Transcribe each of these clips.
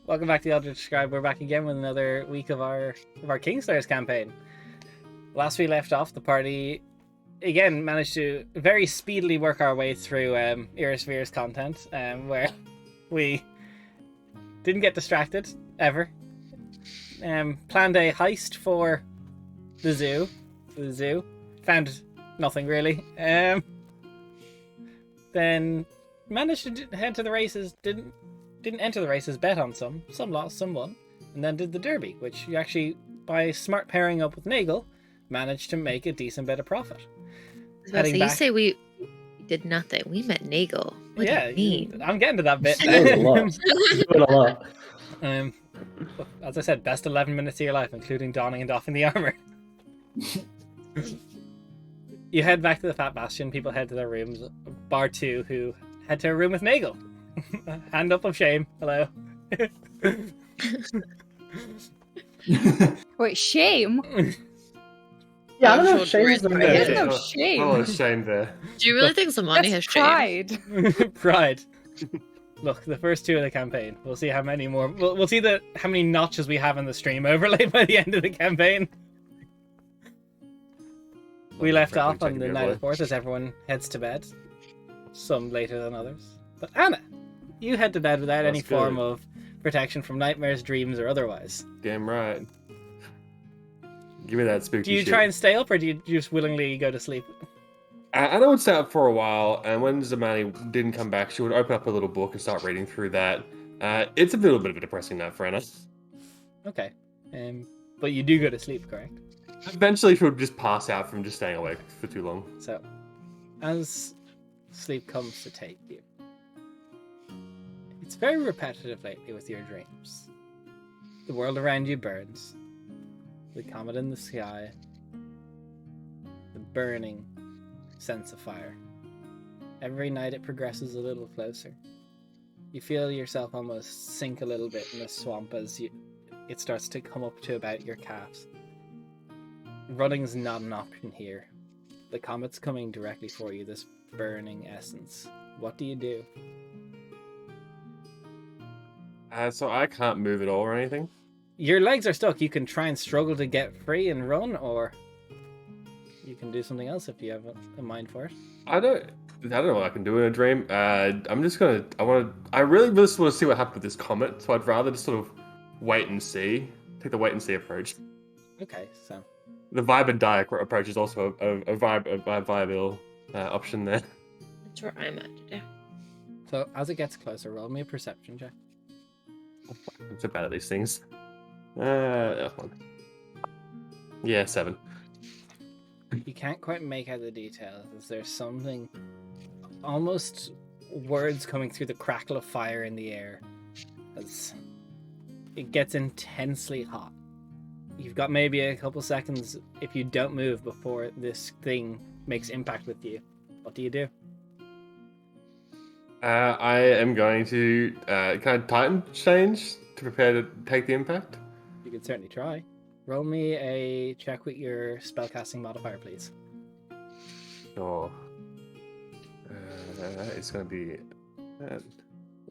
Welcome back to the Eldritch Scribe. We're back again with another week of our Kingslayers campaign. Last we left off, the party again managed to very speedily work our way through Irisvir's content, where we didn't get distracted ever. Planned a heist for the zoo. Found nothing really. Then managed to head to the races. Didn't enter the races, bet on some lost, some won, and then did the derby, which you actually, by smart pairing up with Nagel, managed to make a decent bit of profit. So you say we did nothing. We met Nagel. What do you mean? I'm getting to that bit. That was a lot. As I said, best 11 minutes of your life, including donning and doffing the armor. You head back to the Fat Bastion. People head to their rooms. Bar 2, who head to a room with Nagel. Hand up of shame. Hello. Wait, shame? Yeah, I don't know if shame is the I right didn't word. know shame. Oh, shame there. Do you really think Zamani has That's shame? pride. Pride. Look, the first two of the campaign. We'll see how many more. We'll see how many notches we have in the stream overlay by the end of the campaign. We left off on the night of 4th as everyone heads to bed. Some later than others. But Anna, you head to bed without any form of protection from nightmares, dreams, or otherwise. Damn right. Give me that spooky Do you shit. try and stay up, or do you just willingly go to sleep? Anna would stay up for a while, and when Zamani didn't come back, she would open up a little book and start reading through that. It's a little bit of a depressing night for Anna. Okay. But you do go to sleep, correct? Eventually, she would just pass out from just staying awake for too long. So, as sleep comes to take you, it's very repetitive lately with your dreams. The world around you burns. The comet in the sky. The burning sense of fire. Every night it progresses a little closer. You feel yourself almost sink a little bit in the swamp as it starts to come up to about your calves. Running's not an option here. The comet's coming directly for you, this burning essence. What do you do? So I can't move at all or anything? Your legs are stuck. You can try and struggle to get free and run, or you can do something else if you have a mind for it. I don't know what I can do in a dream. I'm just gonna. I really just want to see what happened with this comet. So I'd rather just sort of wait and see. Take the wait and see approach. Okay, so The vibe and die approach is also a viable option there. That's where I'm at today. so as it gets closer, roll me a perception check. I'm so bad at these things. One. Yeah, 7. You can't quite make out the details. Is there something, almost words coming through the crackle of fire in the air as it gets intensely hot. You've got maybe a couple seconds if you don't move before this thing makes impact with you. What do you do? I am going to kind of Titan change to prepare to take the impact. You can certainly try. Roll me a check with your spellcasting modifier, please. Sure. It's going to be...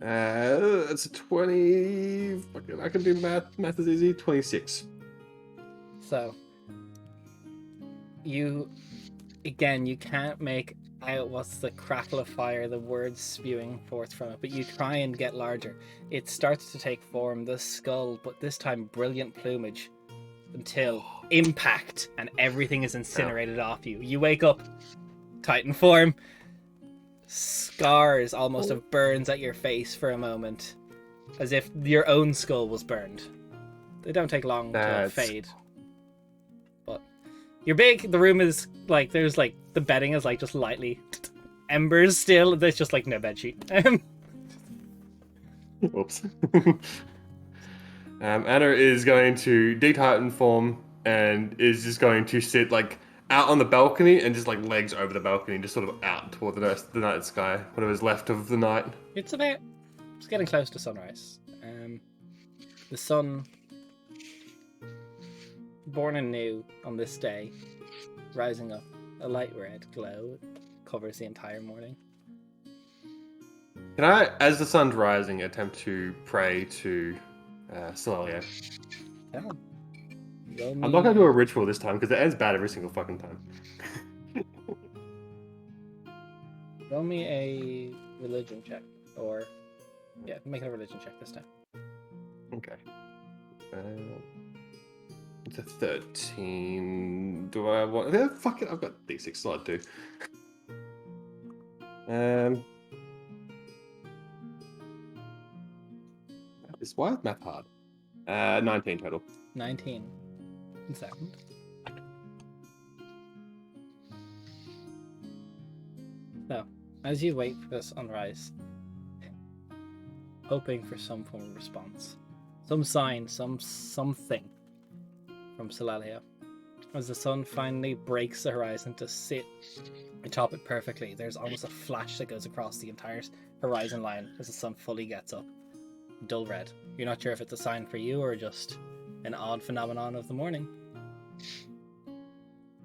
it's a 20... Fucking, I can do math. Math is easy. 26. So, you can't make out what's the crackle of fire, the words spewing forth from it, but you try and get larger. It starts to take form, the skull, but this time brilliant plumage, until impact, and everything is incinerated off you. You wake up, Titan form, scars almost of burns at your face for a moment, as if your own skull was burned. They don't take long to fade. You're big, the room is like, there's like, the bedding is like just lightly embers still, there's just like no bedsheet. Whoops. Anna is going to de-Titan form and is just going to sit like out on the balcony and just like legs over the balcony, just sort of out toward the night sky, whatever's left of the night. It's getting close to sunrise. The sun, born anew on this day, rising up, a light red glow covers the entire morning. Can I, as the sun's rising, attempt to pray to Solalia. Yeah. I'm not gonna do a ritual this time because it ends bad every single fucking time. Roll me a religion check, or make a religion check this time. Okay. It's a 13. Do I want? Fuck it, I've got D6 slot too. Why is math hard? 19 total. 19. 1 second. So, as you wait for the sunrise, hoping for some form of response, some sign, something from Solalia, as the sun finally breaks the horizon to sit atop it perfectly, there's almost a flash that goes across the entire horizon line as the sun fully gets up. Dull red. You're not sure if it's a sign for you or just an odd phenomenon of the morning.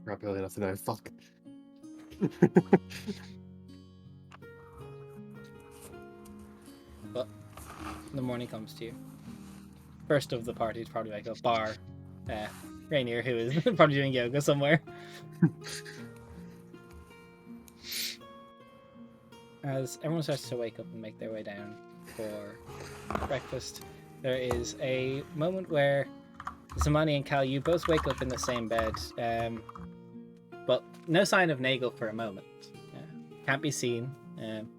Not really enough to know. Fuck. But the morning comes to you. First of the party is probably like a bar. Rainier, who is probably doing yoga somewhere. As everyone starts to wake up and make their way down for breakfast, there is a moment where Zamani and Cal, you both wake up in the same bed, but no sign of Nagel for a moment. Can't be seen.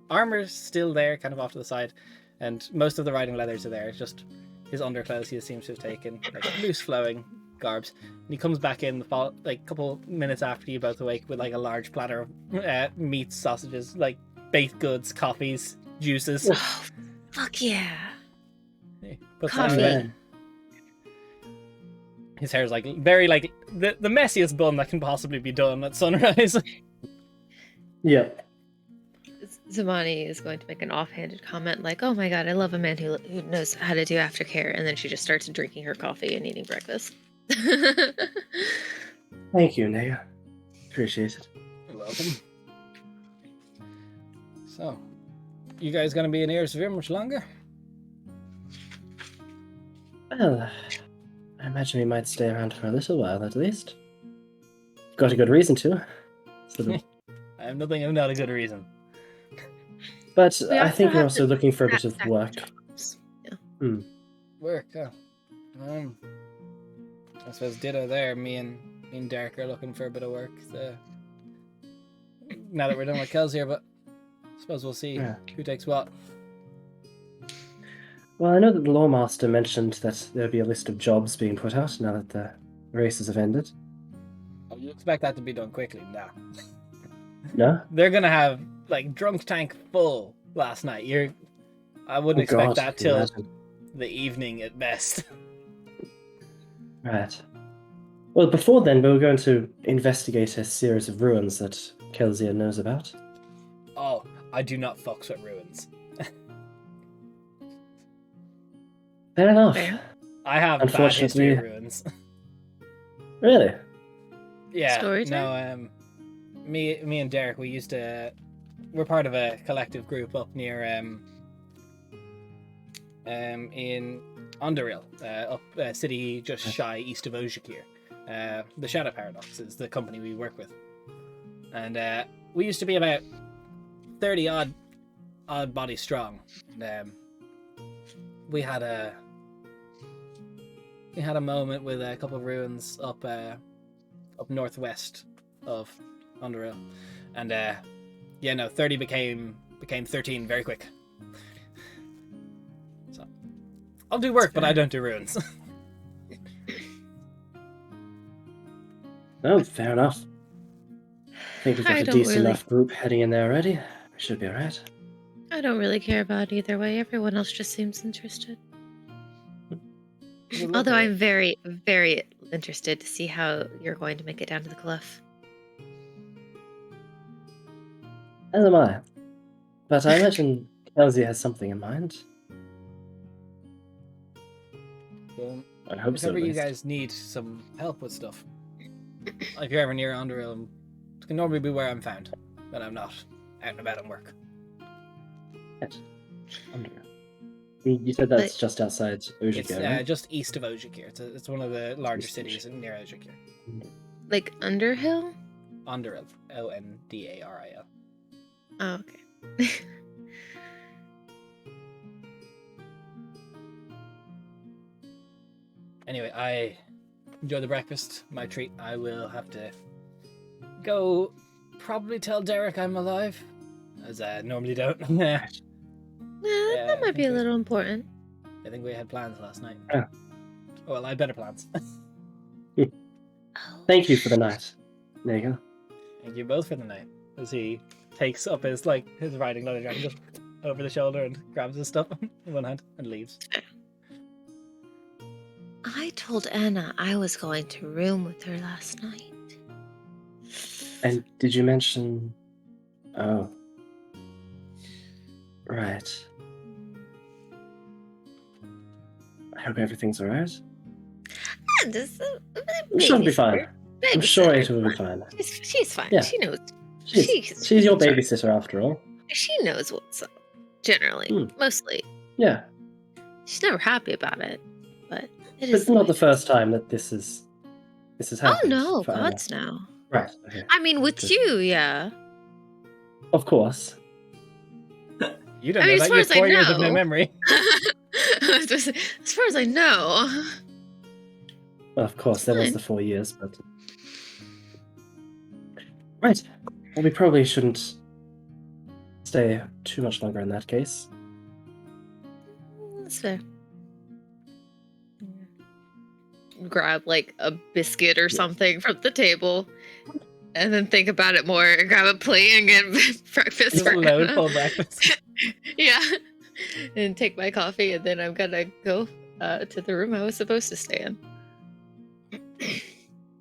Armor's still there, kind of off to the side, and most of the riding leathers are there. It's just his underclothes he seems to have taken, like loose flowing garbs. And he comes back in like a couple minutes after you both awake with like a large platter of meats, sausages, like baked goods, coffees, juices. Oh, fuck yeah. Coffee. His hair is like very like the messiest bun that can possibly be done at sunrise. Yeah. Zamani is going to make an offhanded comment like, "Oh my god, I love a man who knows how to do aftercare," and then she just starts drinking her coffee and eating breakfast. Thank you, Naya. Appreciate it. You're welcome. So, you guys gonna be in Irisvir much longer? Well, I imagine we might stay around for a little while at least. Got a good reason to. I have nothing of not a good reason. But I think we're also looking for a bit of work. Yeah. Work, huh? I suppose ditto there. Me and Derek are looking for a bit of work. Now that we're done with Kel's here, but I suppose we'll see who takes what. Well, I know that the Lawmaster mentioned that there'll be a list of jobs being put out now that the races have ended. Oh, you expect that to be done quickly? No. No? They're gonna have like drunk tank full last night. I wouldn't expect that till the evening at best. Right. Well, before then, we were going to investigate a series of ruins that Kelsier knows about. Oh, I do not fucks with ruins. Fair enough. I have bad history of ruins. Really? Yeah. Story time? No, me and Derek, we're part of a collective group up near in Underhill, up a city just shy east of Ojikir. The Shadow Paradox is the company we work with, and we used to be about 30 odd bodies strong. And, we had a moment with a couple of ruins up northwest of Underhill, and 30 became 13 very quick. So I'll do work, but I don't do ruins. Oh, fair enough. I think we've got a decent enough group heading in there already. We should be alright. I don't really care about either way. Everyone else just seems interested. Although I'm very, very interested to see how you're going to make it down to the cliff. As am I. But I imagine Kelsier has something in mind. I hope so. If ever you guys need some help with stuff, if you're ever near Underhill, it can normally be where I'm found, when I'm not out and about at work. Yes. Underhill. You said that's But- just outside It's Ojibwe, right? just east of Ojikir. It's one of the larger cities near Ojikir. Like Underhill? Ondarail. Ondaril. Oh, okay. Anyway, I enjoy the breakfast. My treat. I will have to go probably tell Derek I'm alive, as I normally don't. Yeah, Yeah, that I might be think a we- little important. I think we had plans last night. Yeah. Oh, well, I had better plans. Oh, Thank you for the night. There you go. Thank you both for the night. As he takes up his riding leather jacket just over the shoulder and grabs his stuff in one hand and leaves. I told Anna I was going to room with her last night. And did you mention... Oh. Right. I hope everything's alright. Yeah, just I'm sure it'll be fine. I'm sure babysitter. it will be fine. She's fine. Yeah. She knows. She's your babysitter after all. She knows what's up. Generally, Hmm. mostly. Yeah. She's never happy about it, but it But is. it's not the first time that this has Oh happened. no, for Anna. gods no. Right. Okay. I mean, with Just- you, yeah. Of course. You don't I mean, know as that. far You as have I 4 years of no know. memory. As far as I know. Well, of course, there was fine. the 4 years, but... Right. Well, we probably shouldn't stay too much longer in that case. That's fair. Grab like a biscuit or something from the table, and then think about it more. And grab a plate and get breakfast Just for load Anna. full breakfast. Yeah, and take my coffee, and then I'm gonna go to the room I was supposed to stay in.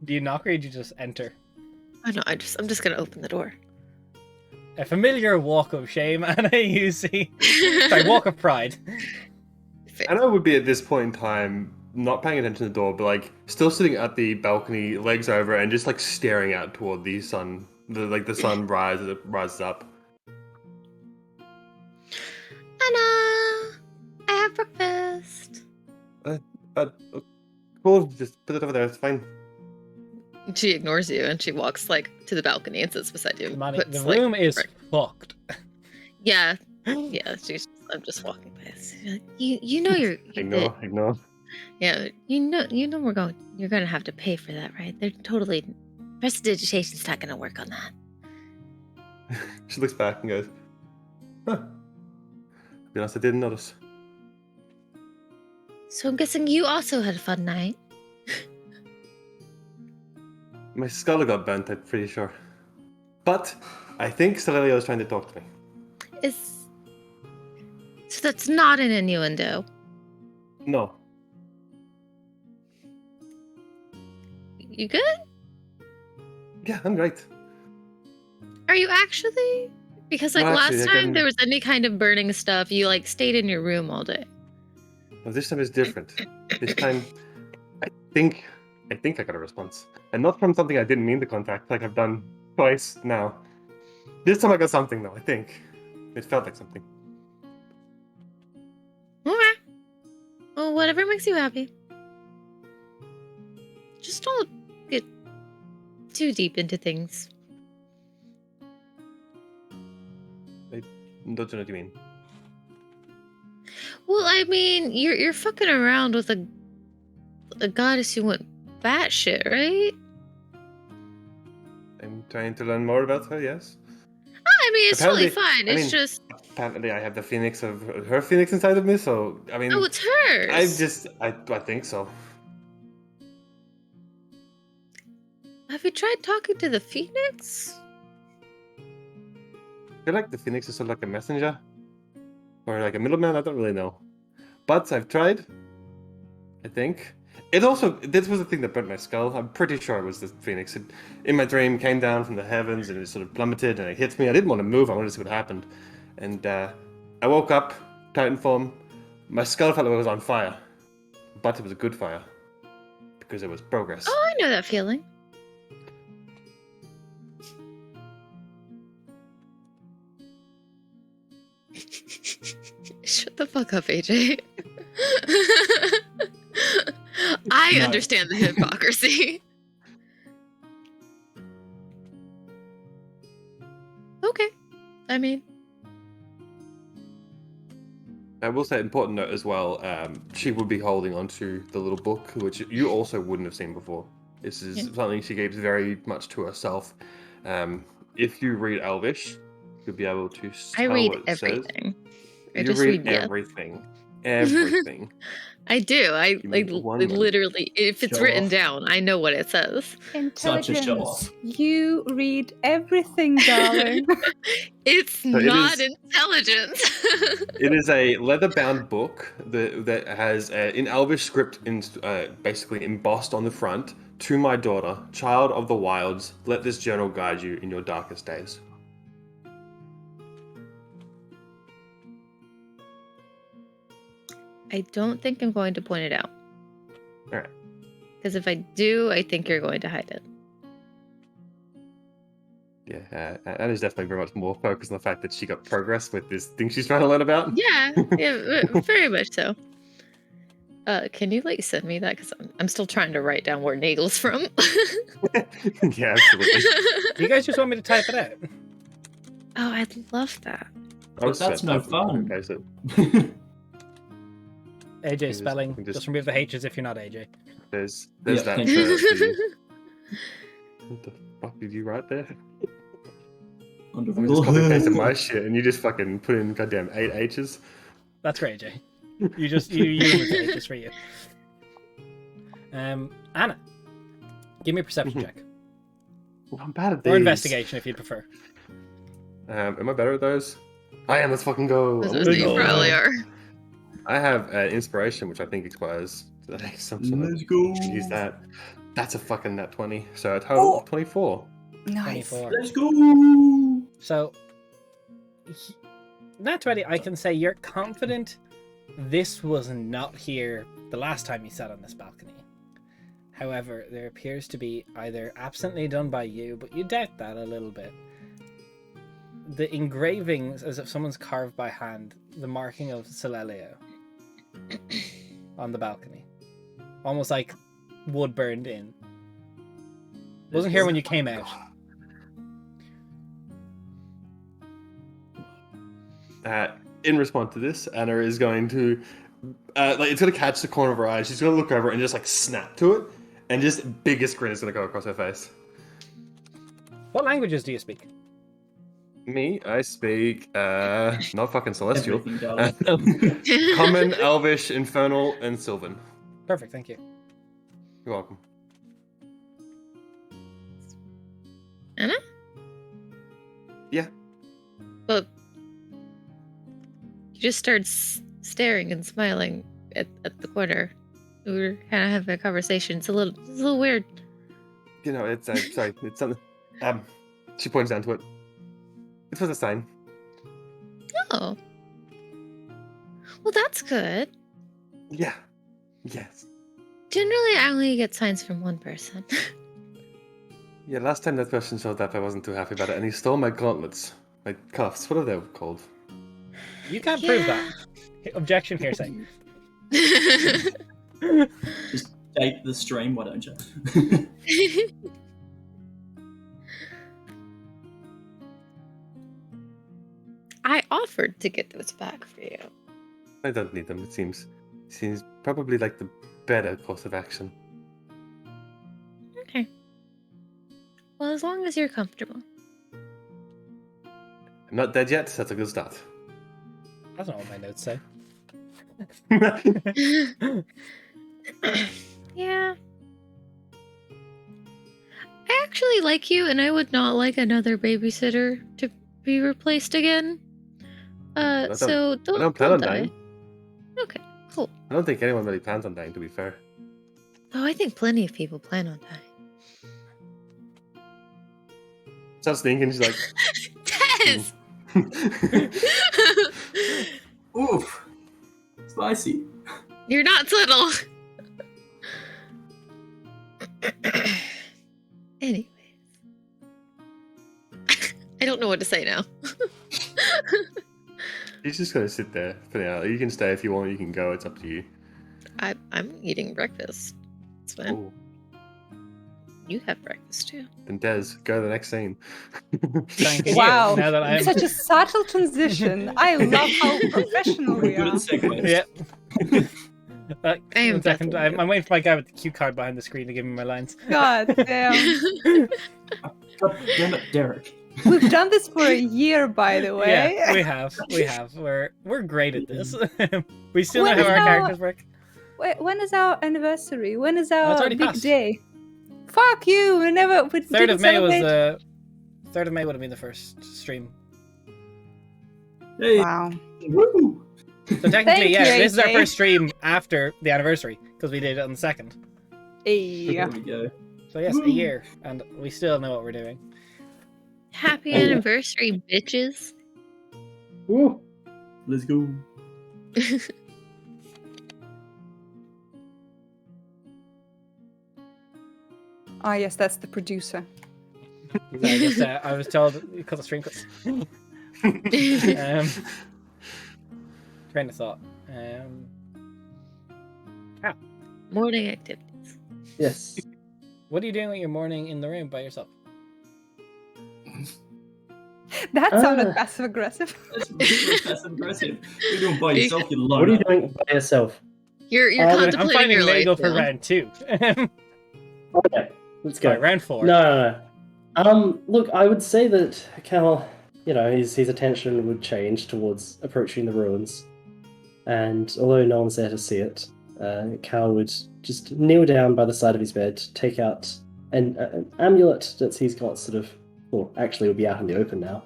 Do you knock or do you just enter? Oh no, I'm just gonna open the door. A familiar walk of shame, Anna, you see. Sorry, walk of pride. Anna would be at this point in time not paying attention to the door, but like still sitting at the balcony, legs over, and just like staring out toward the sun. The sun rises up. Anna, I have breakfast. Cool, just put it over there. It's fine. She ignores you and she walks like to the balcony and sits beside you. Money. puts, The like, room is break- fucked. Yeah, yeah. I'm just walking by. You know you're. Ignore. Yeah, you know you're gonna have to pay for that, right? They're totally. Prestidigitation's not gonna work on that. She looks back and goes, "Huh. To be honest, I didn't notice." So I'm guessing you also had a fun night. My skull got bent, I'm pretty sure. But I think Celelio is trying to talk to me. So that's not an innuendo. No. You good? Yeah, I'm great. Are you actually? Because like No, last actually, I time can- there was any kind of burning stuff, you like stayed in your room all day. No, this time is different. This time, I think I got a response. And not from something I didn't mean to contact, like I've done twice now. This time I got something, though, I think. It felt like something. Okay. Well, whatever makes you happy. Just don't get too deep into things. Don't you know what you mean? Well, I mean, you're fucking around with a goddess who went batshit, right? I'm trying to learn more about her, yes. I mean, it's totally Apparently- fine. I It's mean- just Apparently I have the phoenix of her phoenix inside of me, so, I mean... oh, it's hers. I think so. Have you tried talking to the phoenix? I feel like the phoenix is sort of like a messenger. Or like a middleman, I don't really know. But I've tried. I think. This was the thing that burnt my skull. I'm pretty sure it was the phoenix. It, in my dream, came down from the heavens and it sort of plummeted and it hit me. I didn't want to move, I wanted to see what happened. And I woke up, Titan form. My skull felt like it was on fire. But it was a good fire. Because it was progress. Oh, I know that feeling. Shut the fuck up, AJ. I No. understand the hypocrisy. Okay. I mean, I will say, important note as well, she would be holding onto the little book, which you also wouldn't have seen before. This is something she keeps very much to herself. If you read Elvish, you'll be able to I tell read what it everything. says. I You just read read, yeah. everything. Everything. I do. I Give like me 1 minute. literally, if it's Show written off. down, I know what it says. Such a show off. Intelligence. You read everything, darling. It's it not is- intelligence. It is a leather-bound book that has, in Elvish script, basically embossed on the front, "To my daughter, child of the wilds, let this journal guide you in your darkest days." I don't think I'm going to point it out. Alright. Because if I do, I think you're going to hide it. Yeah, that is definitely very much more focused on the fact that she got progress with this thing she's trying to learn about. Yeah, very much so. Can you like send me that? Because I'm still trying to write down where Nagel's from. Yeah, absolutely. You guys just want me to type it out? Oh, I'd love that. But that's no fun. Okay, so AJ just- spelling. just- Just remove the H's if you're not AJ. there's Yeah, that. thank you. What the fuck did you write there? Under I'm just copy pasting my shit, and you just fucking put in goddamn 8 H's. That's great, AJ. You remove the H's for you. Anna, give me a perception check. Well, I'm bad at these. Or investigation if you'd prefer. Am I better at those? I am. Let's fucking go. Those I'm are gonna you go. probably are. I have inspiration, which I think expires today. So I'm just gonna Let's go. use that. That's a fucking nat 20. So a total of 24. Nice. 24. Let's go. So, nat 20, I can say you're confident this was not here the last time you sat on this balcony. However, there appears to be either absently done by you, but you doubt that a little bit. The engravings, as if someone's carved by hand, the marking of Celelio on the balcony. Almost like wood burned in. Wasn't here when you came out. In response to this, Anna is going to, it's going to catch the corner of her eye. She's going to look over and just like snap to it, and just biggest grin is going to go across her face. What languages do you speak? Me, I speak, not fucking celestial. Everything, darling. Common, Elvish, Infernal, and Sylvan. Perfect, thank you. You're welcome. Anna? Yeah. Well, you just started staring and smiling at the corner. We were kind of having a conversation. It's a little weird. You know, it's sorry, it's something. She points down to it. It was a sign. Oh. Well, that's good. Yeah. Yes. Generally, I only get signs from one person. Yeah, last time that person showed up, I wasn't too happy about it, and he stole my gauntlets. My cuffs. What are they called? You can't prove Yeah. that. Objection hearsay. Just date the stream, why don't you? I offered to get those back for you. I don't need them. It seems probably like the better course of action. Okay. Well, as long as you're comfortable. I'm not dead yet. That's a good start. That's not what my notes say. Yeah. I actually like you, and I would not like another babysitter to be replaced again. don't- So don't, I don't plan on die. dying. Okay, cool. I don't think anyone really plans on dying, to be fair. Oh, I think plenty of people plan on dying. Starts thinking, she's like, Tess! Oof. Spicy. You're not subtle. Anyways. I don't know what to say now. He's just gonna sit there for now. You can stay if you want. You can go. It's up to you. I'm eating breakfast. It's fine. Oh, You have breakfast too. then Des, go to the next scene. Thank you. Wow, Now that I'm such a subtle transition. I love how professional we Good at are. segues. yeah. I am One second, definitely I'm waiting for my guy with the cue card behind the screen to give me my lines. God damn. God damn it, Derek. We've done this for a year, by the way. Yeah, we have. We're great at this. We still When know how is our our- characters work. Wait, when is our anniversary? When is it's our already big passed. day? Fuck you! We never. We 3rd didn't of May was celebrate. 3rd of May would have been the first stream. Hey, Wow. woo! So technically, Thank yeah, you, this is our AJ. first stream after the anniversary because we did it on the 2nd. Hey. There we go. So yes, a year, and we still know what we're doing. Happy Oh, yeah. anniversary, bitches. Woo. Let's go. Ah, yes, that's the producer. I was told because of stream cuts. Train of thought. Morning activities. Yes. What are you doing with your morning in the room by yourself? That sounded Ah. passive aggressive. That's really passive aggressive. You're doing by You- yourself, you What are you loner. doing by yourself? You're I'm contemplating I'm finding your Lego life for now. round 2. Okay, let's go. Sorry, round 4. No. Look, I would say that Cal, his attention would change towards approaching the ruins, and although no one's there to see it, Cal would just kneel down by the side of his bed, take out an amulet that he's got actually will be out in the open now.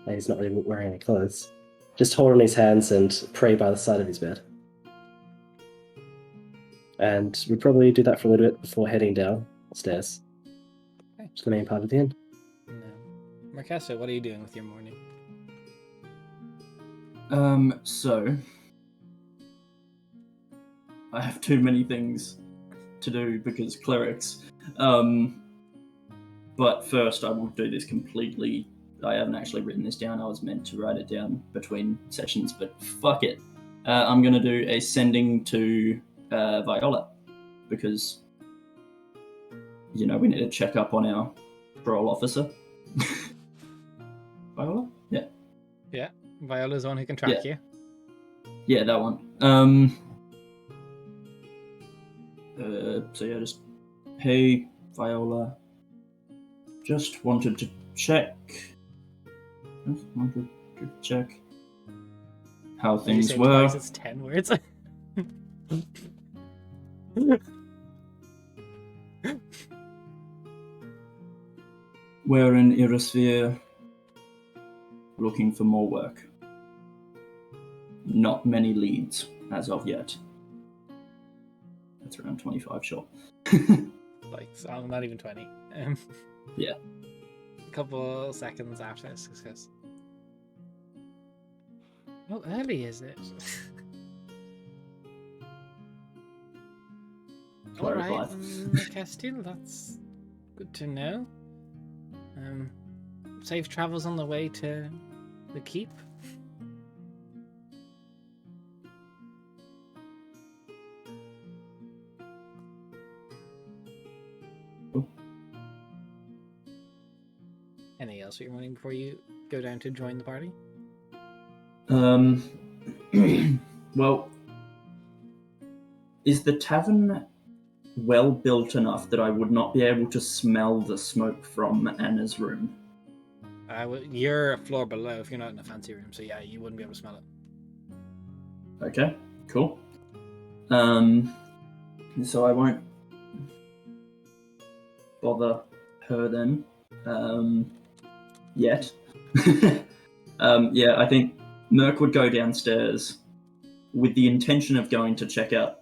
He's not really wearing any clothes. Just hold on his hands and pray by the side of his bed. And we'd probably do that for a little bit before heading downstairs. Okay. To the main part of the inn. No. Marquesa, what are you doing with your morning? So I have too many things to do because clerics. But first I will do this completely. I haven't actually written this down. I was meant to write it down between sessions, but fuck it. I'm gonna do a sending to Viola because we need to check up on our parole officer. Viola? Yeah. Yeah, Viola's the one who can track you. Yeah, that one. So yeah, just hey, Viola. Just wanted to check. How When you things say were. twice, it's 10 words. We're in Irisvir, looking for more work. Not many leads as of yet. That's around 25, sure. Like, so not even 20. Yeah. A couple seconds after this, because how early is it? Cleric Alright, life. Castile, that's good to know. Safe travels on the way to the keep. Cool. Anything else you're wanting before you go down to join the party? Well, is the tavern well built enough that I would not be able to smell the smoke from Anna's room? You're a floor below if you're not in a fancy room, so yeah, you wouldn't be able to smell it. Okay, cool. So I won't bother her then. Yet. Yeah, I think Merc would go downstairs with the intention of going to check out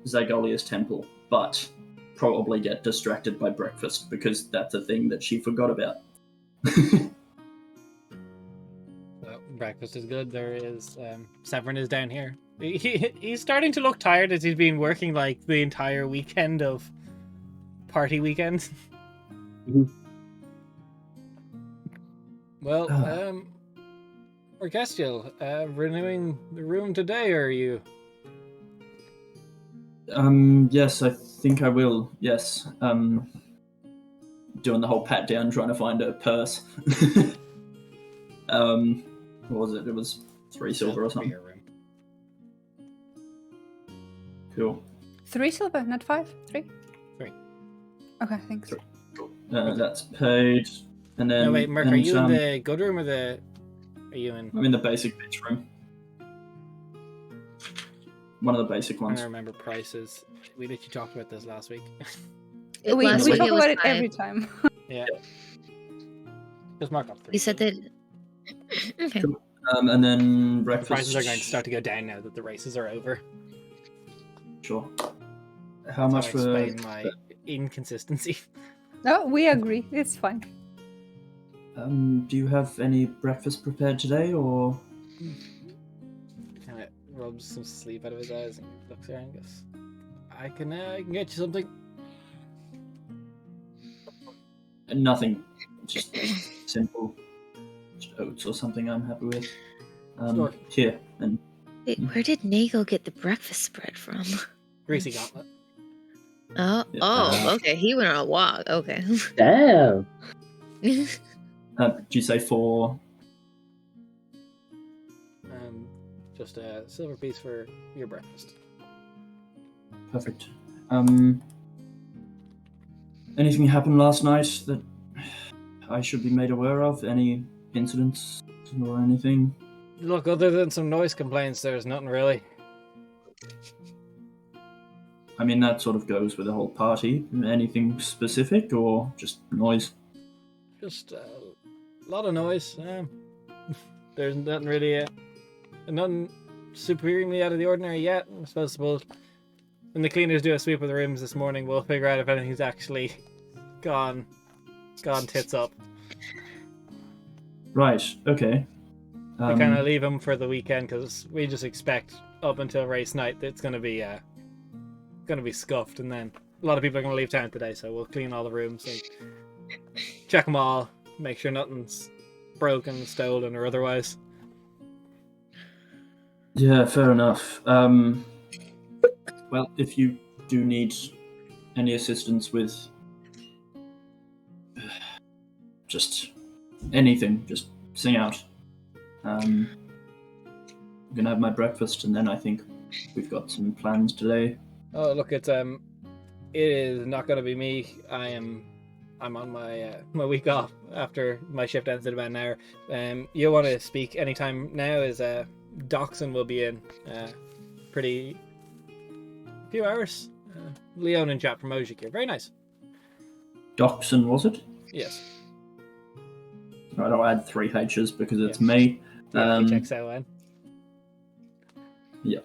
Zygolia's temple, but probably get distracted by breakfast because that's a thing that she forgot about. Well, breakfast is good. There is Severin is down here. He's starting to look tired as he's been working like the entire weekend of party weekend. Mhm. Well, Orchestial, renewing the room today, or are you? Yes, I think I will. Yes. Doing the whole pat down, trying to find a purse. What was it? It was 3 silver or for something. your room. Cool. 3 silver, not 5? 3? 3. Okay, thanks. 3. That's paid. And then. No, wait, Merc, are you in the good room or the? Are you in? I'm in the basic bitch room. One of the basic I ones. don't remember prices. We literally talked about this last week. We Last talk week it was about it 5. every time. Yeah. Just mark up 3. We said that. Okay. Cool. And then The breakfast. prices are going to start to go down now that the races are over. Sure. How That's much how I for? explain my inconsistency. No, we agree. It's fine. Do you have any breakfast prepared today, or? Kind of rubs some sleep out of his eyes and looks around and goes, I can get you something. Nothing. Just simple. Just oats or something. I'm happy with. Sure. Here and Wait, where did Nagel get the breakfast spread from? Greasy gauntlet. Okay. He went on a walk. Okay. Damn. do you say 4? Just a silver piece for your breakfast. Perfect. Anything happened last night that I should be made aware of? Any incidents or anything? Look, other than some noise complaints, there's nothing really. I mean, that sort of goes with the whole party. Anything specific or just noise? Just a lot of noise. There's nothing really, nothing supremely out of the ordinary yet. I suppose when the cleaners do a sweep of the rooms this morning, we'll figure out if anything's actually gone tits up. Right. Okay. We kind of leave them for the weekend because we just expect up until race night that it's going to be scuffed, and then a lot of people are going to leave town today, so we'll clean all the rooms and check them all, make sure nothing's broken, stolen, or otherwise. Yeah, fair enough. Well, if you do need any assistance with just anything, just sing out. I'm gonna have my breakfast, and then I think we've got some plans today. Oh, look, it is not going to be me. I'm on my week off after my shift ends in about an hour. You want to speak anytime now? Is Doxon will be in pretty few hours. Leon and chat from Ojik here. Very nice. Doxon, was it? Yes. Right, I'll add 3 H's because it's me. Yeah, he checks out in. Yeah.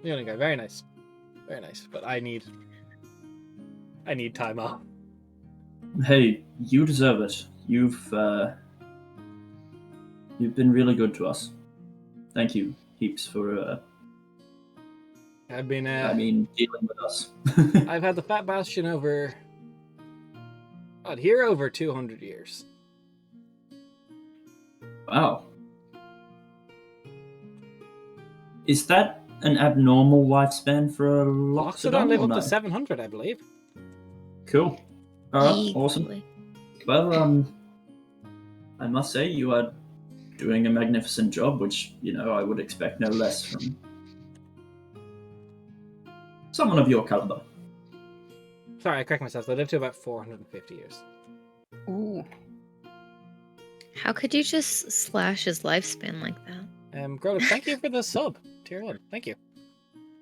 Leon and guy, very nice. Very nice. But I need time off. Hey, you deserve it. You've been really good to us. Thank you heaps for I've been dealing with us. I've had the Fat Bastion over here over 200 years. Wow. Is that an abnormal lifespan for a Loxodon live or up no? to 700, I believe. Cool. Alright, awesome. Easily. Well, I must say you are doing a magnificent job, which, I would expect no less from someone of your caliber. Sorry, I correct myself. They live to about 450 years. Ooh. How could you just slash his lifespan like that? Grota, thank you for the sub. Tier 1. Thank you.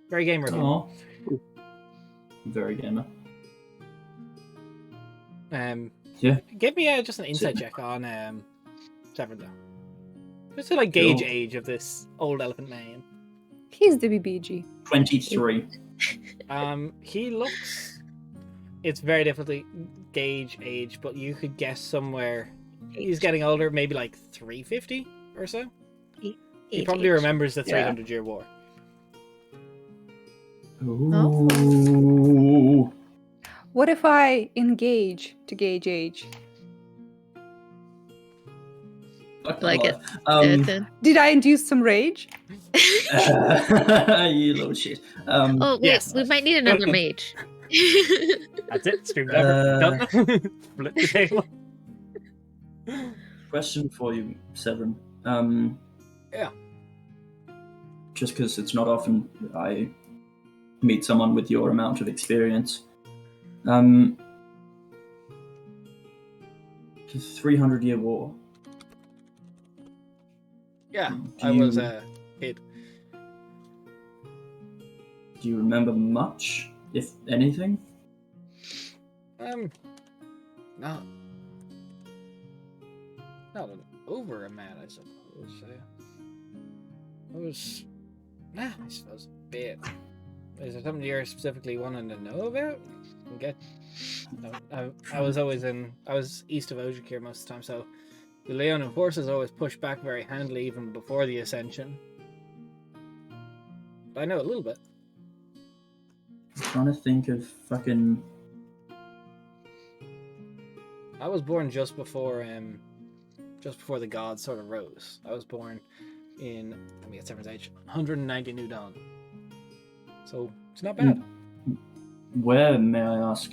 Very gamer of you. Oh, very gamer. Yeah. Give me just an insight check on Severn, though. Just to gauge Cool. age of this old elephant man. He's the BBG. 23. He looks. It's very difficult to gauge age, but you could guess somewhere. He's getting older, maybe 350 or so. He probably remembers the 300-year war. Ooh. What if I engage to gauge age? Fuck Like my it. life. Good. Did I induce some rage? You little shit. Oh, wait, yes. we might need another mage. That's it. Stream over. Done. Flip the table. Question for you, Severin. Yeah. Just because it's not often I meet someone with your amount of experience. The 300-year war. Yeah, Do I was you- a kid. Do you remember much, if anything? Not an over amount, I suppose. I suppose a bit. Is there something you're specifically wanting to know about? I was east of Ojikir most of the time, so the Leonin forces always pushed back very handily even before the ascension. But I know a little bit. I'm trying to think of fucking. I was born just before the gods sort of rose. I was born in, let me get Severin's age, 190 New Dawn. So it's not bad. Where, may I ask?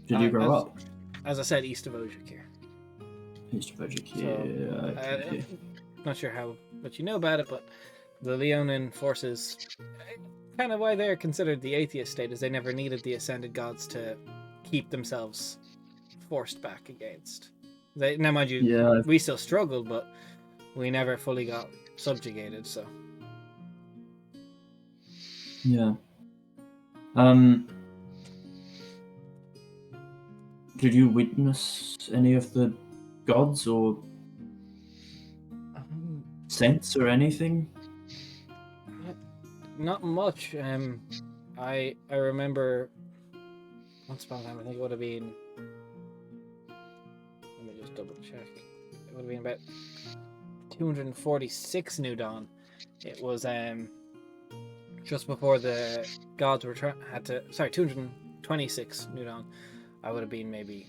Did you grow up? As I said, east of Ojikir. East of Ojikir. So, Okay. Not sure how much you know about it, but the Leonin forces, kind of why they're considered the atheist state, is they never needed the ascended gods to keep themselves forced back against. Now, mind you, Yeah. we still struggled, but we never fully got subjugated. So Yeah. Did you witness any of the gods or saints or anything? not much. I remember once upon a time, I think it would have been. Let me just double check. It would have been about 246 New Dawn. It was just before the gods were 226 New Dawn. I would have been maybe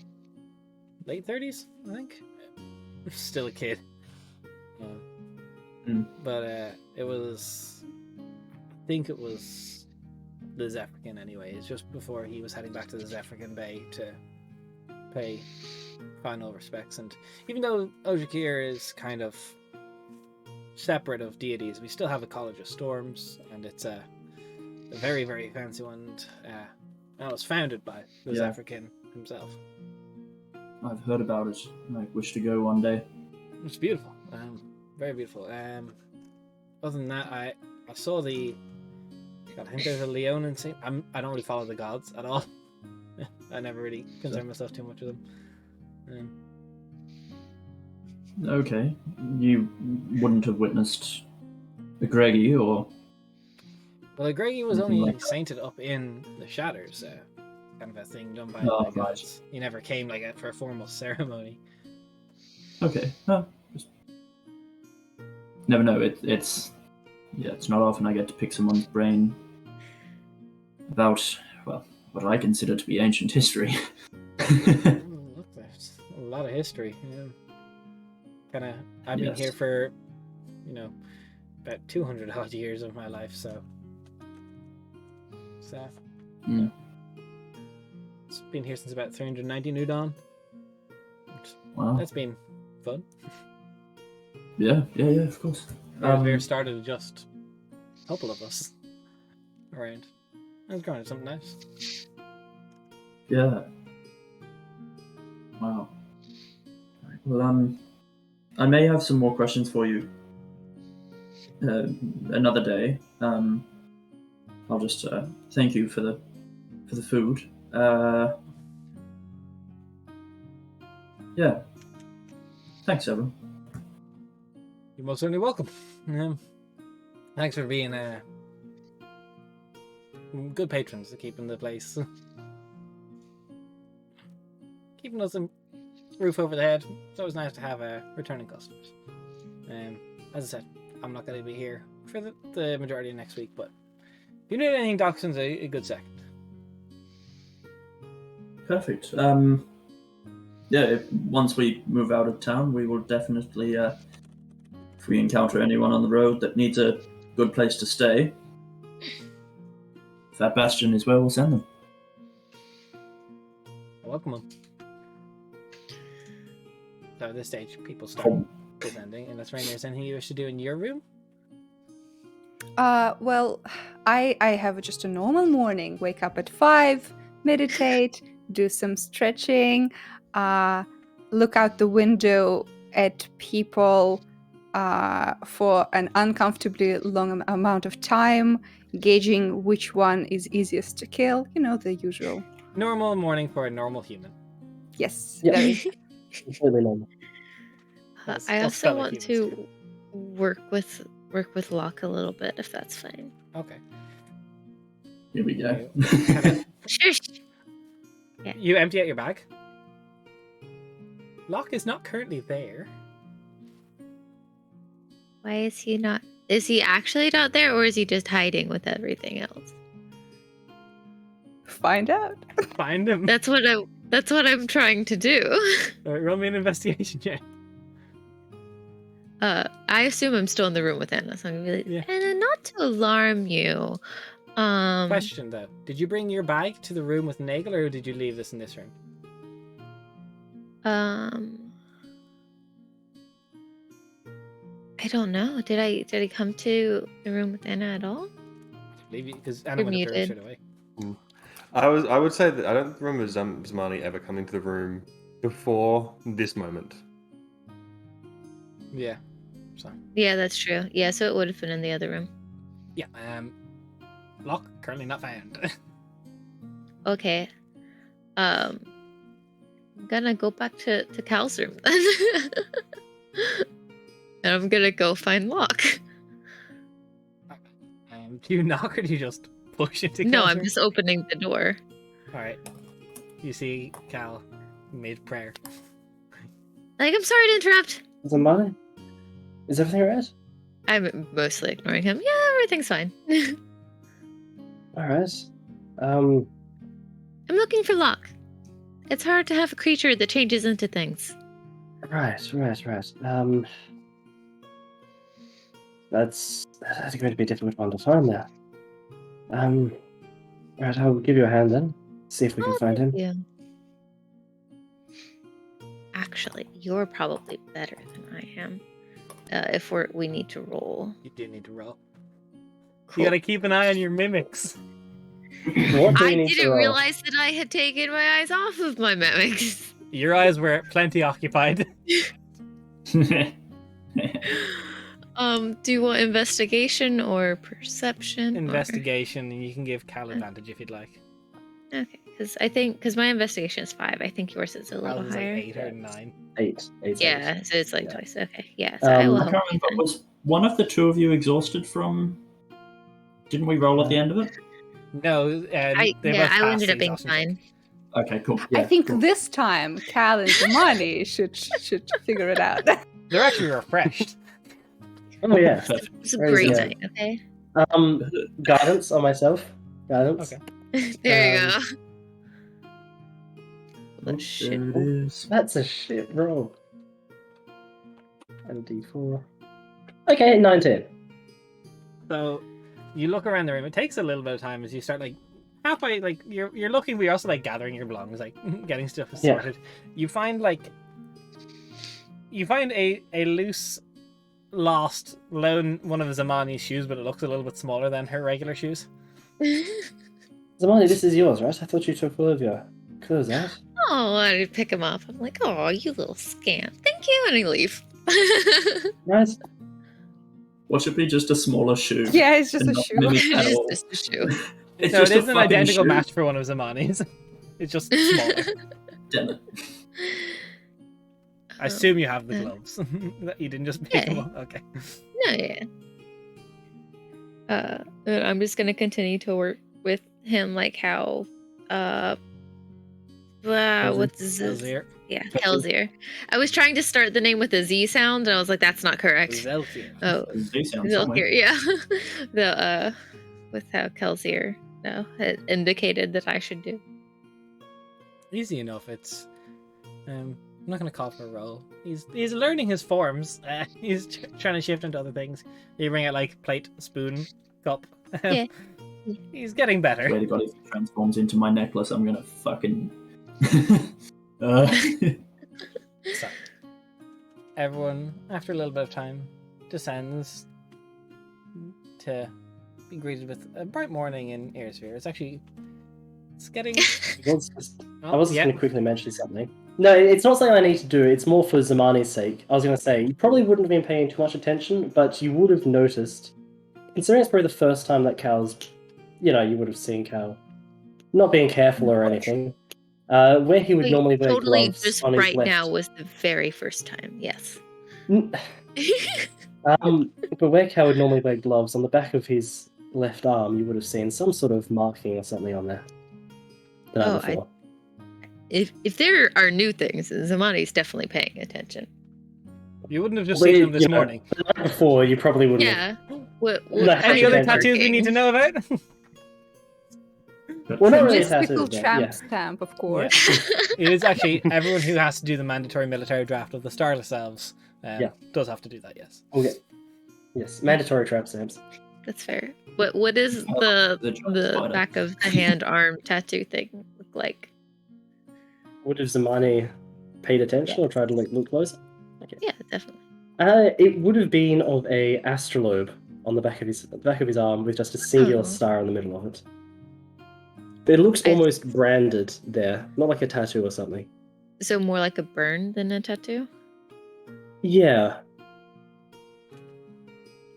late 30s, I think. Still a kid. But it was, I think it was the Zephyrin anyway. It's just before he was heading back to the Zephyrin Bay to pay final respects. And even though Ojikir is kind of separate of deities, we still have a College of Storms, and it's a very, very fancy one. And it was founded by the Zephyrin himself. I've heard about it. I wish to go one day. It's beautiful. Very beautiful. Other than that, I saw the. God, I think there's a Leonin saint. I don't really follow the gods at all. I never really concern myself too much with them. Okay. You wouldn't have witnessed a Greggy or. Well, Greggy was Something only like that. sainted up in the Shatters, kind of a thing done by Oh, the gods. He never came for a formal ceremony. Okay. No, just... Never know. It's not often I get to pick someone's brain about, well, what I consider to be ancient history. Look, there's a lot of history. I've been Yes. here for, about 200 odd years of my life, so. Mm. It's been here since about 390 New Dawn. Wow. That's been fun. Yeah, of course. Irisvir started with just a couple of us around. That's kind of something nice. Yeah. Wow. Well, I may have some more questions for you another day. I'll just thank you for the food. Yeah. Thanks, everyone. You're most certainly welcome. Thanks for being good patrons to keeping the place. Keeping us a roof over the head. It's always nice to have returning customers. As I said, I'm not going to be here for the majority of next week, but if you need anything, Dockson's a good second. Perfect. Once we move out of town, we will definitely, if we encounter anyone on the road that needs a good place to stay, if that bastion is where we'll send them. Welcome them. So at this stage, people start descending, unless Rainier, is anything you wish to do in your room? Well, I have just a normal morning. Wake up at 5, meditate, do some stretching, look out the window at people for an uncomfortably long amount of time, gauging which one is easiest to kill. You know, the usual. Normal morning for a normal human. Yes, Yeah. very. Completely normal. I I'll also spell it want humans to work with Locke a little bit, if that's fine. Okay. Here we go. Shush. You empty out your bag. Locke is not currently there. Why is he not? Is he actually not there, or is he just hiding with everything else? Find out. Find him. That's what I'm trying to do. Alright, roll me an investigation check. I assume I'm still in the room with Anna, so I'm gonna be like, Yeah. Anna, not to alarm you. Question though: did you bring your bag to the room with Nagel, or did you leave this in this room? I don't know. Did I come to the room with Anna at all? Leave you because Anna You're went up there muted. straight away. I would say that I don't remember Zamani ever coming to the room before this moment. Yeah. So Yeah, that's true. Yeah, so it would have been in the other room. yeah. Locke currently not found. Okay. I'm gonna go back to Cal's room. And I'm gonna go find Locke. Do you knock or do you just push into? No, Cal's I'm room? just opening the door. All right. You see Cal made prayer. Like, I'm sorry to interrupt. Is it money? Is everything alright? I'm mostly ignoring him. Yeah, everything's fine. Alright. I'm looking for Locke. It's hard to have a creature that changes into things. Right. That's going to be a difficult one to find there. Right, I'll give you a hand then. See if we can find him. Yeah. Actually, you're probably better than I am. If we need to roll. You do need to roll. Cool. You gotta keep an eye on your mimics. What do I we need to didn't roll? realize that I had taken my eyes off of my mimics. Your eyes were plenty occupied. Do you want investigation or perception? Investigation, and you can give Cal advantage if you'd like. Okay, because my investigation is 5. I think yours is a little Cal's is like higher. 8 or 9. Eight. Yeah, so it's like Yeah. twice. Okay, yeah. So I will I help can't you remember. then. Was one of the two of you exhausted from? Didn't we roll at the end of it? No, I they both ended passed up the being exhaustion fine. check. Okay, cool. I Yeah, think cool. this time Cal and Zamani should figure it out. They're actually refreshed. Oh yeah. Perfect. It was a Very great good. night. Okay, Guidance on myself. Guidance. Okay. there you Um, go. Oh, shit. There it is. That's a shit roll. And D4. Okay, 19. So you look around the room. It takes a little bit of time as you start like halfway, like you're looking, but you're also like gathering your belongings, like getting stuff Yeah. sorted. You find a loose, lost, lone one of Zamani's shoes, but it looks a little bit smaller than her regular shoes. Zamani, this is yours, right? I thought you took all of your clothes out. Oh, I pick him up. I'm like, oh, you little scamp. Thank you, and I leave. Right? What should be just a smaller shoe? Yeah, it's just And a not shoe. mimic It at is all. just a shoe. It's No, it just a is an fucking identical shoe. match for one of Zamani's. It's just smaller. Damn it. I assume you have the gloves. That you didn't just pick them Yeah. up. Okay. No, yeah. I'm just gonna continue to work with him, like how, what's this? Elzir. Yeah, Kelsier. I was trying to start the name with a Z sound, and I was like, that's not correct. Zelfir. Oh, Do sound somewhere. Zelkier, yeah. The with how Kelsier had indicated that I should do. Easy enough. It's I'm not going to call for a roll. He's learning his forms. He's trying to shift into other things. You bring out like plate, spoon, cup. Yeah. He's getting better. Swear to God, if it transforms into my necklace, I'm gonna fucking. So, everyone, after a little bit of time, descends to be greeted with a bright morning in Irisvir. It's getting. I was just Oh, going to quickly mention something. No, it's not something I need to do. It's more for Zamani's sake. I was going to say, you probably wouldn't have been paying too much attention, but you would have noticed, considering it's probably the first time that Cal's, you would have seen Cal not being careful or anything, where he would Wait, normally wear totally gloves just on his right left. now was the very first time. Yes. But where Cal would normally wear gloves, on the back of his left arm, you would have seen some sort of marking or something on there. The night before. If there are new things, Zamani's definitely paying attention. You wouldn't have just seen them this morning. The night before, you probably wouldn't have. Yeah. What Any other attention. tattoos we need to know about? Well, not The really mystical tattoos, but tramp yeah. stamp, of course. It is actually everyone who has to do the mandatory military draft of the Starless Elves does have to do that, yes. Okay. Yes, mandatory trap stamps. That's fair. What is the back of the hand arm tattoo thing look like? Would have Zamani paid attention or tried to look closer? Okay. Yeah, definitely. It would have been of a astrolabe on the back of his arm with just a singular star in the middle of it. It looks almost branded there, not like a tattoo or something. So more like a burn than a tattoo? Yeah.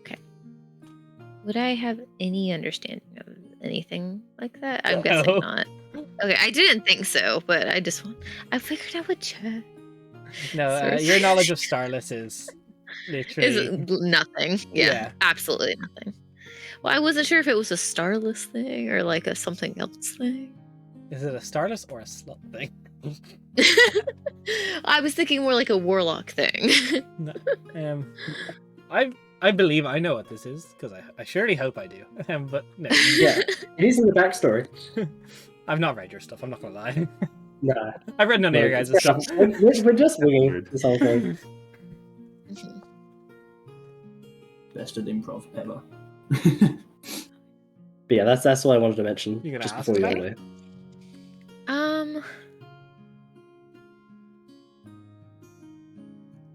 Okay. Would I have any understanding of anything like that? I'm guessing not. Okay, I didn't think so, but I figured I would check. No, your knowledge of Starless is literally... Is nothing. Yeah, absolutely nothing. Well, I wasn't sure if it was a Starless thing or like a something else thing. Is it a Starless or a slut thing? I was thinking more like a warlock thing. No, I believe I know what this is, because I surely hope I do. But no. Yeah, it is in the backstory. I've not read your stuff, I'm not going to lie. Nah. I've read none of your guys' stuff. We're just winging this whole thing. Best at improv ever. But yeah, that's all I wanted to mention You gonna just ask before we about go it? away.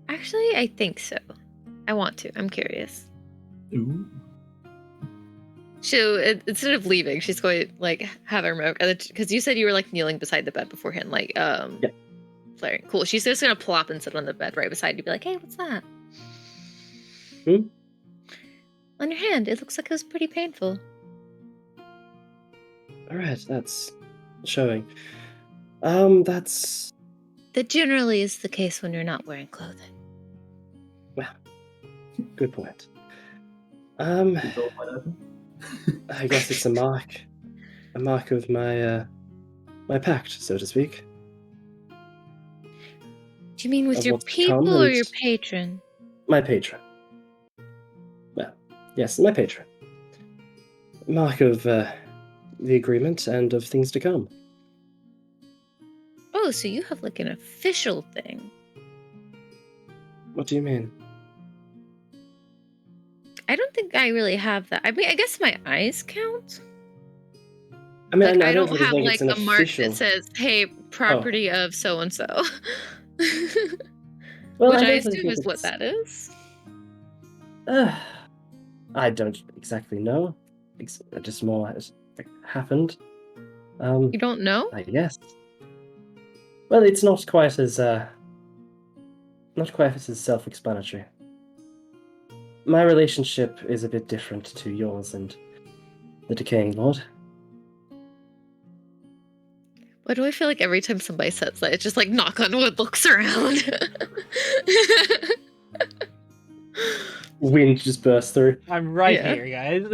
Actually, I think so. I want to. I'm curious. Ooh. So instead of leaving, she's going to like have her remote because you said you were like kneeling beside the bed beforehand, like flaring. Cool. She's just gonna plop and sit on the bed right beside you, be like, "Hey, what's that?" On your hand. It looks like it was pretty painful. All right, that's showing. That's That generally is the case when you're not wearing clothing. well. Good point. The door wide open. I guess it's a mark of my my pact, so to speak. Do you mean with Of your what's to come people or and- your patron? My patron. Well, yes, my patron. Mark of the agreement and of things to come. Oh, so you have like an official thing. What do you mean? I don't think I really have that. I mean, I guess my eyes count. I mean, Like, I I don't really have think like it's an a mark official. that says, "Hey, property of so and so," Well, which I don't assume think is what it's- that is. I don't exactly know. Just more has happened. You don't know? I guess. Well, it's not quite as self-explanatory. My relationship is a bit different to yours and the Decaying Lord. Why do I feel like every time somebody says that, it's just like knock on wood looks around? Wind just burst through. I'm right Yeah. here, guys.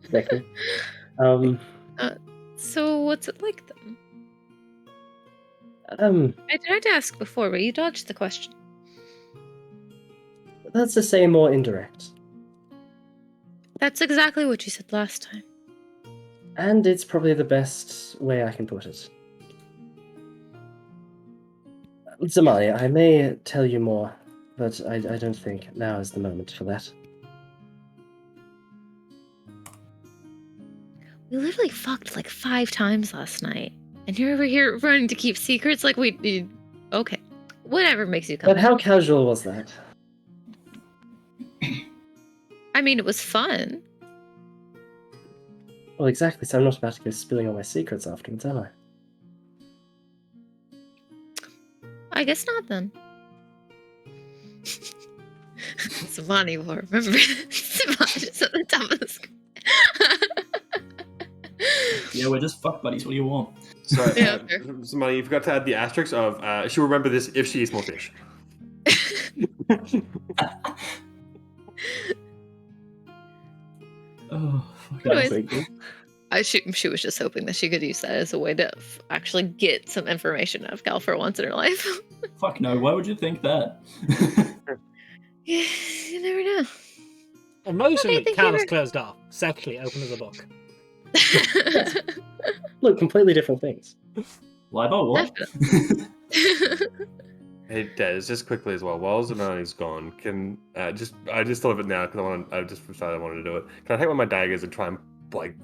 Exactly. So what's it like then? I tried to ask before, but you dodged the question. That's to say more indirect. That's exactly what you said last time. And it's probably the best way I can put it. Zamani, I may tell you more, but I don't think now is the moment for that. We literally fucked like 5 times last night. And you're over here running to keep secrets like we... Okay. Whatever makes you come But back. how casual was that? I mean, it was fun. Well, exactly, so I'm not about to go spilling all my secrets afterwards, am I? I guess not then. Savani will remember. Savani's at the top of the screen. Yeah, we're just fuck buddies. What do you want? Sorry, Yeah, fair. Zamani, you forgot to add the asterisk of she'll remember this if she eats more fish. Oh, fuck. Anyways. Thank you. She was just hoping that she could use that as a way to actually get some information out of Cal for once in her life. Fuck no. Why would you think that? Yeah, you never know. Emotionally, Okay, thank Cal you is very- closed off. Sexually, open as a book. Look, completely different things. Libo, what? Hey Des, just quickly as well. While Zamani's gone, can I just thought of it now because I just decided I wanted to do it. Can I take one of my daggers and try and like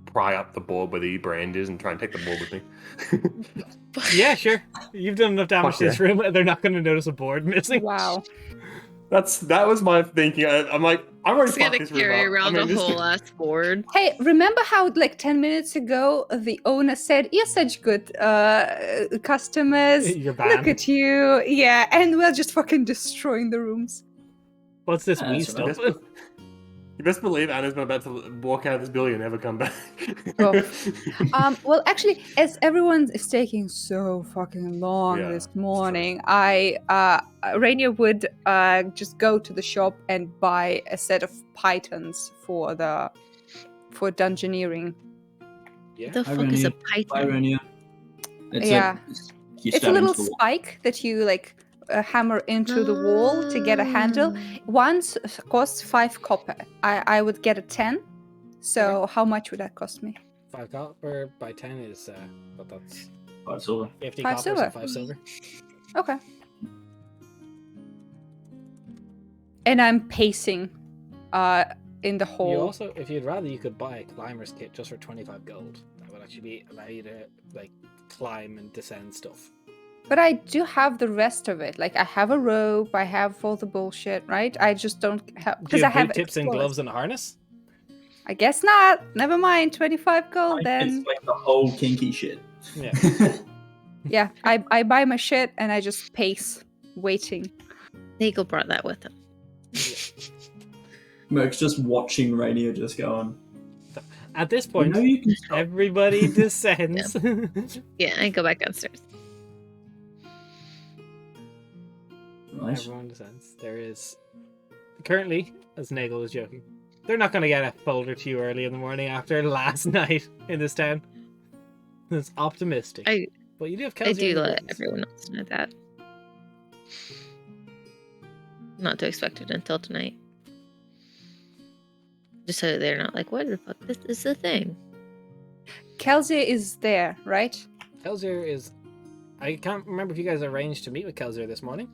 pry up the board where the brand is and try and take the board with me? Yeah, sure. You've done enough damage to this room. They're not going to notice a board missing. Wow. That was my thinking. I'm like, I'm already Just gonna fucked this room carry up. around I mean, a this- whole ass board. Hey, remember how like 10 minutes ago the owner said, "You're such good customers. You're Look banned. at you." Yeah, and we're just fucking destroying the rooms. What's this Yeah, wee that's right. stuff? You best believe Anna's about to walk out of this building and never come back. Oh. Well, actually, as everyone is taking so fucking long Yeah, this it's true. morning, Rainier would just go to the shop and buy a set of pythons for dungeoneering. Yeah. The Hi, fuck is a Bye, python? Rania. Yeah. You It's a stab little into the wall. spike that you like hammer into the wall to get a handle. One costs 5 copper. I would get a 10. So how much would that cost me? 5 copper by 10 is, but that's 5 silver. 50 5 copper, silver. so 5 silver. Okay. And I'm pacing in the You hall. also, if you'd rather, you could buy a climber's kit just for 25 gold. That would actually allow you to, like, climb and descend stuff. But I do have the rest of it. Like I have a rope, I have all the bullshit, right? I just don't have Do because you I have have boot tips and explorers. gloves and a harness? I guess not. Never mind. 25 gold It's then. like the whole kinky shit. Yeah. Yeah, I buy my shit and I just pace, waiting. Nagel brought that with him. Merc's just watching Rainier just going. At this You point, know you can stop. everybody descends. Yeah, I go back downstairs. Right. Everyone descends. There is currently, as Nagel was joking, they're not going to get a folder to you early in the morning after last night in this town. It's optimistic. But you do have I Kelsey do in the let woods. everyone else know that. Not to expect it until tonight. Just so they're not like, what the fuck? This is the thing. Kelsey is there, right? Kelsier is. I can't remember if you guys arranged to meet with Kelsier this morning.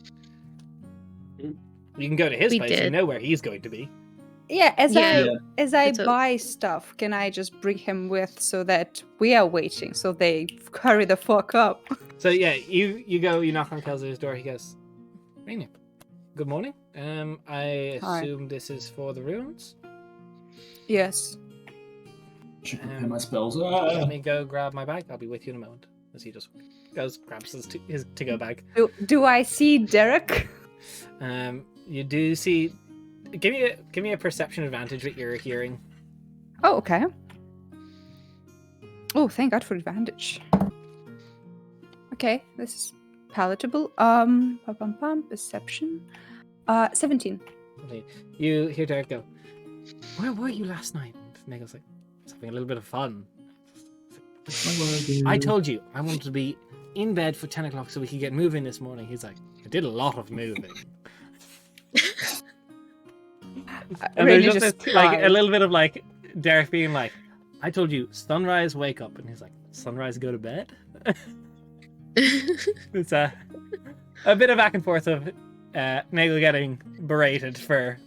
You can go to his We place. You did. know where he's going to be. Yeah, as Yeah. I That's what- buy stuff, can I just bring him with so that we are waiting, so they hurry the fuck up? So yeah, you go. You knock on Kelsier's door. He goes, "Rainier, good morning. I Hi. assume this is for the ruins. Yes. Should prepare my spells. Let me go grab my bag. I'll be with you in a moment." As he just goes, grabs his to-go bag. Do I see Derek? You do see. Give me a perception advantage with your hearing. Oh, okay. Oh, thank God for advantage. Okay, this is palatable. Perception. 17. You hear Derek go, "Where were you last night?" And Nagel's like, "I was having a little bit of fun. I told you I wanted to be in bed for 10 o'clock so we could get moving this morning." He's like, "I did a lot of moving." And there's Rainier just just like a cries. little bit of like Derek being like, "I told you sunrise wake up," and he's like, "Sunrise go to bed." It's a bit of back and forth of Nagel getting berated for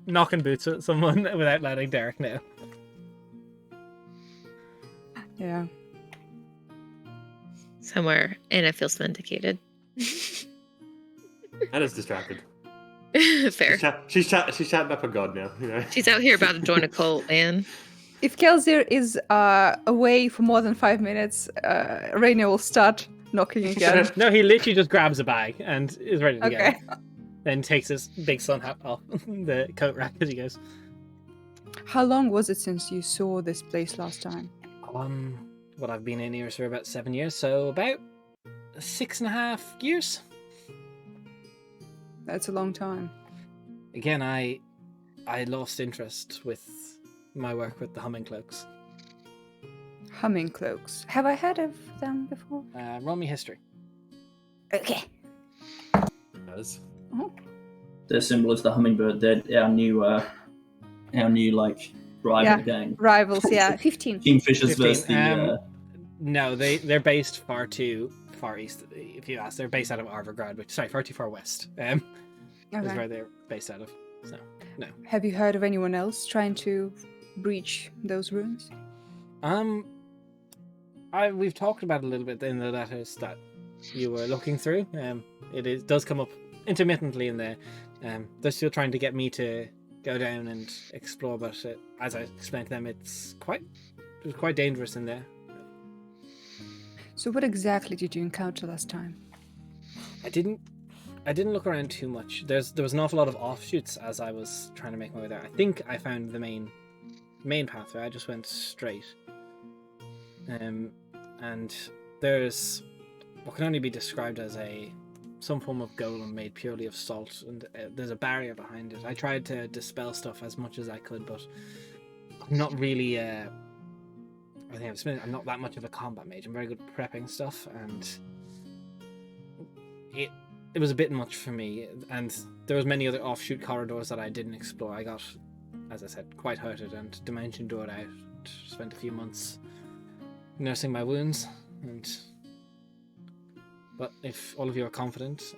knocking boots at someone without letting Derek know. Yeah. Somewhere, Anna feels vindicated. Anna's distracted. Fair. She's chatting up a god now. You know? She's out here about to join a cult, man. If Kelsier is away for more than 5 minutes, Rainier will start knocking again. No, he literally just grabs a bag and is ready to Okay. go. Then takes his big sun hat off the coat rack as he goes. How long was it since you saw this place last time? What I've been in Irisvir for about 7 years, so about 6.5 years. That's a long time. Again, I lost interest with my work with the humming cloaks. Humming cloaks. Have I heard of them before? Roll me history. Okay. Does. Their symbol is the hummingbird. They're our new like rival gang. Rivals, yeah. 15. Kingfishers 15, versus the. No, they're based far too far east. If you ask, they're based out of Arvergrad, far too far west. Is Okay. where they're based out of. So no. Have you heard of anyone else trying to breach those ruins? We've talked about it a little bit in the letters that you were looking through. It does come up intermittently in there. They're still trying to get me to go down and explore, but as I explained to them, it was quite dangerous in there. So what exactly did you encounter last time? I didn't look around too much. There was an awful lot of offshoots as I was trying to make my way there. I think I found the main pathway. I just went straight. And there's what can only be described as some form of golem made purely of salt, and there's a barrier behind it. I tried to dispel stuff as much as I could, but I'm not really. I think I'm not that much of a combat mage. I'm very good at prepping stuff, and it was a bit much for me. And there was many other offshoot corridors that I didn't explore. I got, as I said, quite hurted and dimension doored out. Spent a few months nursing my wounds, but if all of you are confident,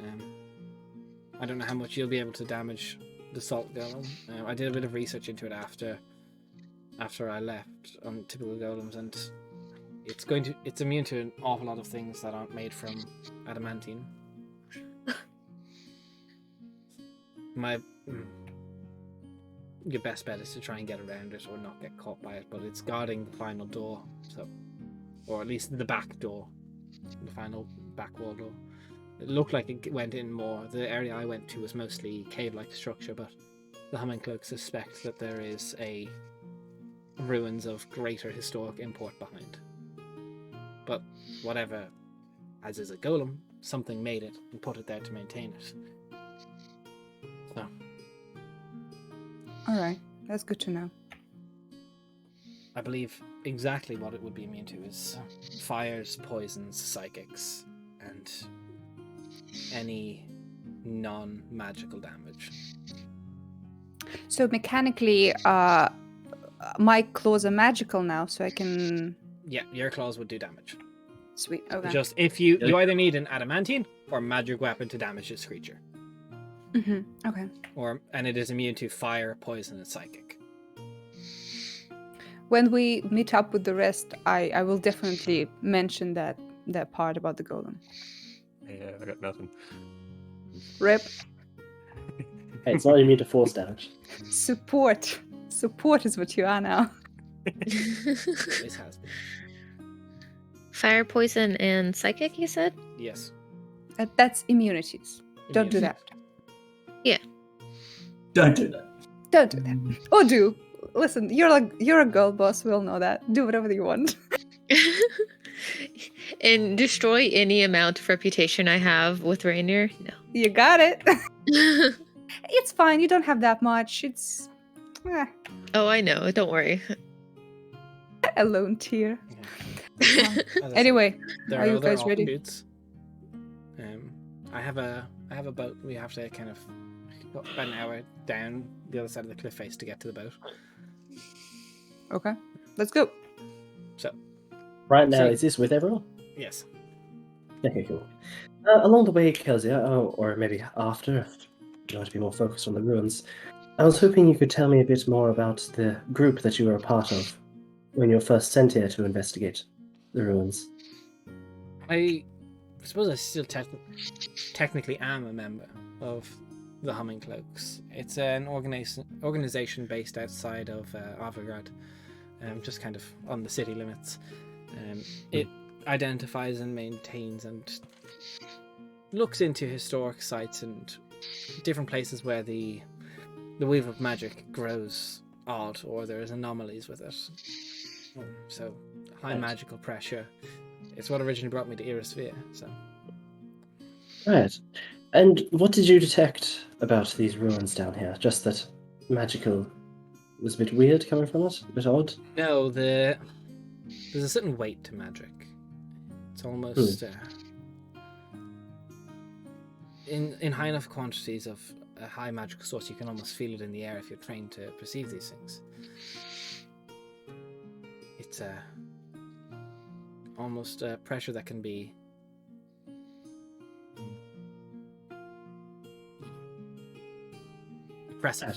I don't know how much you'll be able to damage the salt golem. I did a bit of research into it after I left on typical golems, and it's immune to an awful lot of things that aren't made from adamantine. Your best bet is to try and get around it or not get caught by it, but it's guarding the final door, or at least the back door, the final back wall door. It looked like it went in more. The area I went to was mostly cave-like structure, but the humming cloaks suspect that there is ruins of greater historic import behind. But whatever, as is a golem, something made it and put it there to maintain it. So. Alright, that's good to know. I believe exactly what it would be immune to is fires, poisons, psychics, and any non-magical damage. So mechanically, my claws are magical now, so I can... Yeah, your claws would do damage. Sweet, okay. Just if you either need an adamantine or magic weapon to damage this creature. Mm-hmm. Okay. And it is immune to fire, poison, and psychic. When we meet up with the rest, I will definitely mention that part about the golem. Yeah, I got nothing. Rip. Hey, it's not immune to force damage. Support. Support is what you are now. Always has been. Fire, poison, and psychic, you said? Yes. That's immunities. Don't do that. Don't do that. Don't do that. Or do. Listen, you're a girl boss. We all know that. Do whatever you want. And destroy any amount of reputation I have with Rainier? No. You got it. It's fine. You don't have that much. It's Oh, I know. Don't worry. a lone tear. Yeah. As I Anyway, said, there are you other guys ready? offshoots. I have a boat. We have to kind of go about an hour down the other side of the cliff face to get to the boat. Okay, let's go. So Right now, So- is this with everyone? yes, Okay, cool. Along the way, Kezia, or maybe after, if you want to be more focused on the ruins, I was hoping you could tell me a bit more about the group that you were a part of when you were first sent here to investigate the ruins. I suppose I still technically am a member of the Humming Cloaks. It's an organization based outside of Avigard, just kind of on the city limits. It identifies and maintains and looks into historic sites and different places where the weave of magic grows odd or there's anomalies with it. So high magical pressure. It's what originally brought me to Irisvir. So. Right. And what did you detect about these ruins down here? Just that magical was a bit weird coming from it? A bit odd? No, there's a certain weight to magic. It's almost in high enough quantities of a high magical source, you can almost feel it in the air if you're trained to perceive these things. It's almost pressure that can be oppressive.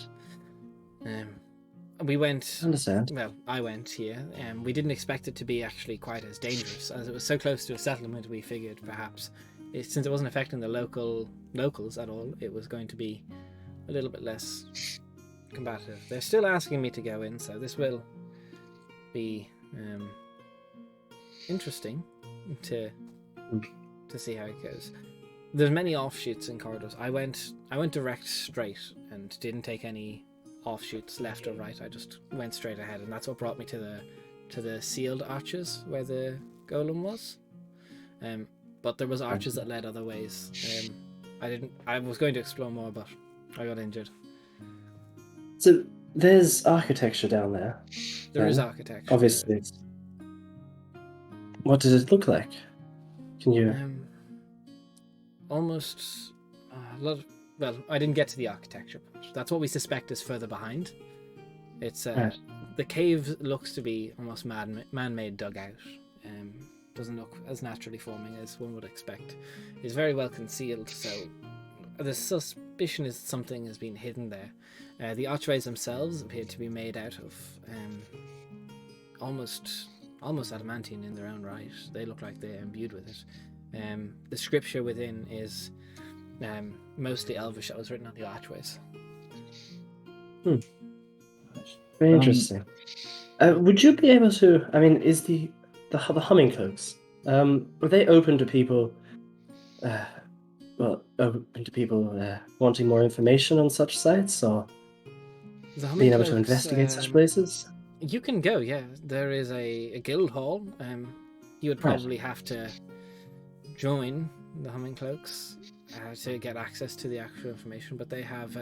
We went. Understand. Well, I went here, and we didn't expect it to be actually quite as dangerous as it was so close to a settlement. We figured perhaps, since it wasn't affecting the locals at all, it was going to be a little bit less combative. They're still asking me to go in, so this will be interesting to see how it goes. There's many offshoots and corridors. I went direct straight and didn't take any offshoots left or right. I just went straight ahead, and that's what brought me to the sealed arches where the golem was. But there was arches that led other ways. I was going to explore more, but I got injured. So there's architecture down there. There is architecture. Obviously. What does it look like? Can you? Almost a lot. Well, I didn't get to the architecture part. That's what we suspect is further behind. It's the cave looks to be almost man-made dugout. Doesn't look as naturally forming as one would expect. It's very well concealed, so the suspicion is something has been hidden there. The archways themselves appear to be made out of almost adamantine in their own right. They look like they're imbued with it. The scripture within is mostly Elvish that was written on the archways. Very interesting. Would you be able to? I mean, is the Humming Cloaks? Are they open to people? Open to people wanting more information on such sites, or being able to investigate such places? You can go, yeah. There is a guild hall. You would probably have to join the Humming Cloaks to get access to the actual information, but they have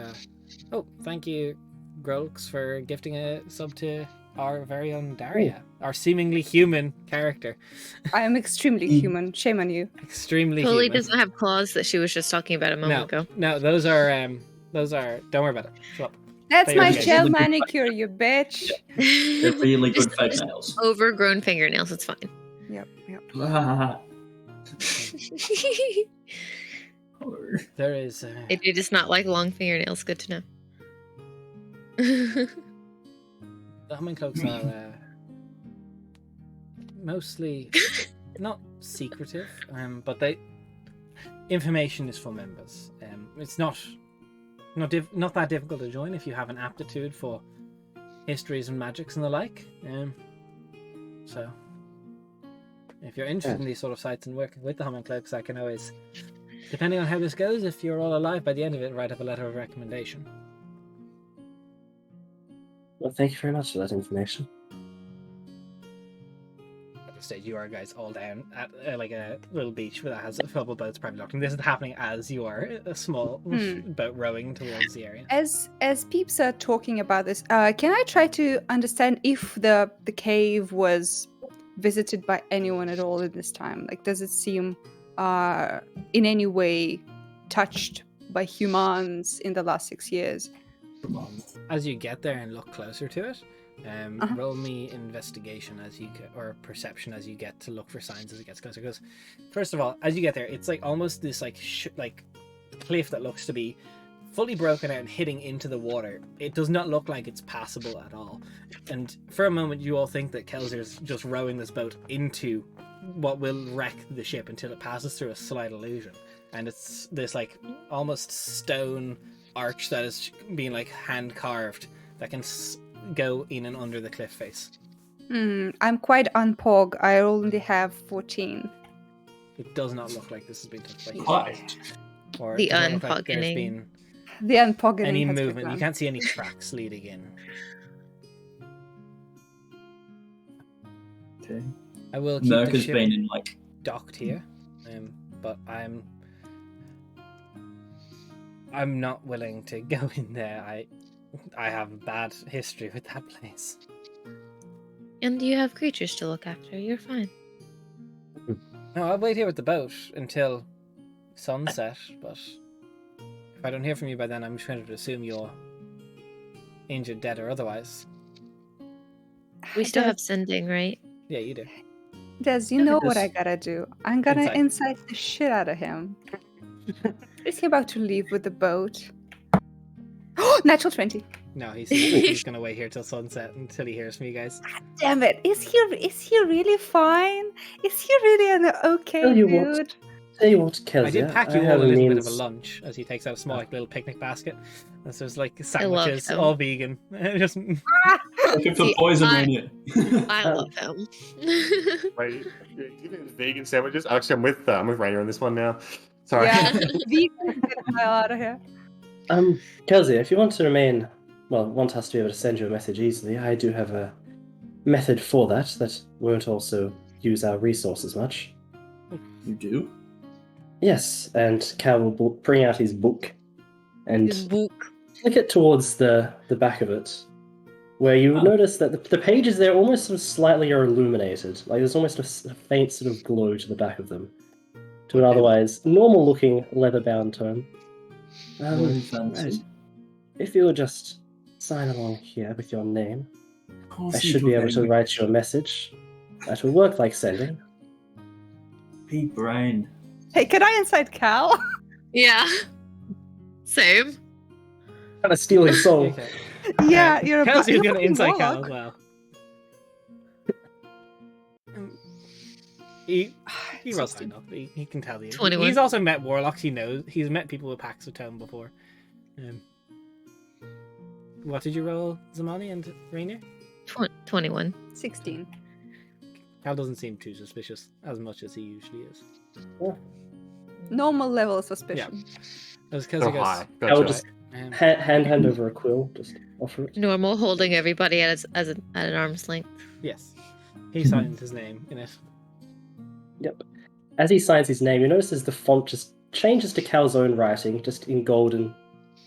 thank you, Grolx, for gifting a sub to our very own Daria, our seemingly human character. I am extremely human. Shame on you. Extremely Totally human. doesn't have claws that she was just talking about a moment ago. No, those are don't worry about it. Shut up. That's Play my your game. gel manicure, you bitch. They're really good fake nails. Overgrown fingernails, it's fine. Yep. There is If you just not like long fingernails, good to know. the Humming Cloaks are mostly not secretive, but information is for members. It's not that difficult to join if you have an aptitude for histories and magics and the like. So if you're interested in these sort of sites and working with the Humming Cloaks, I can always, depending on how this goes, if you're all alive by the end of it, write up a letter of recommendation. Well, thank you very much for that information. At this stage, you are guys all down at like a little beach that has a couple of boats probably docked. And this is happening as you are a small boat rowing towards the area. As peeps are talking about this, can I try to understand if the cave was visited by anyone at all in this time? Like, does it seem in any way touched by humans in the last 6 years? As you get there and look closer to it, Roll me investigation as you get, or perception as you get, to look for signs as it gets closer. Because first of all, as you get there, it's like almost this like cliff that looks to be fully broken out and hitting into the water. It does not look like it's passable at all. And for a moment, you all think that Kelzer's just rowing this boat into what will wreck the ship until it passes through a slight illusion. And it's this like almost stone arch that is being like hand carved that can go in and under the cliff face. I'm quite unpog. I only have 14. It does not look like this has been touched by humans. Right. Or The it doesn't look like there's unpoggening. been The unpogging any has movement. begun. You can't see any tracks leading in. Okay. I will keep Merc the has ship been in like. docked here, but I'm not willing to go in there. I have a bad history with that place. And you have creatures to look after. You're fine. No, I'll wait here with the boat until sunset, but if I don't hear from you by then, I'm just going to assume you're injured, dead, or otherwise. We still Des- have sending, right? Yeah, you do. Des, you Yeah, know but what I this- gotta do. I'm gonna Insight. insight the shit out of him. Is he about to leave with the boat? Natural 20. No, he's going to wait here till sunset until he hears from you guys. Damn it. Is he really fine? Is he really an okay Tell you what, dude? Tell you what, Kezia, I did pack you all have a little bit of a means- lunch as he takes out a small like, little picnic basket. And so there's like love sandwiches, him. all vegan. Just Looking for See, poison I- in it. I Um, love him. Right, you're giving vegan sandwiches. Actually, I'm with Rainer on this one now. Sorry. Yeah. Vegan, get the hell out of here. Kezia, if you want to remain, want us to be able to send you a message easily, I do have a method for that won't also use our resources much. You do? Yes, and Cal will bring out his book and His book. flick it towards the back of it, where you Oh. notice that the pages there almost sort of slightly are illuminated. Like there's almost a faint sort of glow to the back of them, to an Okay. otherwise normal-looking leather-bound tome. Very fancy. If you would just sign along here with your name, Of course I you should do, be able to baby. write you a message. That will work like sending. Pea brain. Hey, can I inside Cal? Yeah. Same. Kind of steal his soul. okay. Yeah, you're a Kelsey's you're going to fucking inside Cal as warlock. well. He rolls high enough. He can tell you. 21. He's also met warlocks. He knows. He's met people with packs of tome before. What did you roll, Zamani and Rainier? 21. 16. Cal doesn't seem too suspicious as much as he usually is. Normal level of suspicion. That's because Go he goes. high. I will Gotcha. just Um, hand over a quill. Just offer it. Normal, holding everybody at an arm's length. yes, he signs his name in it. Yep. As he signs his name, you notice as the font just changes to Cal's own writing, just in golden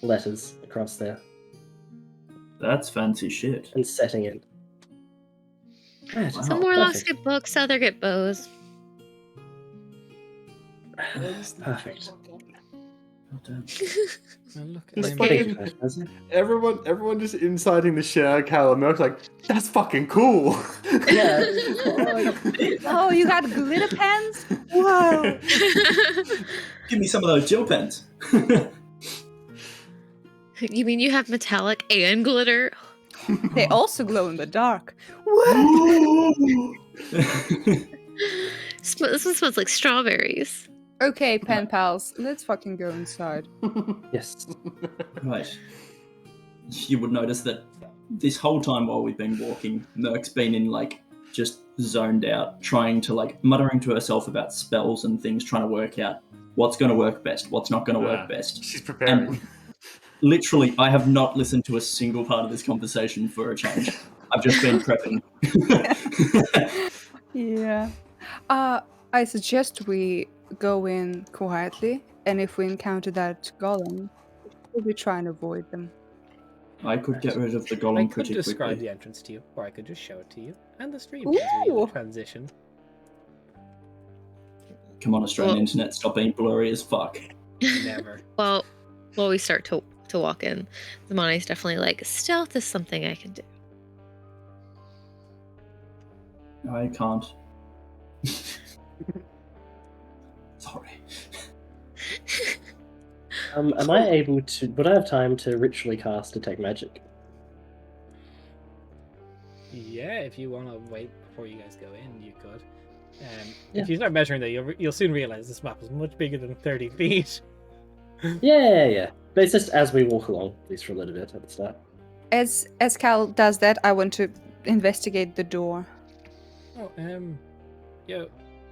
letters across there, That's fancy shit. and setting it. Right, Wow. Some warlocks perfect. get books, other get bows. Perfect. Well done. Well, look, He's I'm- spotting that, hasn't he? Everyone just inciting the share. Cal and Merc's like, that's fucking cool. Yeah. Oh, you got glitter pens? Whoa. Give me some of those gel pens. You mean you have metallic and glitter? They also glow in the dark. What? This one smells like strawberries. Okay, pen pals, let's fucking go inside. Yes. Right. You would notice that this whole time while we've been walking, Merc's been in like just zoned out, trying to like muttering to herself about spells and things, trying to work out what's going to work best, what's not going to work best. She's preparing. And literally, I have not listened to a single part of this conversation for a change. I've just been prepping. Yeah. I suggest we go in quietly, and if we encounter that golem, we'll try and avoid them. I could get rid of the I golem could pretty describe quickly. the entrance to you, or I could just show it to you, and the stream as we Ooh. transition. Come on, Australian Well- internet, stop being blurry as fuck. Never. Well, we start to walk in, Zamani's definitely like, stealth is something I can do. I can't. Sorry. Am I able to? Would I have time to ritually cast Detect Magic? Yeah, if you want to wait before you guys go in, you could. Yeah. If you start measuring that, you'll soon realize this map is much bigger than 30 feet. Yeah. But it's just as we walk along, at least for a little bit at the start. As Cal does that, I want to investigate the door. Oh, yo,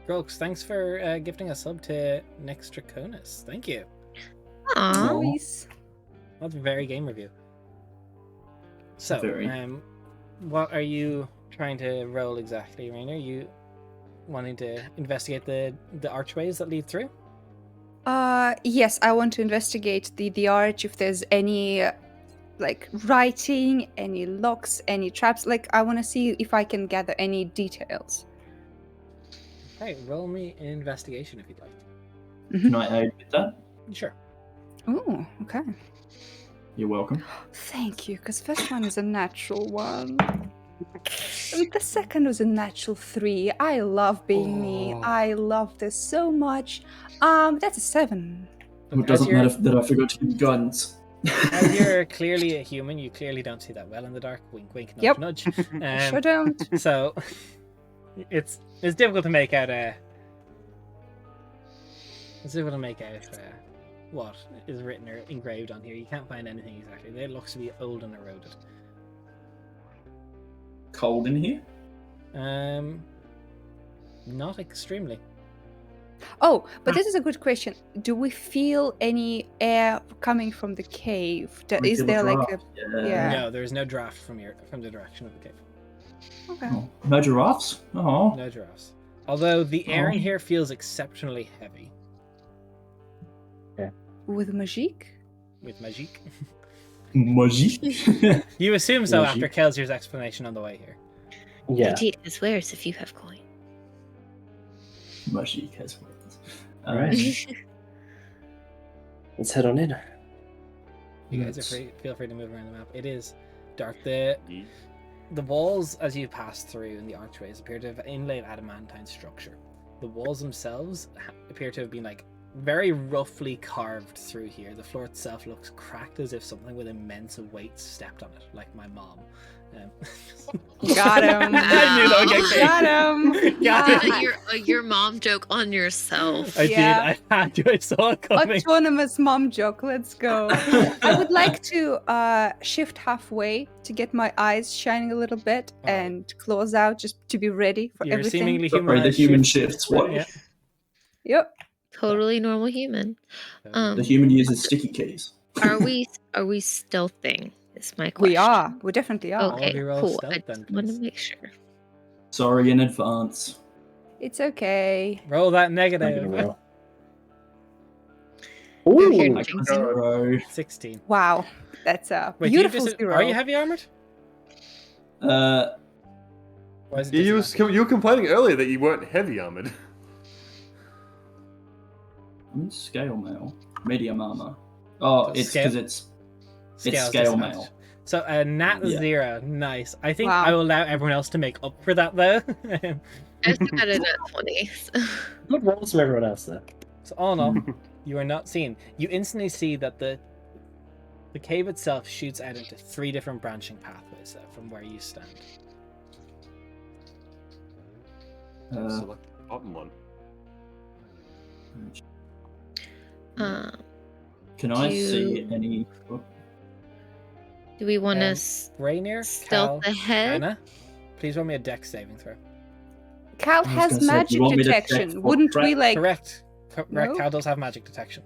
Grox, thanks for gifting a sub to Next Draconis. Thank you. Aw. Nice. That's a very game review. So, Very. what are you trying to roll exactly, Rainer? You wanting to investigate the archways that lead through? Yes, I want to investigate the arch, if there's any like writing, any locks, any traps. Like, I want to see if I can gather any details. Okay, roll me an investigation if you'd like. Can I aid with that? Sure. Oh, okay. You're welcome. Thank you, because first one is a natural one. And the second was a natural 3. I love being me. Oh. I love this so much. That's a 7. It doesn't matter that I forgot to give you guidance. As you're clearly a human, you clearly don't see that well in the dark. Wink, wink, nudge, Yep. nudge. Sure don't. So it's difficult to make out what is written or engraved on here. You can't find anything exactly. It looks to be old and eroded. Cold in here? Not extremely. Oh, but this is a good question. Do we feel any air coming from the cave? We Is feel there a like a... draft. Yeah. No, there is no draft from the direction of the cave. Okay. Oh, no giraffes? Oh. No drafts. Although the air in Oh. here feels exceptionally heavy With magique? with magic. Magique? You assume so Magic. after Kelsier's explanation on the way here. Yeah. Indeed, as wares if you have coin. Magique has words. Right. Let's head on in. You guys are feel free to move around the map. It is dark. The walls, as you pass through in the archways, appear to have inlaid adamantine structure. The walls themselves appear to have been like very roughly carved through here. The floor itself looks cracked as if something with immense weight stepped on it, like my mom. Got him. I knew that would get Got him. Got him. your mom joke on yourself. I Yeah. did. I had to. I saw it coming. Autonomous mom joke. Let's go. I would like to shift halfway to get my eyes shining a little bit Alright. and claws out just to be ready for You're everything. seemingly Sorry, human. the human shifts. What? Yeah. Yep. Totally normal human. The human uses sticky keys. Are we stealthing? Is my question. We are. We definitely are. Okay, you roll cool. stealth I then, just want to please. make sure. Sorry in advance. It's okay. Roll that I'm gonna negative. roll. You're here Ooh, I jinxing. got 0. 16. Wow. That's a Wait, do you beautiful zero. are you heavy armored? Uh, Why is it You disadvantage? were complaining earlier that you weren't heavy armored. I'm scale mail. Medium armor. Oh, So it's scale- because it's Scale's scale disadvantage. mail. So a nat Yeah. 0. Nice. I think Wow. I will allow everyone else to make up for that though. I still got it at 20. so- good rolls from everyone else there. So all in all, you are not seen. You instantly see that the cave itself shoots out into 3 different branching pathways from where you stand. Select the bottom one. Um, Can I Do- see any? Oh, do we want Um, to Rainier, stealth Cal, ahead? Anna, please roll me a dex saving throw. Cal I was has gonna say, do magic you want me to check detection. what Wouldn't we trap- like... Correct. Correct. No? Cal does have magic detection.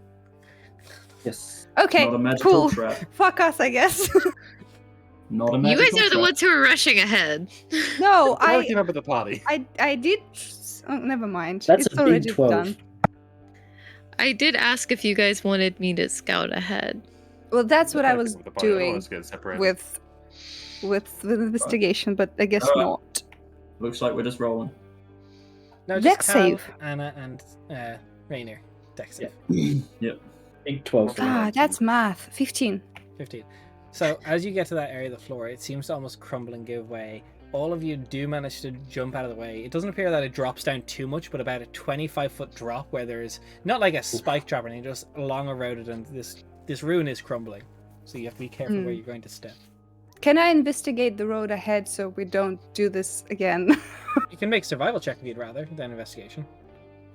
Yes. Okay, Not a magical cool. trap. Fuck us, I guess. Not a You magical guys are the trap. ones who are rushing ahead. No, I came up with the party. I did... Oh, never mind. That's it's a big already 12. done. I did ask if you guys wanted me to scout ahead. Well, that's what I came was up with the party. I don't want doing us to get separated. with the investigation, but I guess Alright. not. Looks like we're just rolling. No, just Dex Cal, save. Anna, and Rainier. Dex save. Yep. Big 12 for me. Ah, that's math. 15. 15. So as you get to that area of the floor, it seems to almost crumble and give way, all of you do manage to jump out of the way. It doesn't appear that it drops down too much, but about a 25-foot drop where there's not like a spike drop or anything, just long eroded, and this ruin is crumbling. So you have to be careful where you're going to step. Can I investigate the road ahead so we don't do this again? You can make survival check if you'd rather than investigation.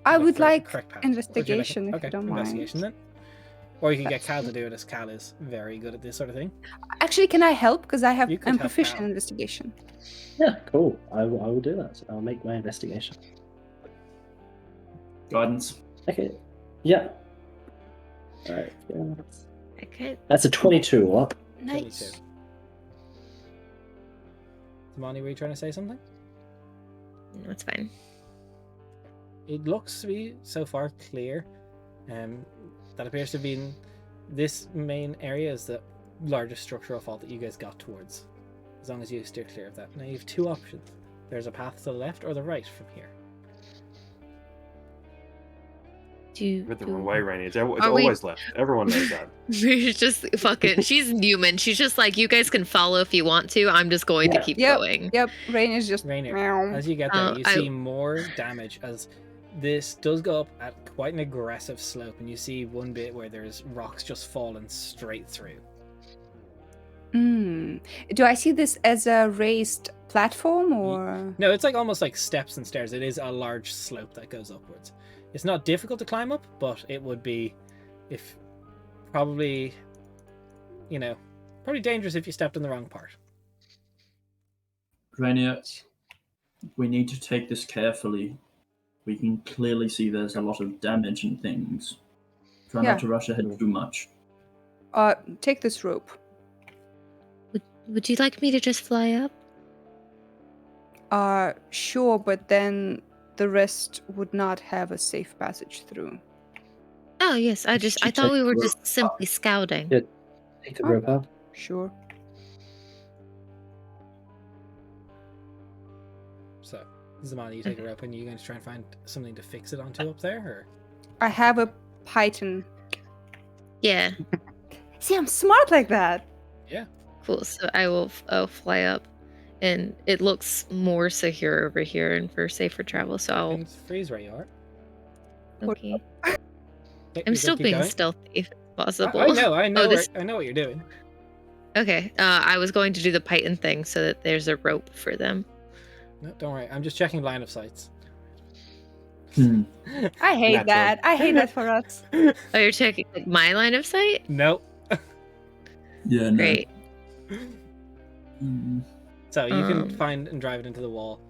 I Look would for the like correct path. investigation Okay, if you don't investigation mind. then. Or you can get Cal to do it, as Cal is very good at this sort of thing. Actually, can I help? Because You could I'm help proficient Cal. in investigation. Yeah, cool. I will do that. I'll make my investigation. Guidance. Okay. Yeah. Alright. Yeah. Okay. That's a 22 up. Nice. 22. Tamani, were you trying to say something? That's fine. It looks to be so far clear. That appears to be in this main area is the largest structural fault that you guys got towards. As long as you steer clear of that. Now you have two options. There's a path to the left or the right from here. With the wrong way, Rainy. It's Are we- always left. Everyone knows that. We're just fucking. She's human. She's just like, you guys can follow if you want to. I'm just going to keep Yep. going. Yep, Rain is just Rainier, meow. as you get there, Oh, you I- see more damage as this does go up at quite an aggressive slope, and you see one bit where there's rocks just falling straight through. Do I see this as a raised platform or? No, it's like almost like steps and stairs. It is a large slope that goes upwards. It's not difficult to climb up, but it would be, if probably, probably dangerous if you stepped in the wrong part. Rainier, we need to take this carefully. We can clearly see there's a lot of damage and things. Try Yeah. not to rush ahead too much. Take this rope. Would you like me to just fly up? Sure, but then the rest would not have a safe passage through. Oh yes, I Should thought we take were the just simply scouting. Yeah. Take the rope up. Sure. So, Zamani, you take a rope, and you're going to try and find something to fix it onto up there, or? I have a python. Yeah, See, I'm smart like that. cool. So I'll fly up, and it looks more secure over here and for safer travel. So I'll. And freeze where you are. Okay. Okay, I'm you're still good, keep being going. stealthy if possible. I know, Oh, this- I know what you're doing. Okay. I was going to do the Python thing so that there's a rope for them. No, don't worry. I'm just checking line of sights. I hate Natural. that. I hate that for us. Oh, you're checking like, my line of sight? Nope. Yeah, no. Great. Mm. So you can Um. find and drive it into the wall.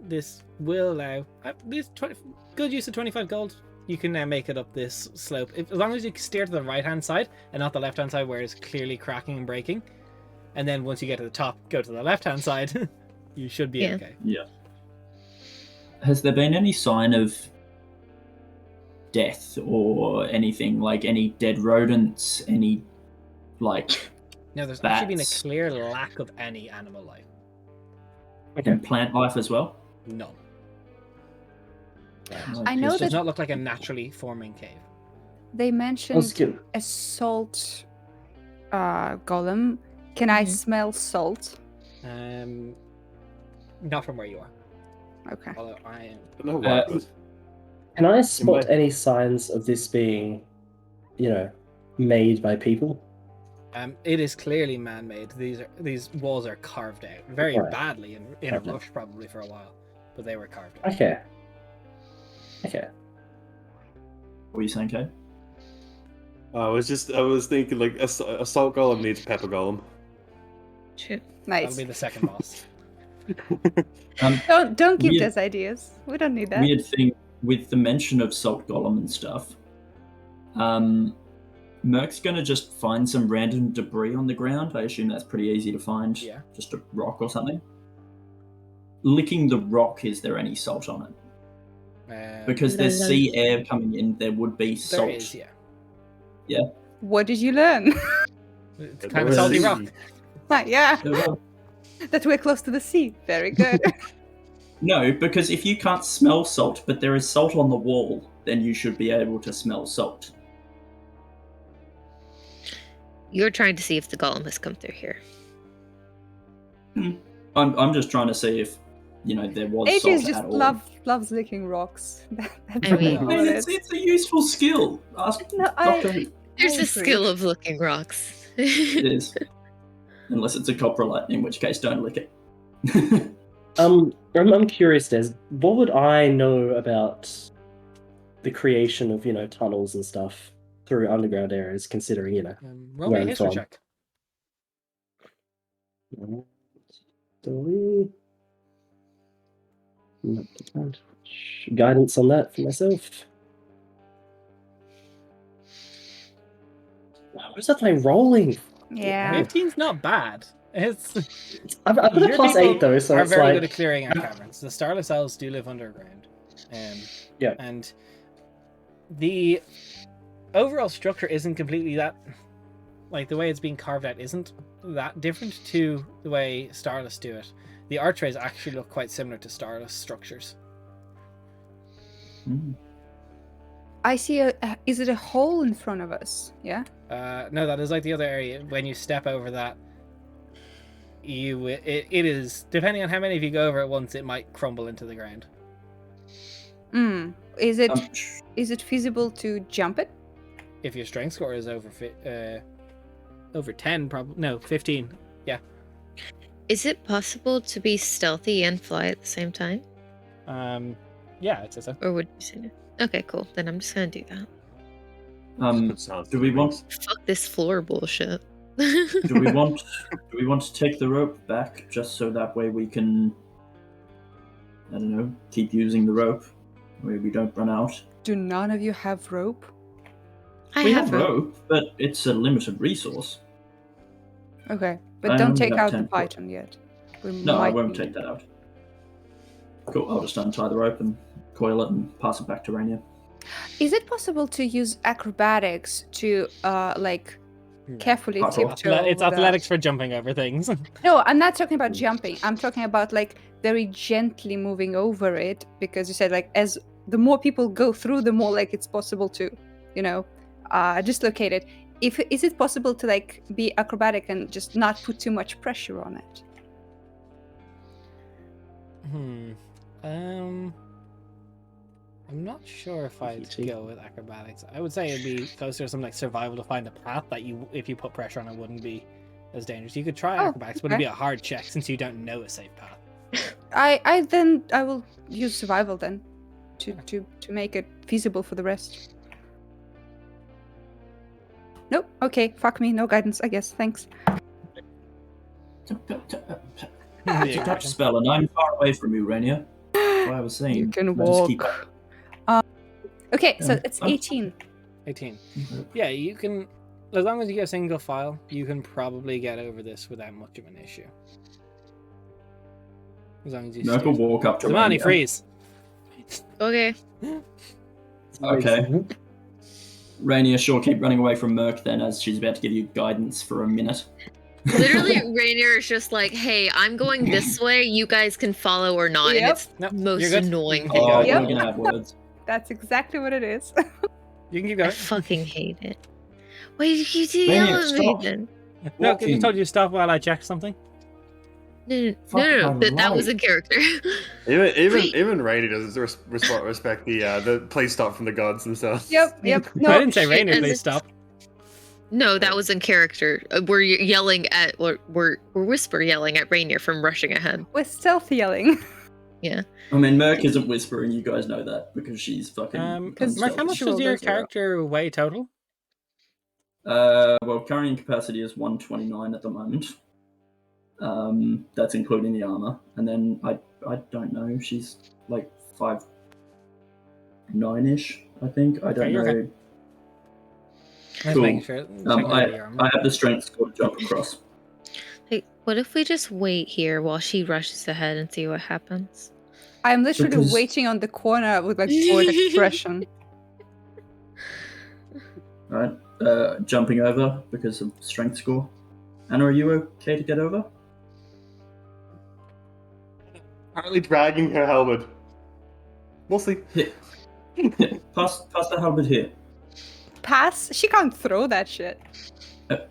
This will allow this good use of 25 gold. You can now make it up this slope as long as you steer to the right hand side and not the left hand side where it's clearly cracking and breaking. And then once you get to the top, go to the left hand side. You should be Yeah. okay. Yeah. Has there been any sign of death or anything, like any dead rodents, any like Now there's actually been a Bats. clear lack of any animal life. and plant life as well? None. I know This does that not look like a naturally forming cave. they Let's mentioned get a salt golem. Can I Mhm. smell salt? Not from where you are. Okay. Although I am. But no, Uh, what? Can I spot might- any signs of this being, made by people? It is clearly man-made. These walls are carved out very Right. badly and in a Okay. rush probably for a while, but they were carved out. Okay. Okay. What were you saying, Kate? I was thinking like a salt golem needs pepper golem. True. Nice. That'll be the second boss. Don't give Weird- us ideas. We don't need that. Weird thing with the mention of salt golem and stuff. Merc's gonna just find some random debris on the ground. I assume that's pretty easy to find. Yeah. Just a rock or something. Licking the rock, is there any salt on it? Because there's sea air coming in, there would be there salt. is, yeah. What did you learn? It's kind of salty rock. Yeah, Well, that we're close to the sea. Very good. no, because if you can't smell salt, but there is salt on the wall, then you should be able to smell salt. You're trying to see if the golem has come through here. I'm just trying to see if there was AJ salt just at all. loves licking rocks. That's I mean- I mean, it's a useful skill. Ask No, Doctor. There's I a agree. skill of looking rocks. It is, unless it's a coprolite, in which case don't lick it. I'm curious, Des. What would I know about the creation of tunnels and stuff through underground areas? Considering Roll Where me a I'm history from. check. Guidance on that for myself. Where's that thing rolling? Yeah. 15's not bad. It's I've got a Your plus people 8 though, so are it's very like good at clearing out caverns. The Starless Elves do live underground. Yeah. And the overall structure isn't completely that... Like, the way it's being carved out isn't that different to the way Starless do it. The archways actually look quite similar to Starless structures. I see is it a hole in front of us? Yeah. No, that is like the other area. When you step over that, it is, depending on how many of you go over at once, it might crumble into the ground. Is it feasible to jump it? If your strength score is over 10, probably. No, 15. Yeah. Is it possible to be stealthy and fly at the same time? Yeah, it's so. Or would you say no? Okay, cool. Then I'm just gonna do that. Do we want Fuck this floor bullshit. do we want to take the rope back just so that way we can, I don't know, keep using the rope where we don't run out? Do none of you have rope? I We have rope. rope, but it's a limited resource. Okay, but I don't only take have out the 10 python yet. We No, I might won't need take it. that out. Cool, I'll just untie the rope and coil it and pass it back to Rainier. Is it possible to use acrobatics to carefully Parkour. tiptoe? It's over athletics for jumping over things. No, I'm not talking about jumping. I'm talking about very gently moving over it, because you said as the more people go through, the more it's possible to, dislocate it. Is it possible to be acrobatic and just not put too much pressure on it? I'm not sure if I'd Cheat. go with acrobatics. I would say it'd be closer to something like survival to find a path that if you put pressure on it, wouldn't be as dangerous. You could try acrobatics, but it'd be a hard check since you don't know a safe path. I will use survival then, to make it feasible for the rest. Nope. Okay. Fuck me. No guidance. I guess. Thanks. It's a touch spell, and I'm far away from you, Rainier. That's what I was saying. You can I just keep walk. Okay, so it's 18. 18. Yeah, you can. As long as you get a single file, you can probably get over this without much of an issue. As long as you. Merc will walk up to Come on, Rainier. freeze. Okay. Okay. Rainier, sure, keep running away from Merc then, as she's about to give you guidance for a minute. Literally, Rainier is just like, hey, I'm going this way. You guys can follow or not. And Yep. it's Nope, most you're good. annoying. Keep Oh, going. Yep. we're gonna have words. That's exactly what it is. You can keep I going. fucking hate it. Why did you do Rainier, yell at me stop. then? No, I Walking. just told you to stop while I check something. No. Fuck my That was life. in character. Even Rainy doesn't respect the play stop from the gods themselves. Yep. No, I didn't say shit, Rainer, and please it's- stop. No, that was in character. We're yelling at, or we're whisper yelling at Rainier from rushing ahead. we're stealth yelling. I mean, Merc isn't whispering, you guys know that, because she's fucking... Because Mark, how much Sure, does your those are- character weigh total? Well, carrying capacity is 129 at the moment. That's including the armor. And then, I don't know, she's like 5'9"-ish, I think. I don't Okay, you're know. okay. Just Cool. making sure. checking out the armor. I have the strength score to jump across. Hey, what if we just wait here while she rushes ahead and see what happens? I'm literally Because- waiting on the corner with bored expression. Right? Jumping over because of strength score. Anna, are you okay to get over? Apparently dragging her helmet. We'll see. Yeah, pass the helmet here. Pass? She can't throw that shit.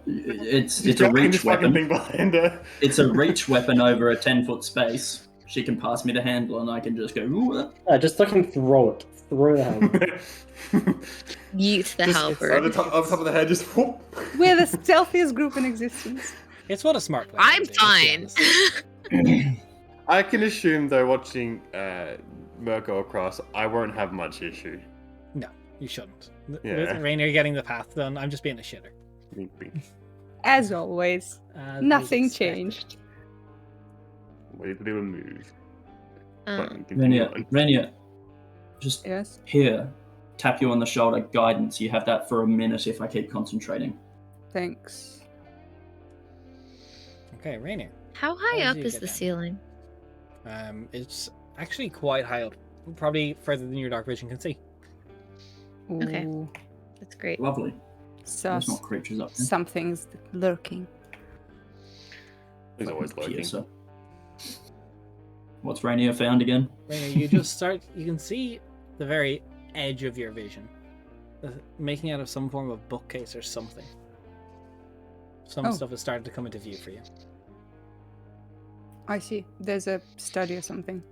It's She's a dragging reach this fucking weapon. thing behind her. It's a reach weapon over a 10-foot space. She can pass me the handle, and I can just go. Ooh. Just fucking throw it. Throw the hammer. Yeet the Just halberd. off the top of the head, just whoop. We're the stealthiest group in existence. It's what a smart player I'm would do, let's be fine. honest. I can assume though, watching Mirko across, I won't have much issue. No, you shouldn't. Yeah. With Rainier getting the path done, I'm just being a shitter. Wink, wink. As always, As was nothing expected. changed. Wait to do a move. Um, Renia, just Yes. here, tap you on the shoulder, guidance. You have that for a minute if I keep concentrating. Thanks. Okay, Rainier. how high How up do you is get the down? ceiling? It's actually quite high up. Probably further than your dark vision can see. Okay. Ooh, That's great. Lovely. so There's not creatures up there. something's lurking. He's always lurking. Piercer. What's Rainier found again? Rainier, you just start. You can see the very edge of your vision, making out of some form of bookcase or something. Some Oh. stuff has started to come into view for you. I see. There's a study or something.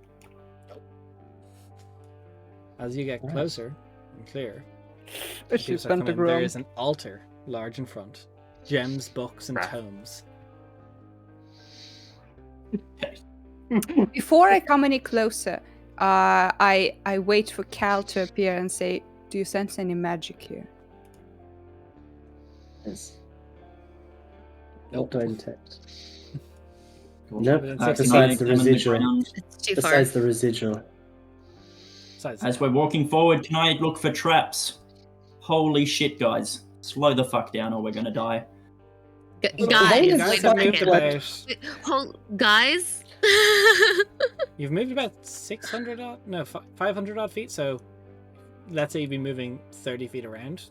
As you get Nice. closer and clearer, A as you ship start coming in, there pentagram. is an altar large in front, gems, books, and Right. tomes. Before I come any closer, I wait for Cal to appear and say, "Do you sense any magic here?" Yes. What do I detect? Cool. Nope. Within Can 60 I Besides the examine residual. ground? It's too far. Besides the residual. Besides, As we're walking forward, can I look for traps? Holy shit, guys. Slow the fuck down or we're gonna die. Well, Guys, you guys wait have a moved second. about. Wait, guys? You've moved about 600 odd, no, 500 odd feet. So, let's say you've been moving 30 feet around.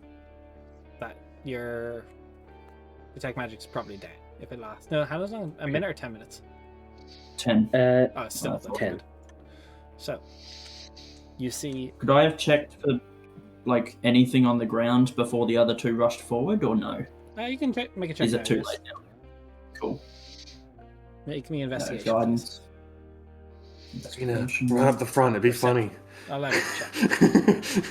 That your detect magic's probably dead if it lasts. No, how long? A minute or 10 minutes? 10. Oh, it's still that's 10. good. So, you see, Could I have checked for like anything on the ground before the other two rushed forward, or no? you can make a check. Is now, it too yes. late now? Cool. Make me investigation. Guidance. Run up the front, it'd be funny. I'll allow you to check.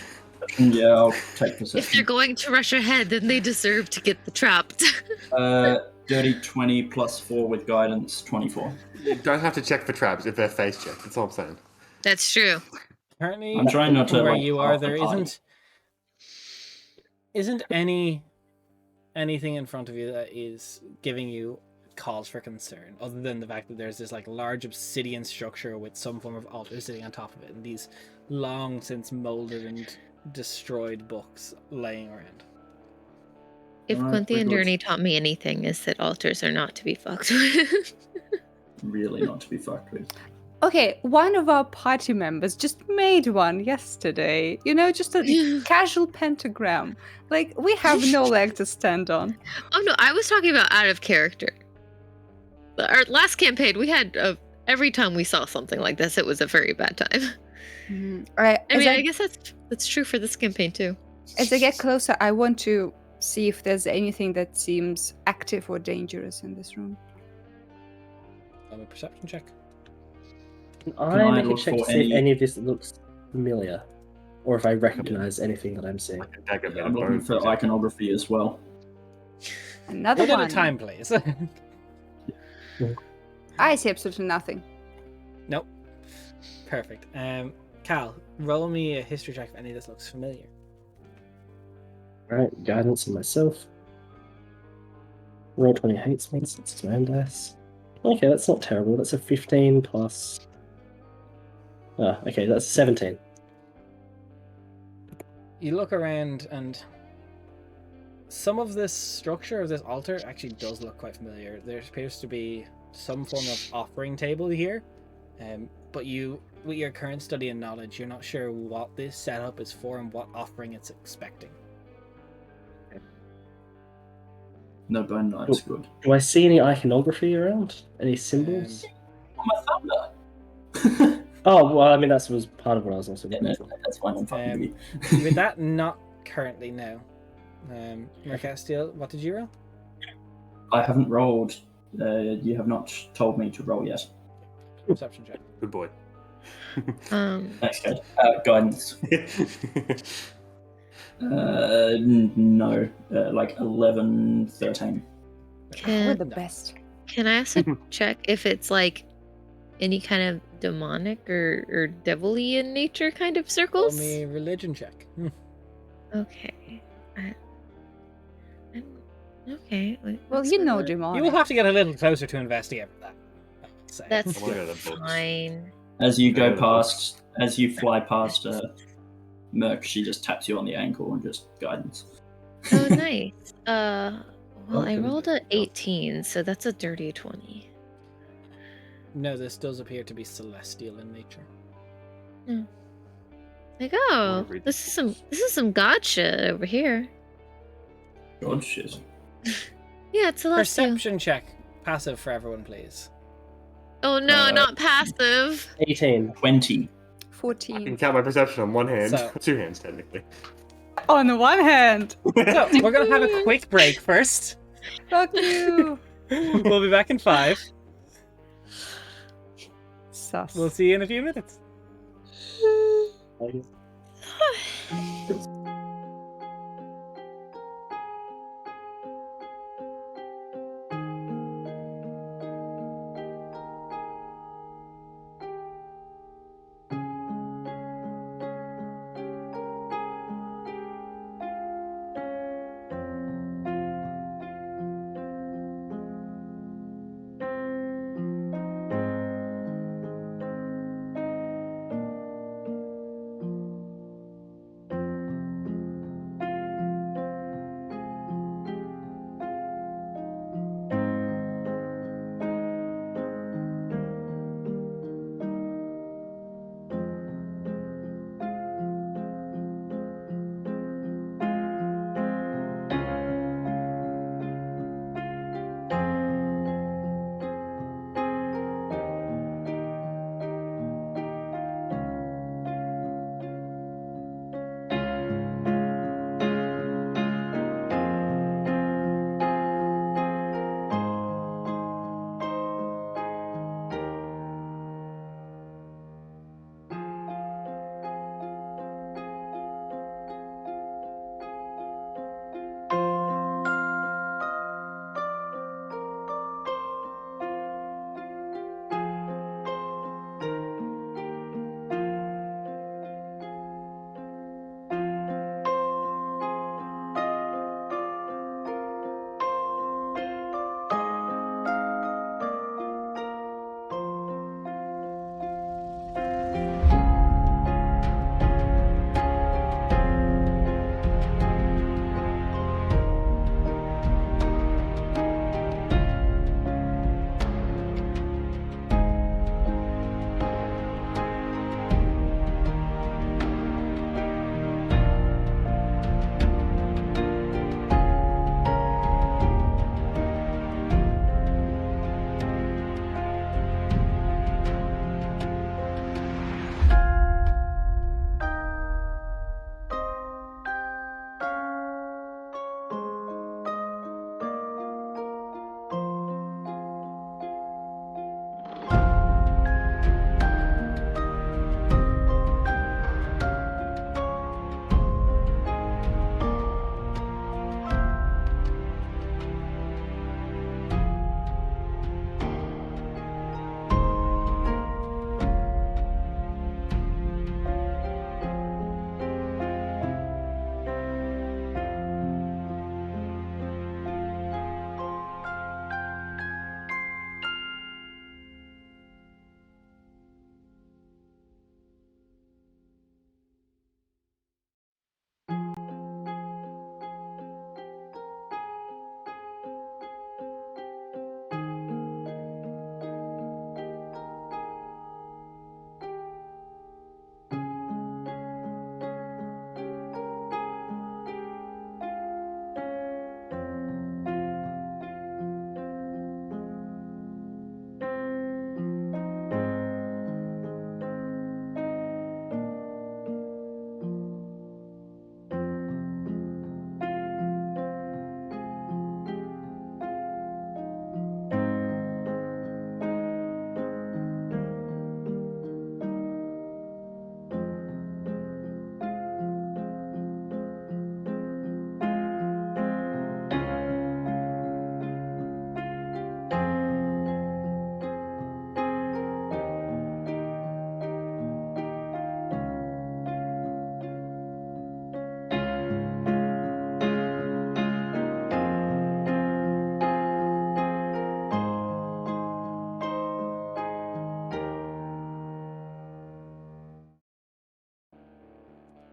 Yeah, I'll take If they're perception. going to rush ahead, then they deserve to get the trapped. Dirty 20 plus 4 with guidance, 24. You don't have to check for traps if they're face checked. That's all I'm saying. That's true. Currently, I'm trying not to, from where like, you are, half the there party. isn't anything in front of you that is giving you cause for concern, other than the fact that there's this like large obsidian structure with some form of altar sitting on top of it, and these long since molded and destroyed books laying around. If Alright, Quinty we're and good. Journey taught me anything, is that altars are not to be fucked with. Really not to be fucked with. Okay, one of our party members just made one yesterday. You know, just a casual pentagram. Like, we have no leg to stand on. Oh no, I was talking about out of character. Our last campaign, we had every time we saw something like this, it was a very bad time. Right, I mean, I guess that's true for this campaign too. as I get closer, I want to see if there's anything that seems active or dangerous in this room. A perception check. Can I I make a look check to for see if any- any of this looks familiar? Or if I recognize anything that I'm seeing? Like a dagger made I'm of looking bone, for example. iconography as well. Another One one. at a time, please. I see absolutely nothing. Nope. Perfect. Cal, roll me a history check if any of this looks familiar. Right, guidance on myself. Roll 20 hates me, so it's my own dice. Okay, that's not terrible. That's a 15 plus. Ah, okay, that's 17. You look around and some of this structure of this altar actually does look quite familiar. There appears to be some form of offering table here, but you, with your current study and knowledge, you're not sure what this setup is for and what offering it's expecting. No bone knight's good. Do I see any iconography around? Any symbols? Oh, my thunder! Oh, well, I mean, that was part of what I was also Yeah, looking no, for. that's fine. I'm fucking Um, with you. With that, not currently, no. Mercastiel, what did you roll? I haven't rolled. You have not told me to roll yet. Perception check. Good boy. Thanks, guys. Guidance. No. Like 11, 13. We're Can the best. can I also check if it's like any kind of demonic or devilly in nature kind of Roll circles? me religion check. Okay. Okay. Well, what's you my know one? demonic. You will have to get a little closer to investigate that. I would say. That's I wanna go to the books. fine. As you I go got the past, as you fly past Merc, she just taps you on the ankle and just guidance. Oh, nice. Well, I Welcome. rolled a 18, so that's a dirty 20. No, this does appear to be celestial in nature. Like, oh, read this is some god shit over here. God shit. Yeah, it's celestial. Perception check. Passive for everyone, please. Oh no, Uh, not passive. 18. 20. I 14. can count my perception on one hand. So- 2 hands, technically. On one hand. So, we're going to have a quick break first. Fuck you. We'll be back in 5. Sus. We'll see you in a few minutes.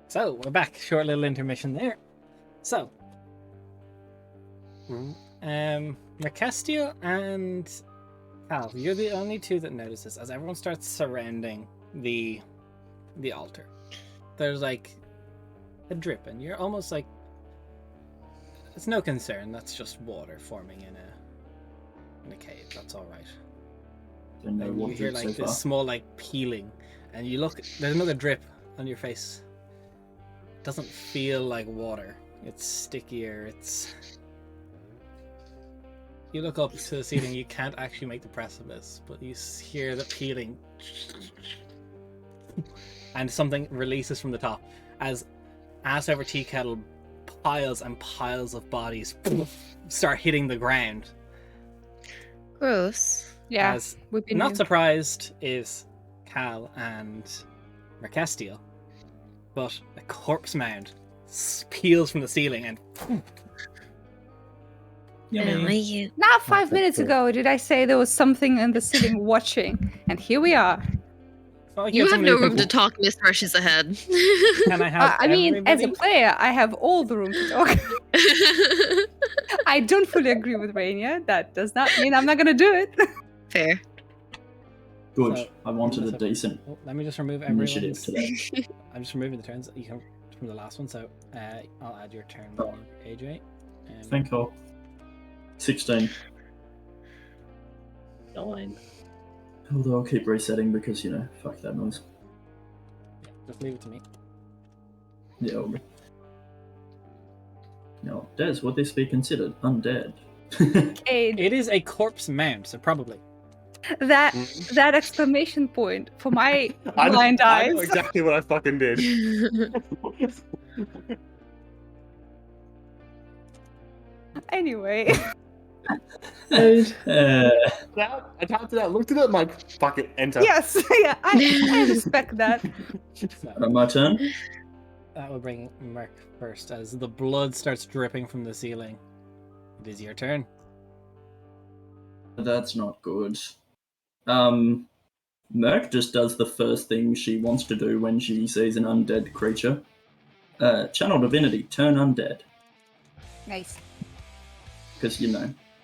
So, we're back. Short little intermission there. So, Mercastio and Cal, you're the only two that notice this as everyone starts surrounding the altar. There's like a drip, and you're almost like, it's no concern. That's just water forming in a cave. That's all right. Don't know And what you hear drip like so this far. small like peeling, and you look. There's another drip on your face. Doesn't feel like water. It's stickier. It's. You look up to the ceiling. You can't actually make the precipice, but you hear the peeling, and something releases from the top as ass over tea kettle piles and piles of bodies start hitting the ground. Gross. Yeah, As we've been not here. surprised is Cal and Mercastio, but a corpse mound peels from the ceiling and I don't like it. Not 5 That's minutes cool. ago did I say there was something in the ceiling watching, and here we are. it's not like You had have someone no who room can- to talk, Miss Rushes ahead. Can I have I mean, as a everybody? player, I have all the room to talk. I don't fully agree with Rainier. That does not mean I'm not gonna do it. Fair. Good. So, I wanted a let's have- decent Oh, let me just remove initiative everyone's. today. I'm just removing the turns you can from the last one, so I'll add your turn, Oh. AJ. Thank you. 16. 9. Although I'll keep resetting because, fuck that noise. Just leave it to me. Yeah, all good. Now, Des, would this be considered undead? Cade, It is a corpse mound, so probably. that exclamation point for my I know- blind I know eyes. exactly what I fucking did. Anyway, Dude, Yeah, I tapped it out, looked at it, I'm like, fuck it, enter. yes, yeah, I respect that. So, My turn. that will bring Merc first as the blood starts dripping from the ceiling. It is your turn. That's not good. Merc just does the first thing she wants to do when she sees an undead creature. Channel Divinity, turn undead. Nice. Because,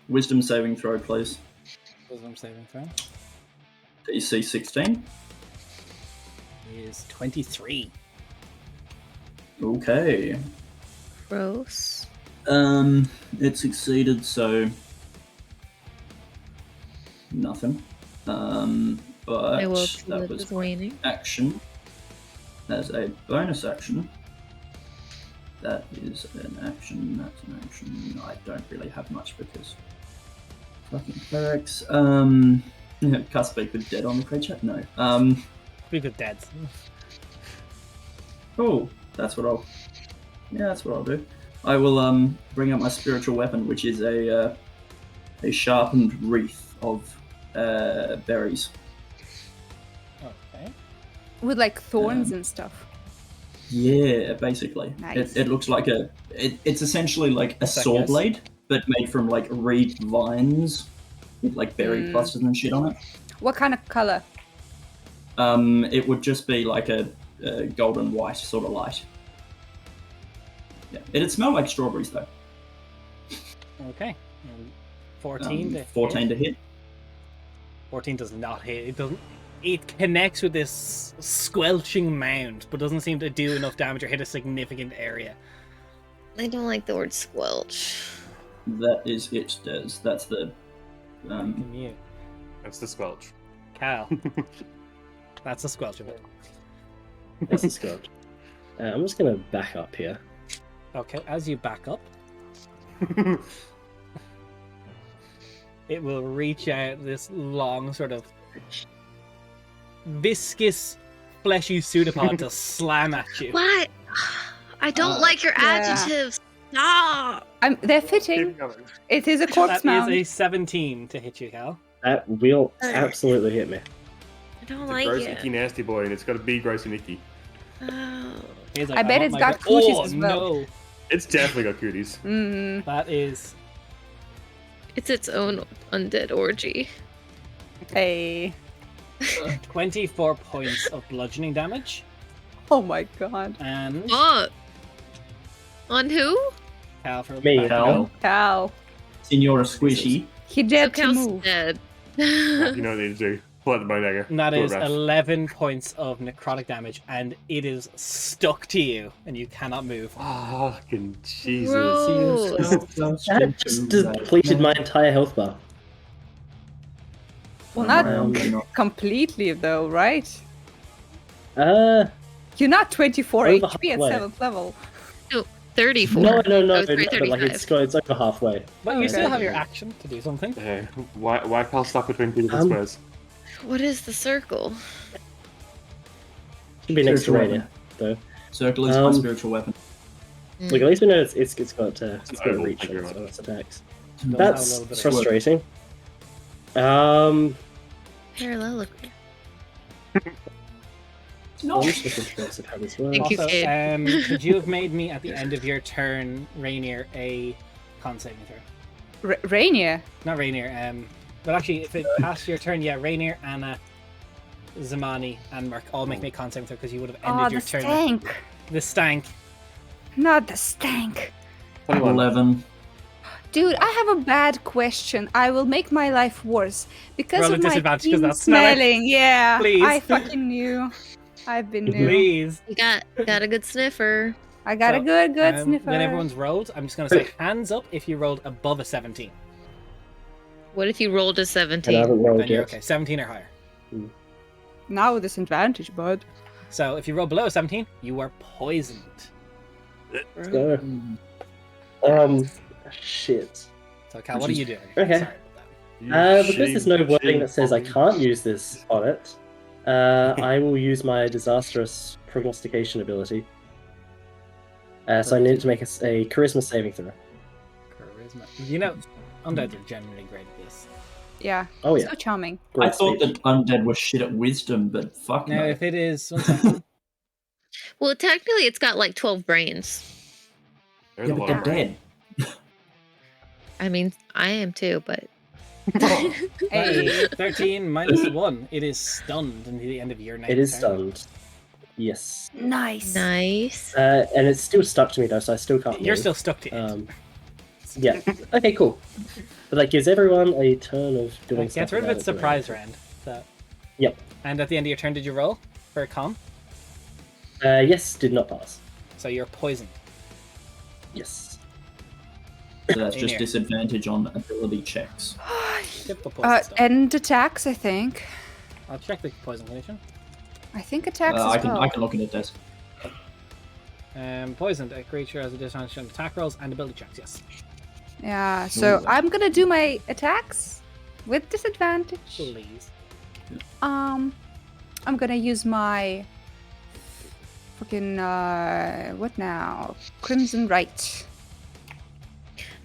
wisdom saving throw, please. Wisdom saving throw DC 16. is 23. Okay. Gross. It succeeded, so nothing. But My will that live was is waning. action. As a bonus action. That is an action. That's an action. I don't really have much because fucking clerics. Can't speak with dead on the creature. No. Be good dead. Oh, that's what I'll. Yeah, that's what I'll do. I will bring up my spiritual weapon, which is a sharpened wreath of berries. Okay. With like thorns and stuff. Yeah, basically. Nice. It looks like it's essentially like a Second saw guess. blade, but made from like reed vines with like berry clusters and shit on it. What kind of color? It would just be like a golden white sort of light. Yeah, it'd smell like strawberries though. Okay. 14 to 14 hit. to hit. 14 does not hit. It doesn't. It connects with this squelching mound, but doesn't seem to do enough damage or hit a significant area. I don't like the word squelch. That is it, Des. That's the Can you, That's the squelch. Cal? That's the squelch of it. This is good. I'm just gonna back up here. Okay, as you back up, it will reach out this long, sort of viscous, fleshy pseudopod to slam at you. What? I don't like your yeah. adjectives. Stop. They're fitting. It is a corpse That is mound. a 17 to hit you, Cal. That will absolutely hit me. I don't It's a like gross, it. icky, nasty boy, and it's got to be gross and icky. Oh. He's I bet want it's my got gra- cooties oh, as well. No. It's definitely got cooties. Mm. That is It's its own undead orgy. Hey. 24 points of bludgeoning damage. Oh my god. And What? On who? Cal for Me. back Cal. row. Cal. Senora Squishy. He So dared to Cal's move. dead. You know what you need to do. Pull out the bow dagger. And that Pull it is rough. 11 points of necrotic damage, and it is stuck to you, and you cannot move. Fucking Jesus. Bro. That just depleted my entire health bar. Well, not Um, completely though, right? Uh, You're not 24 Over HP at halfway. 7th level. 34. no, I was but like 35. it's over halfway. But you still Okay. have your action to do something. Why Cal stuck between two different squares? What is the circle? Should be next to Spiritual Rainier, though. Circle is my Um, spiritual weapon. Look, at least we know it's got Oh, reach thank you on very so its attacks. Does have a That's little bit of- frustrating. Um, Parallelogram. No. I'm just looking through it how this works. Thank you, Also, kid. could you have made me at the end of your turn, Rainier, a con saving throw? Rainier. Not Rainier, but actually, if it passed your turn, yeah, Rainier, Anna, Zamani, and Merc all make me a con saving throw because you would have ended Oh, your the turn. stank. The stank. Not the stank. 21. 11. Dude, I have a bad question. I will make my life worse because Roll a of my disadvantage 'cause keen that's smelling. smelling. Yeah, Please. I fucking knew. I've been new. Please. You got a good sniffer. I got So, a good sniffer. When everyone's rolled, I'm just going to say hands up if you rolled above a 17. What if you rolled a And I 17? haven't rolled Then you're yet. okay. 17 or higher. Now with disadvantage, bud. So if you roll below a 17, you are poisoned. So, shit. So Cal, what are you doing? Okay. Sorry about that. Because there's no wording that says I can't use this on it, I will use my disastrous prognostication ability. So I need to make a charisma saving throw. Charisma. You know, undeads are generally great at this. Yeah. Oh yeah, So charming. I great thought speech. that undead was shit at wisdom, but fuck Now, no. if it is... One second. Well, technically, it's got like 12 brains. There's Yeah, a but lot they're of dead. I mean, I am too, but That Hey. is 13 minus 1. It is stunned until the end of your next It is turn. stunned. Yes. Nice. nice. And it's still stuck to me though, so I still can't. You're move. still stuck to it. Yeah. Okay. Cool. But that gives everyone a turn of doing stuff. Gets rid of without its it doing surprise anything. round. So. Yep. And at the end of your turn, did you roll for a con? Yes, did not pass. So you're poisoned. Yes. So that's In just here. disadvantage on ability checks. Typical poison stuff. And attacks, I think. I'll check the poison condition. I think attacks I as can well. I can look at it, Des. Poisoned. A creature has a disadvantage on attack rolls and ability checks, yes. Yeah, so Ooh. I'm gonna do my attacks with disadvantage. Please. I'm gonna use my fucking what now? Crimson Right.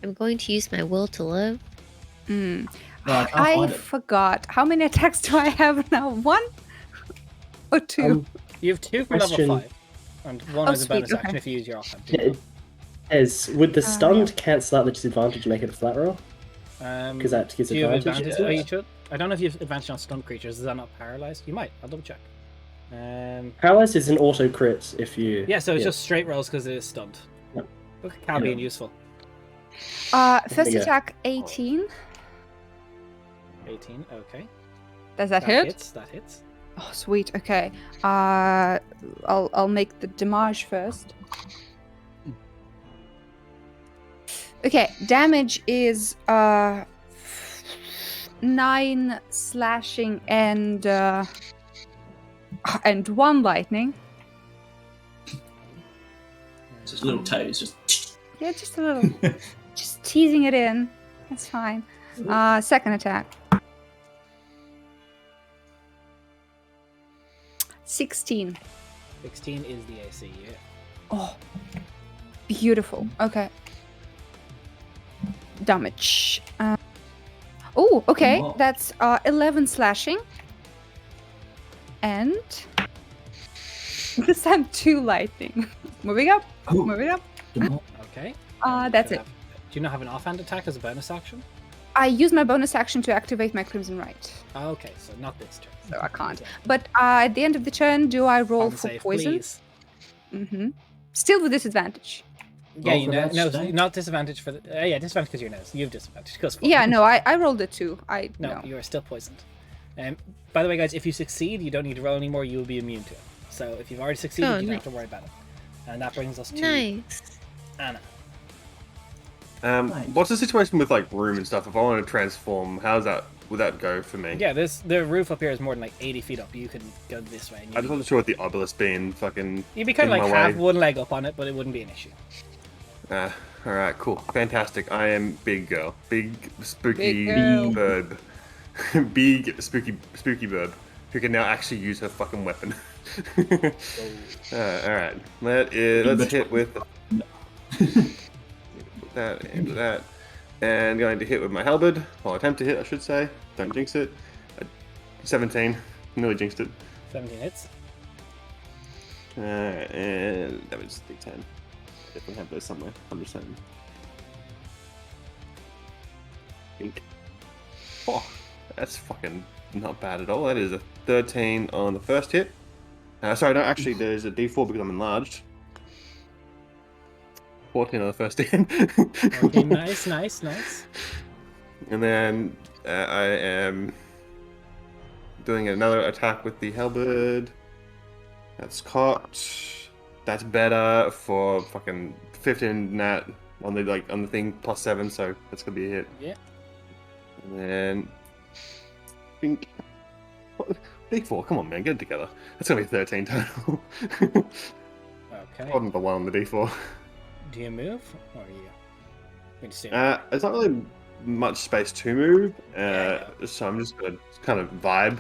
I'm going to use my will to live. Mm. No, I can't I find it. forgot. How many attacks do I have now? 1 or 2? You have 2 for Question. level 5. And 1 Oh, as a bonus sweet, action okay. if you use your offhand. Would the stunned yeah. cancel out the disadvantage and make it a flat roll? Because that gives Do you have advantage. advantage? doesn't Oh, it? you should. I don't know if you have advantage on stunned creatures. Is that not paralyzed? You might. I'll double check. Paralyzed is an auto crit if you. Yeah, so it's just straight rolls because it is stunned. Yep. Look at Cal Yeah. being useful. First Yeah. attack 18. 18, okay. Does that hit? Hits, that hits. Oh, sweet. Okay. I'll make the damage first. Okay, damage is 9 slashing and 1 lightning. Just little toes, just Yeah, just a little. Just teasing it in. That's fine. Second attack. 16. 16 is the AC, yeah. Oh, beautiful. Okay. Damage. Oh, okay. Wow. That's 11 slashing. And this time 2 lightning. Moving up. Oh. Moving up. Okay. That's Do it. you not have an offhand attack as a bonus action? I use my bonus action to activate my Crimson Right, Okay, so not this turn. so I can't. But at the end of the turn, do I roll Con for save, poison? please. Mm-hmm. Still with disadvantage. Yeah, Roll you for know, that no, stat? not disadvantage for the. Yeah, disadvantage because you're nose. You have disadvantage because. Yeah, no, I rolled a 2. No, you are still poisoned. By the way, guys, if you succeed, you don't need to roll anymore. You will be immune to it. So if you've already succeeded, Oh, you don't nice. have to worry about it. And that brings us to Nice. Anna. Nice. What's the situation with like room and stuff? If I want to transform, how's that? Would that go for me? Yeah, the roof up here is more than like 80 feet up. You can go this way. And I just wasn't sure what the obelisk being fucking. you'd be kind of in like my half way. one leg up on it, but it wouldn't be an issue. All right, cool, fantastic. I am big girl, big spooky Big girl. bird, big spooky bird who can now actually use her fucking weapon. All right, let's hit with that and that, and going to hit with my halberd. Well, attempt to hit, I should say. Don't jinx it. 17, nearly jinxed it. 17 hits. And that was D10. I definitely have those somewhere. I'm just saying. Pink. Oh, that's fucking not bad at all. That is a 13 on the first hit. Sorry, no, actually, there's a D4 because I'm enlarged. 14 on the first hit. Okay, nice. And then I am doing another attack with the halberd. That's caught. That's better for fucking 15 nat on the thing +7, so that's gonna be a hit. Yeah. And then pink. D4, come on man, get it together. That's gonna be 13 total. Okay. Pardon the 1 on the D4. Do you move, or are you going to stay? It's not really much space to move, Yeah. so I'm just gonna kind of vibe.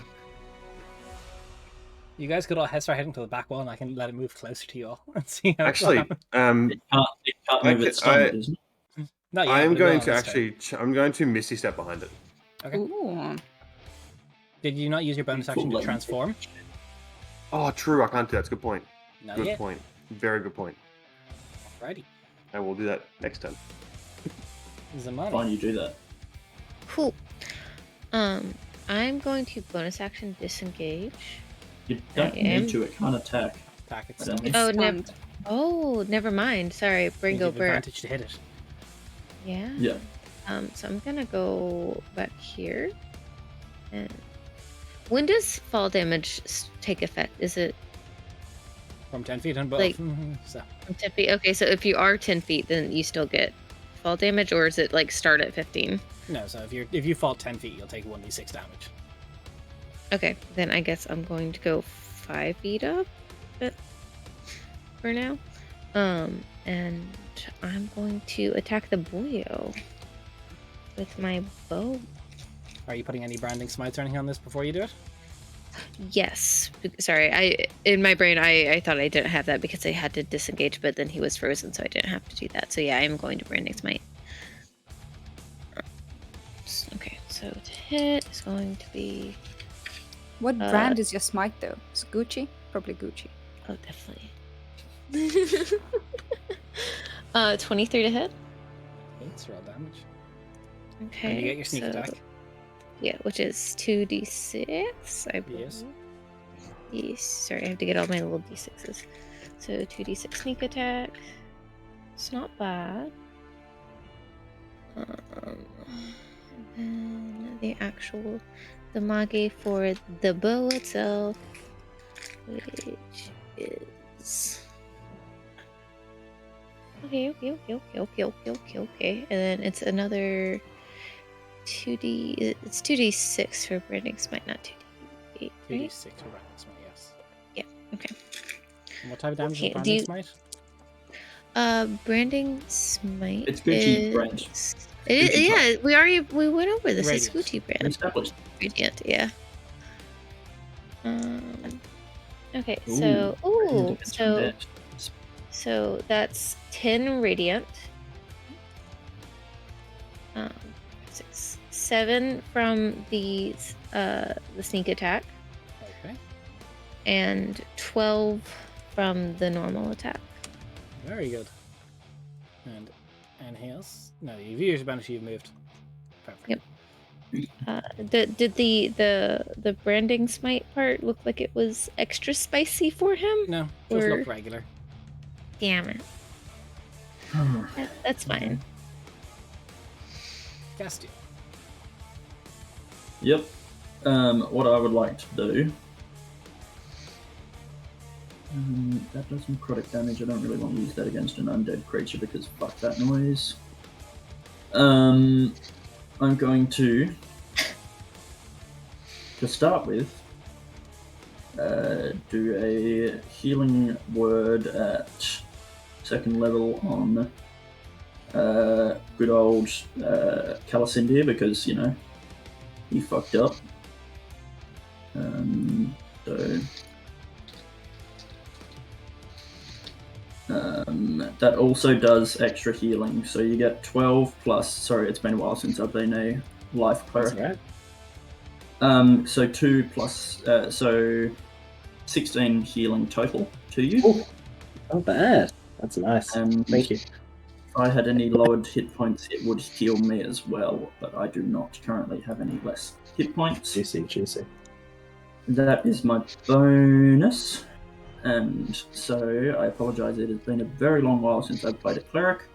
You guys could all start heading to the back wall, and I can let it move closer to you all and see how. Actually, It can't move its stomach, isn't it? not yet, I am but it will going on to this turn. actually, I'm going to Misty Step behind it. Okay. Ooh. Did you not use your bonus action to Full transform? Oh, true, I can't do that. That's a good point. Not Good yet. point. Very good point. Alrighty. I will do that next time. Zamani. Fine, you do that. Cool. I'm going to bonus action disengage. You don't I am. need to. It can't attack. Attack I itself. don't think. Oh, never. Stunned. Oh, never mind. Sorry, You Bringo give Bird. advantage to hit it. Yeah. Yeah. So I'm gonna go back here. And when does fall damage take effect? Is it From 10 feet and above. Like- So, from 10 feet? Okay, so if you are 10 feet, then you still get fall damage, or is it like start at 15? no, so if you fall 10 feet, you'll take 1d6 damage. Okay, then I guess I'm going to go 5 feet up for now. And I'm going to attack the boyo with my bow. Are you putting any branding smites or anything on this before you do it? Yes. Sorry, in my brain I thought I didn't have that because I had to disengage, but then he was frozen, so I didn't have to do that. So yeah, I'm going to branding smite. Okay, so to hit is going to be What brand is your smite though? It's Gucci? Probably Gucci. oh definitely 23 to hit. It's roll damage. Okay. And you get your sneak so- attack. Yeah, which is 2d6, I believe. Yes. Yes. Sorry, I have to get all my little d6s. So 2d6 sneak attack. It's not bad. And then the mage for the bow itself, which is okay. And then it's another 2d. It's 2d6 for branding smite, not 2d8. Right? 2d6 for branding smite, yes. Yeah. Okay. And what type of damage Okay, is do branding you- smite? Branding smite. It's Gucci brand. Gucci Yeah, we went over this. It's Radiant. Gucci brand. Established. Radiant, yeah. Okay, Ooh, so that's 10 radiant. 7 from the sneak attack, Okay. and 12 from the normal attack. Very good. And anything else? No, you've used your bonus, you've moved. Perfect. Yep. Did the branding smite part look like it was extra spicy for him? No, just Or- look regular. Damn it. That's fine. Castiel. Yep. What I would like to do. That does necrotic damage. I don't really want to use that against an undead creature because fuck that noise. I'm going to start with, do a healing word at 2nd level on good old Calicindia because, you know, he fucked up. That also does extra healing, so you get 12 plus. Sorry, it's been a while since I've been a life cleric. That's right. So 2 plus, so 16 healing total to you. Ooh, not bad. That's nice. Thank you. If I had any lowered hit points, it would heal me as well, but I do not currently have any less hit points. Juicy. That is my bonus. And so I apologize, it has been a very long while since I've played a cleric.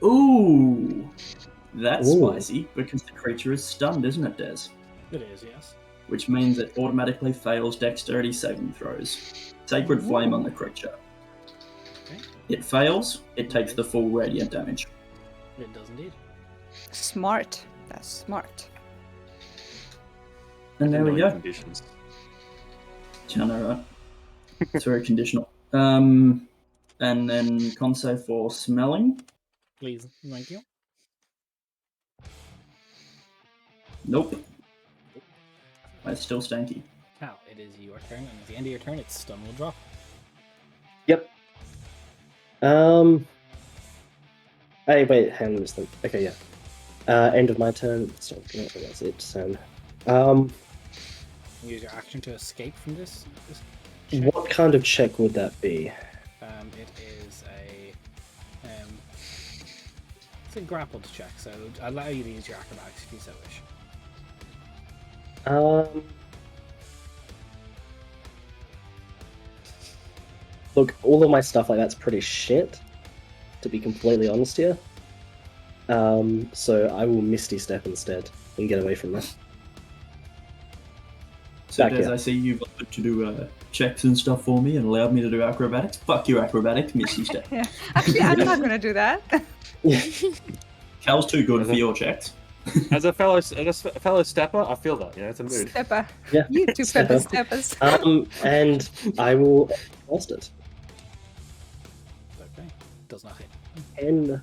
Ooh, that's spicy because the creature is stunned, isn't it, Des? It is, yes. Which means it automatically fails dexterity saving throws. Sacred Flame on the creature. Okay. It fails, it takes the full radiant damage. It does indeed. Smart. That's smart. And there we go. Conditions. Yeah, I know, right? It's very conditional. And then con save for smelling. Please, thank you. Nope. It's still stanky. Cal, it is your turn, and at the end of your turn, its stun will drop. Yep. Hey, wait, hang on a second. Okay, yeah. End of my turn. So that's it. So, Use your action to escape from this check. what kind of check would that be? It is it's a grappled check, so I'll allow you to use your acrobatics if you so wish. Look, all of my stuff like that's pretty shit, to be completely honest here. So I will Misty Step instead and get away from that. So Back Des, here. I see you've offered to do checks and stuff for me and allowed me to do acrobatics. Fuck your acrobatics, Misty Step. Yeah. Actually, I'm not gonna do that. Cal's too good for your checks. As a fellow stepper, I feel that. Yeah, it's a mood. Stepper. Yeah. You two Stepper. steppers. And I will cast it. Okay. Does not hit. 10.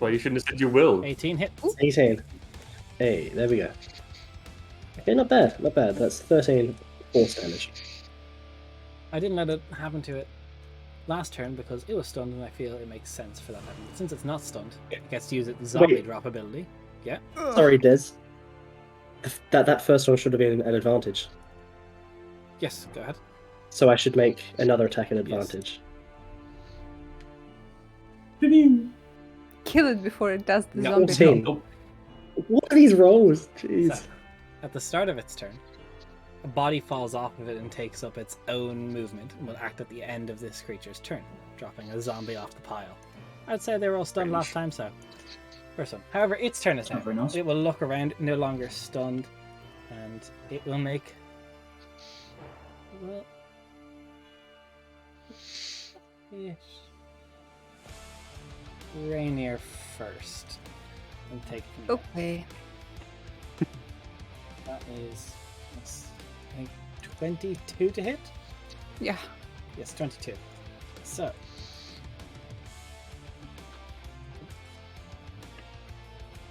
Well, you shouldn't have said you will. 18 hit. 18. Hey, there we go. Okay, not bad, not bad. That's 13 force damage. I didn't let it happen to it last turn because it was stunned, and I feel it makes sense for that to happen. Since it's not stunned, it gets to use its zombie drop ability. Yeah. Sorry, Des. That first one should have been an advantage. Yes, go ahead. So I should make another attack an advantage. Kill it before it does the No. zombie. 14. Nope. What are these rolls? Jeez. So, at the start of its turn, a body falls off of it and takes up its own movement and will act at the end of this creature's turn, dropping a zombie off the pile. I'd say they were all stunned last time, so first one. However, its turn is now. Not very nice. It will look around, no longer stunned, and it will make. Well, yes. Rainier first, and take it from there. Okay. That is, I think, 22 to hit? Yeah. Yes, 22. So.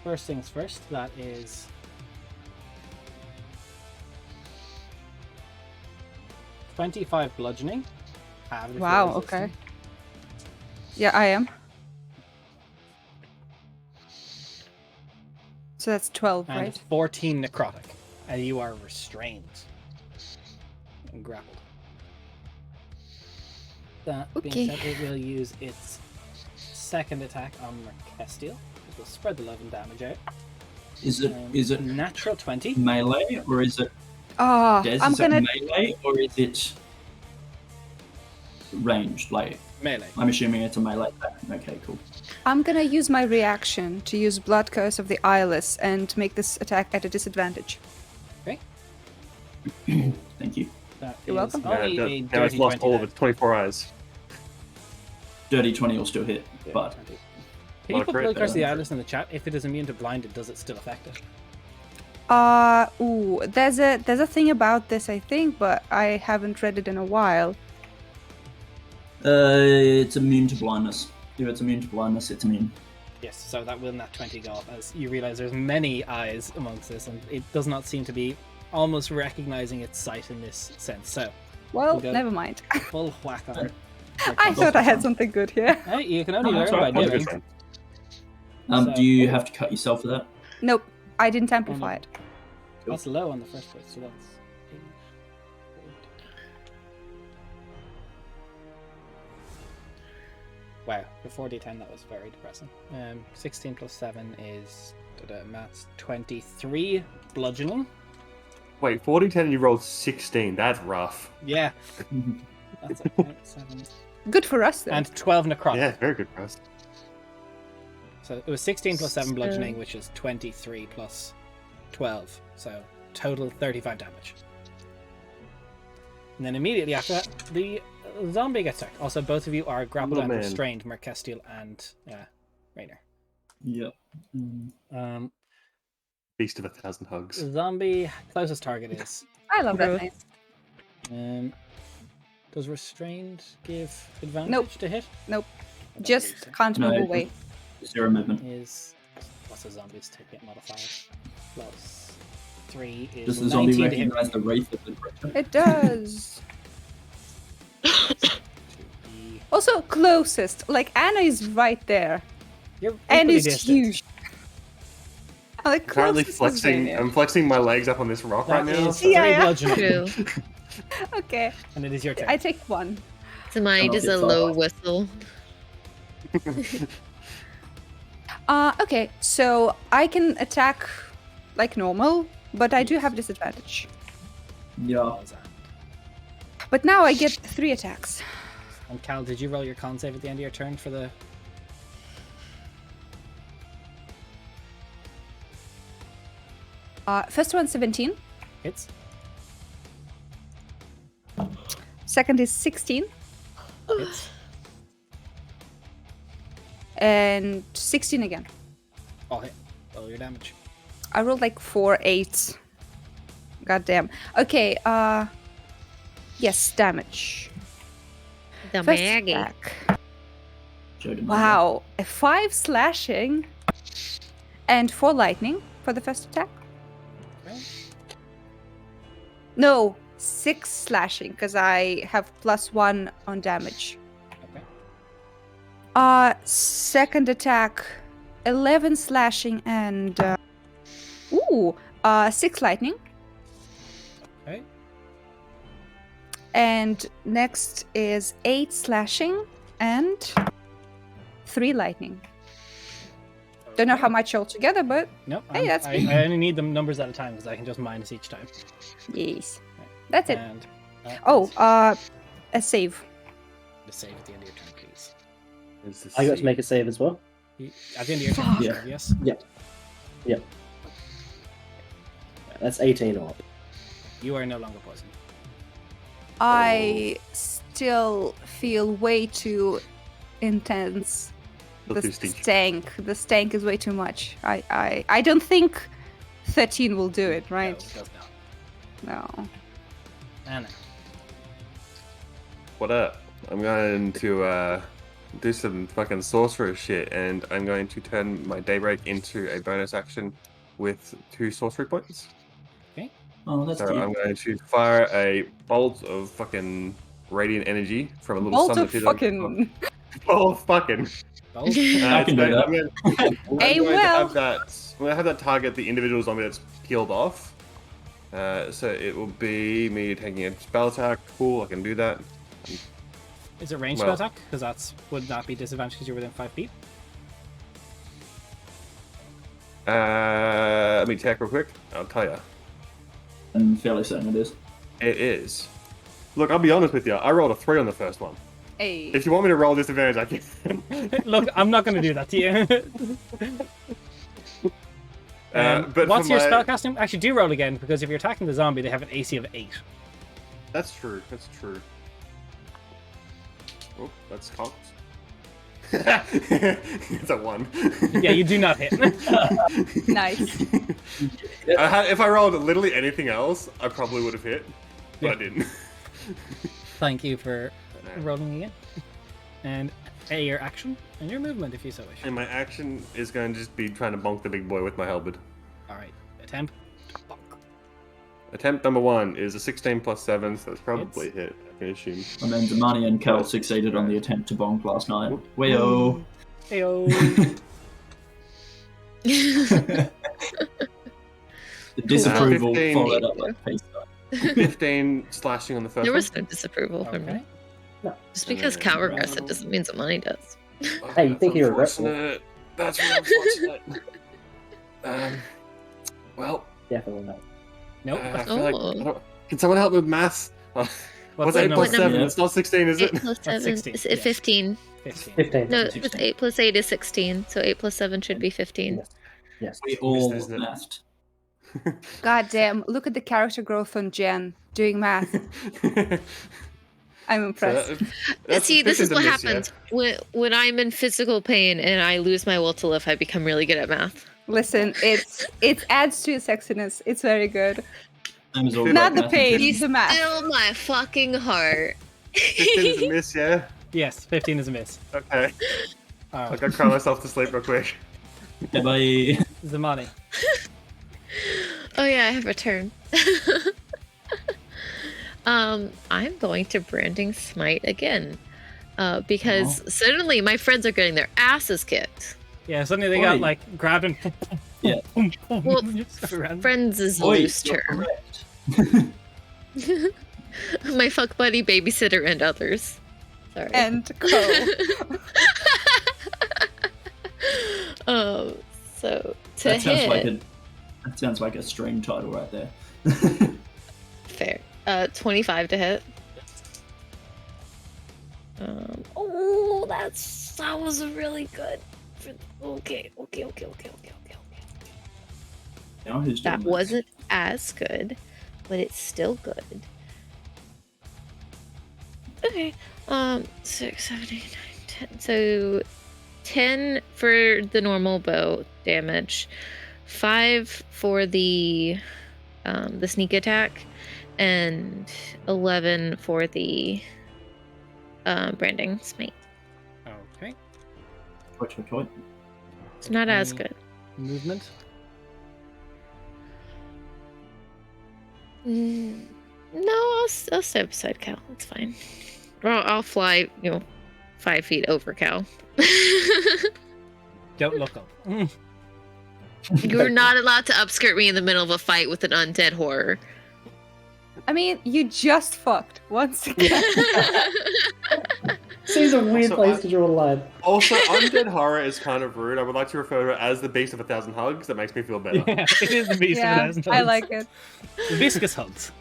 First things first, that is. 25 bludgeoning. Halved if you're Wow, resistant. okay. Yeah, I am. So that's 12, And right? 14 necrotic. And you are restrained. And grappled. That being Okay. said, it will use its second attack on Merkestiel. It will spread the love and damage out. Is it natural 20? melee or is it Oh, Des? I'm Is gonna. it melee or is it ranged? Like, Melee. I'm assuming it's a melee attack. Okay, cool. I'm gonna use my reaction to use Blood Curse of the Eyeless and make this attack at a disadvantage. Thank you. That You're is welcome. only a now it's dirty lost 20 all of then. its 24 eyes. Dirty 20 will still hit, but 20. Can you Well, put great, Blood Curse of the then. Eyeless in the chat? If it is immune to blinded, does it still affect it? There's a thing about this, I think, but I haven't read it in a while. it's immune to blindness. If it's immune to blindness, it's immune. Yes, so that will not 20 go up, as you realize there's many eyes amongst this, and it does not seem to be almost recognizing its sight in this sense. So, Well, We'll go. never mind. full whack on. I thought I had something good here. Hey, you can only No, learn that's by right. That's a doing. good thing. So- Do you have to cut yourself for that? Nope, I didn't amplify it. That's low on the first place, so that's 8. Wow, for 4d10 that was very depressing. 16 plus 7 is maths 23 bludgeoning. Wait, 40-10 you rolled 16. That's rough. Yeah, that's a point 7. Good for us, though. And 12 necrotic. Yeah, very good for us. So it was 16 plus 7 bludgeoning, So- which is 23 plus 12. So total 35 damage. And then immediately after that, the zombie gets attacked. Also, both of you are grappled Little and man. restrained, Merkestiel and Rainer. Yep. Beast of 1,000 hugs. Zombie closest target is. I love that name. Does restrained give advantage Nope. to hit? Nope. I don't Just believe so. can't No, move it away. Zero movement. Is what's a zombie's hit modifier? Plus 3 is Does the zombie 19 to hit. recognize the wraith of the creature? It does. Also, closest. Like, Anna is right there. You're And equally it's distant. huge. Like, Currently closest is flexing. Vania. I'm flexing my legs up on this rock That right now. is so- 3 Yeah. bludgeoning, True. Okay, and it is your turn. I take one. So mine Come is on, a it's low off. whistle. Okay, so I can attack like normal, but I do have disadvantage. Yeah. But now I get 3 attacks. And Cal, did you roll your con save at the end of your turn for the? First one, 17. Hits. Second is 16. Hits. And 16 again. All hit. Roll your damage. I rolled like 4 8s. God damn. Okay, yes, damage. The First Maggie. attack. Joe DiMaggio. Wow, a 5 slashing and 4 lightning for the first attack. Okay. No, 6 slashing because I have +1 on damage. Okay. Second attack, 11 slashing and 6 lightning. Okay. And next is 8 slashing and 3 lightning. Don't know how much altogether, but No, Hey, that's I only need them numbers at a time because I can just minus each time. yes, that's it. And that Oh, is a save. the save at the end of your turn, please. Is this- I got to make a save as well. At the end of your turn, Fuck. Yeah. yes. That's 18 up. You are no longer poisoned. I still feel way too intense. Still The too stinky. stank. The stank is way too much. I don't think 13 will do it, right? No, it does not. No. Anna. What up? I'm going to do some fucking sorcerer shit, and I'm going to turn my daybreak into a bonus action with 2 sorcery points. Oh, that's So cute. I'm going to fire a bolt of fucking radiant energy from a little Bolt sun of that appears on- fucking. Bolt of fucking. Bold. I can do that. I'm going Hey, to Will. have that. I'm going to have that target the individual zombie that's peeled off. So it will be me taking a spell attack. Cool, I can do that. Is it ranged Well- spell attack? Because that's would not be disadvantage because you're within 5 feet. Let me check real quick. I'll tell you. I'm fairly certain it is. It is. Look, I'll be honest with you. I rolled a 3 on the first one. Hey. If you want me to roll disadvantage, I can. Look, I'm not going to do that to you. But what's for your my- spellcasting? Actually, do roll again, because if you're attacking the zombie, they have an AC of 8. That's true. That's true. Oh, that's cocked. It's a 1. Yeah, you do not hit. Nice. If I rolled literally anything else, I probably would have hit, but I Yeah. didn't. Thank you for rolling again. And your action and your movement, if you so wish. And my action is going to just be trying to bonk the big boy with my halberd. All right, attempt. Bonk. Attempt number 1 is a 16 plus 7, so that's probably hit, I can assume. And then Damani and Kel succeeded on the attempt to bonk last night. Wayo. Heyo. The disapproval 15. followed up by peace sign. 15 slashing on the first There one. was no disapproval from me. Okay. Just because Cal regrets it doesn't mean that money does. Hey, you think That's you're regretful? unfortunate. That's really unfortunate. Well, Definitely not. Nope. I feel like... Oh. I don't- Can someone help with maths? What's 8 the plus number? 7? Yeah. It's not 16, is 8 it? plus That's 7 16, is it yes. 15? 15. 15. No, 16. it's 8 plus 8 is 16, so 8 plus 7 should be 15. Yes. Yes. We all isn't it? mathed. God damn, look at the character growth on Jen doing math. I'm impressed. See, this is 15's a what miss, yeah. happens when I'm in physical pain and I lose my will to live. I become really good at math. Listen, it adds to your sexiness. It's very good. Same as all Not great the pain, mathematicians. the math. Still my fucking heart. 15 is a miss, yeah? Yes, 15 is a miss. Okay. All I right, gotta cry myself to sleep real quick. Okay, bye. Zamani. Oh yeah, I have a turn. I'm going to branding smite again. Because suddenly my friends are getting their asses kicked. Yeah, suddenly they got Oi. like grabbed and Yeah. Well, just around. Friends is Oi, loose you're term. correct. My fuck buddy, babysitter, and others. Sorry. And co. So to That hit, sounds like a stream title right there. fair. 25 to hit. Oh, that was really good. Okay. Now who's doing That wasn't as good, but it's still good. Okay. 6, 7, 8, 9, 10. So 10 for the normal bow damage, 5 for the sneak attack, and 11 for the branding smite. Okay. Toy. It's not as Mm. good. Movement. No, I'll stay beside Cal. It's fine. Or I'll fly, 5 feet over Cal. Don't look up. You're not allowed to upskirt me in the middle of a fight with an undead horror. I mean, you just fucked once again. Seems a weird Also, place to draw a line. Also, undead horror is kind of rude. I would like to refer to it as the beast of 1,000 hugs. That makes me feel better. Yeah, it is the beast Yeah, of 1,000 I hugs. like it. The viscous hugs.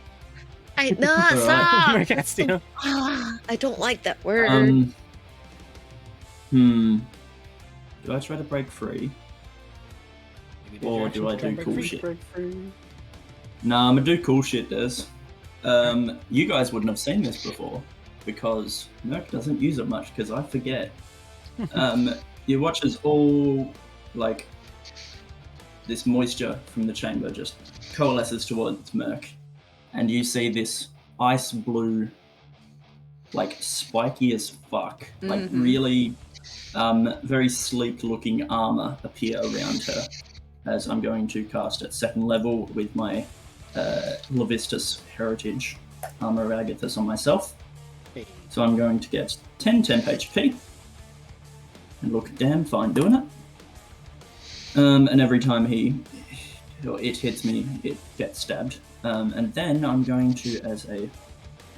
No, stop! Mercastio. I don't like that word. Do I try to break free? Or do I do cool shit? Nah, I'm gonna do cool shit, Des. You guys wouldn't have seen this before because Merc doesn't use it much because I forget. Your watchers all like this moisture from the chamber just coalesces towards Merc, and you see this ice blue, like spiky as fuck, like really very sleek looking armor appear around her. As I'm going to cast at 2nd level with my Levistus Heritage Armor of Agathis on myself. So I'm going to get 10 temp HP. And look damn fine doing it. And every time it hits me, it gets stabbed. And then I'm going to, as a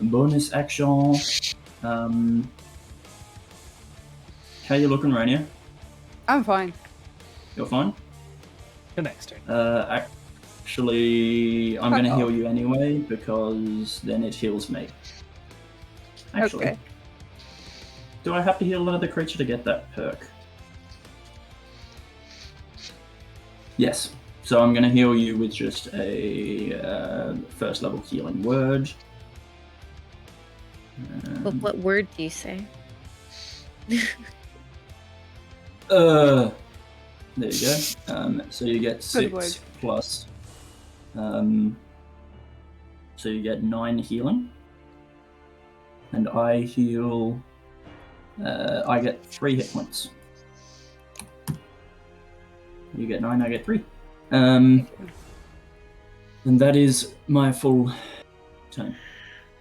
bonus action... how you looking, Rainier? I'm fine. You're fine? The next turn. Actually, I'm going to Uh-oh. heal you anyway because then it heals me. Actually, Okay. Do I have to heal another creature to get that perk? Yes. So I'm going to heal you with just a first level healing word. But what word do you say? There you go. So you get Good word. 6 plus. So you get 9 healing. And I heal. I get 3 hit points. You get 9, I get 3. And that is my full turn.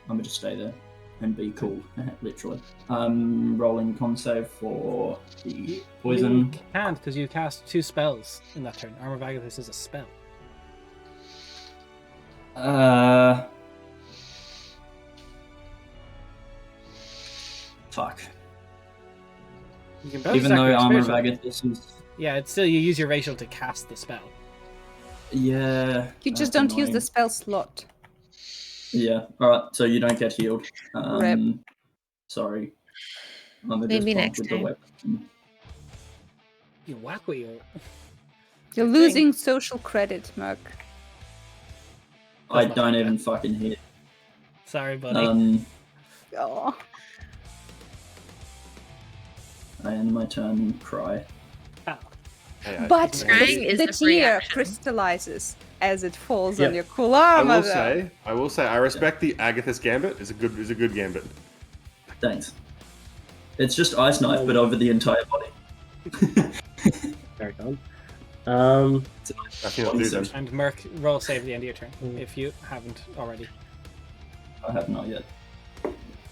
I'm going to stay there and be cool, literally. Rolling con save for the poison. You can't, because you cast 2 spells in that turn. Armor of Agathis is a spell. Fuck. You can both Even attack though your Armor of spiritual. Agathis is... Yeah, it's still you use your racial to cast the spell. Yeah. You just that's don't use the annoying. spell slot. Yeah, alright, so you don't get healed. Rip. Sorry. I'm a Maybe just next with the time. weapon. You whack with your. You're losing social credit, Merc. I That's not don't bad. even fucking hit. Sorry, buddy. Oh. I end my turn, cry. Ow. But Crying is the a free tear action. crystallizes as it falls Yep. on your cool I armor. will say, I respect the Agathis Gambit. It's a good gambit. Thanks. It's just Ice Knife, but over the entire body. Very good. I cannot do them. And Merc, roll save at the end of your turn, if you haven't already. I have not yet.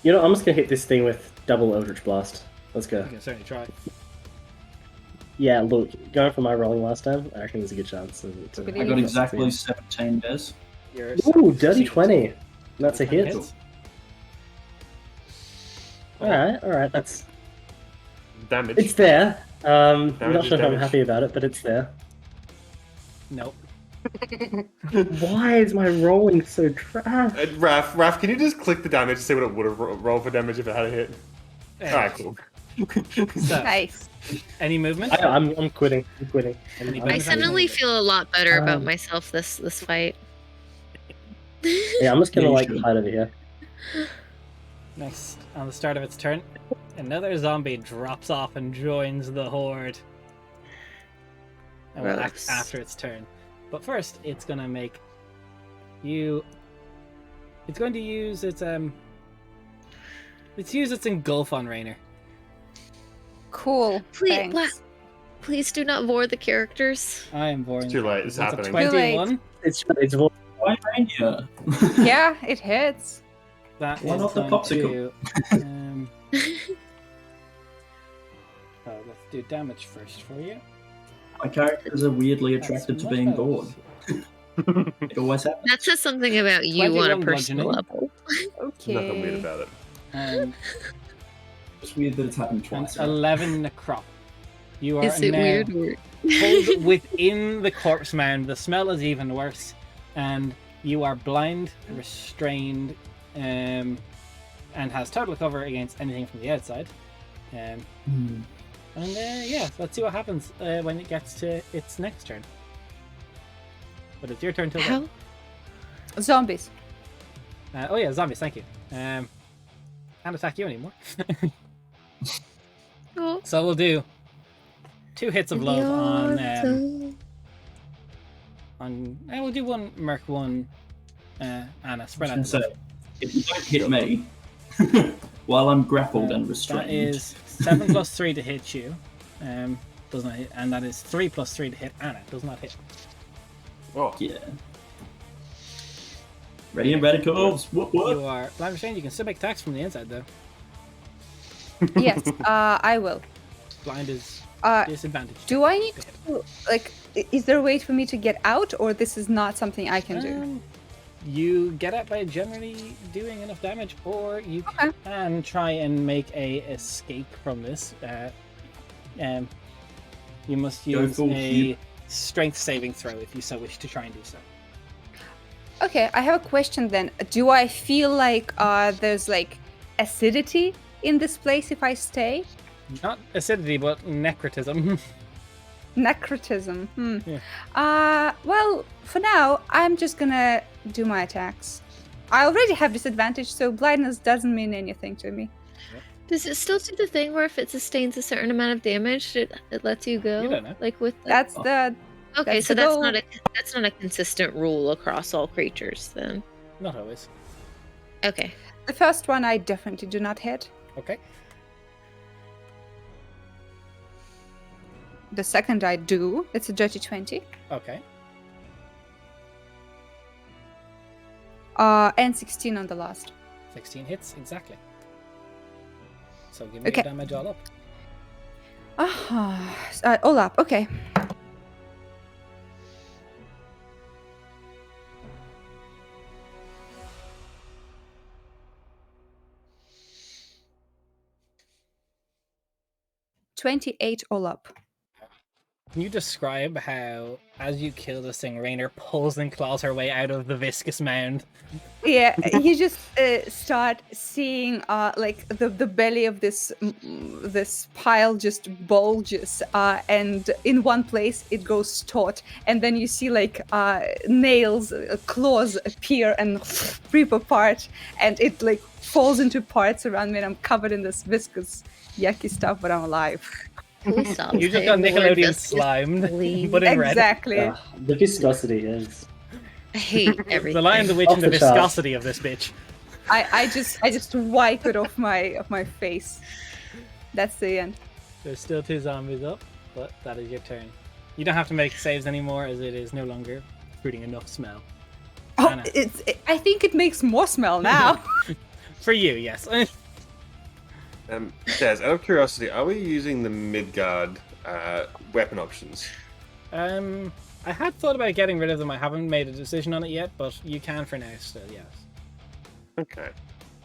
You know, I'm just gonna hit this thing with double Eldritch Blast. Let's go. You can certainly try. Yeah, look, going for my rolling last time, I reckon there's a good chance. I got exactly 17 bears. You're Ooh, dirty succeeded. 20. That's a hit. Hits. Alright, that's... Damage. It's there. Not Damage is sure if I'm damage. happy about it, but it's there. Nope. Why is my rolling so trash? Raph, can you just click the damage to see what it would have rolled for damage if it had a hit? Alright, cool. So, Nice. any movement? I'm quitting. I'm quitting. Any I bonus suddenly action? feel a lot better about Um, myself this fight. Yeah, I'm just gonna Yeah, you like should. hide over here. Next, on the start of its turn, another zombie drops off and joins the horde. And will act Gross. after its turn. But first, it's gonna make you. It's going to use its Let's use its engulf on Rainer. Cool. Please, Thanks. please do not vor the characters. I am boring. It's too late, it's That's a happening. Too late. 21. It's Why Ranger? Yeah, it hits. That Why is not the going popsicle? to, let's do damage first for you. My characters are weirdly That's attracted to much being better. bored. It always happens. That says something about you on a 21 personal bludgeoning. level. Okay. Nothing weird about it. And It's weird that it's happened twice. right? 11 necrop. You are Is it now weird? Or... pulled within the corpse mound. The smell is even worse, and you are blind, restrained, and has total cover against anything from the outside. And yeah, let's see what happens when it gets to its next turn. But it's your turn till then. How? Zombies. Oh yeah, zombies. Thank you. Can't attack you anymore. Oh, So we'll do 2 hits of love on. We'll do 1 Merc, 1 Anna. Spread I out was the gonna love. say, if you don't hit me while I'm grappled and That restrained, is 7 plus 3 to hit you. Does not hit, and that is 3 plus 3 to hit Anna. Does not hit. Oh, yeah. Ready and radicals. Whoop whoop. You are blind restrained. You can still make attacks from the inside though. Yes, I will. Blind is Uh, disadvantaged. do I need to, like, is there a way for me to get out, or this is not something I can do? You get out by generally doing enough damage, or you Okay. can try and make a escape from this. You must Go use full a heal. strength saving throw if you so wish to try and do so. Okay, I have a question then. Do I feel like there's like acidity in this place if I stay? Not acidity, but necrotism. Necrotism. Yeah. Well, for now, I'm just gonna do my attacks. I already have disadvantage, so blindness doesn't mean anything to me. Does it still do the thing where if it sustains a certain amount of damage, it lets you go? You don't know. Like with That's the okay, that's so the that's goal. not a consistent rule across all creatures then. Not always. Okay. the first one. I definitely do not hit. Okay. The second I do. It's a dirty 20. Okay. And 16 on the last. 16 hits, exactly. So give me Okay. your damage all up. All up. Okay. $28 all up. Can you describe how, as you kill this thing, Rainer pulls and claws her way out of the viscous mound? Yeah, you just start seeing like the belly of this pile just bulges, and in one place it goes taut, and then you see like nails, claws appear and rip apart, and it like falls into parts around me, and I'm covered in this viscous, yucky stuff, but I'm alive. We saw You just it. got More Nickelodeon viscous slimed, bleed. but in red. Exactly. The viscosity is. I hate everything. The Lion, the Witch, Off and the the charts. viscosity of this bitch. I just wipe it off my face. That's the end. There's still 2 zombies up, but that is your turn. You don't have to make saves anymore, as it is no longer fruiting enough smell. Oh, Anna. I think it makes more smell now. For you, yes. Des, out of curiosity, are we using the Midgard weapon options? I had thought about getting rid of them. I haven't made a decision on it yet, but you can for now still, yes. Okay.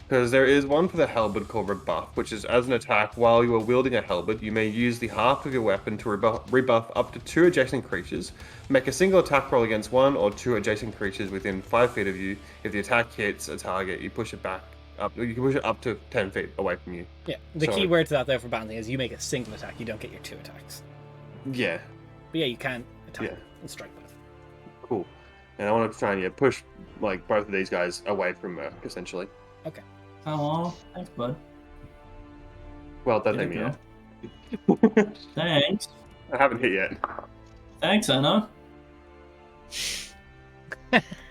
Because there is one for the halberd called Rebuff, which is as an attack while you are wielding a halberd, you may use the half of your weapon to rebuff up to 2 adjacent creatures. Make a single attack roll against 1 or 2 adjacent creatures within 5 feet of you. If the attack hits a target, you push it back up. You can push it up to 10 feet away from you. Yeah, the Sorry. key word to that though for balancing is you make a single attack, you don't get your 2 attacks. Yeah. But yeah, you can attack Yeah. and strike both. Cool. And I want to try and push like both of these guys away from Merc, essentially. Oh, thanks, bud. Well, don't There hit me you yet. Thanks. I haven't hit yet. Thanks, Anna.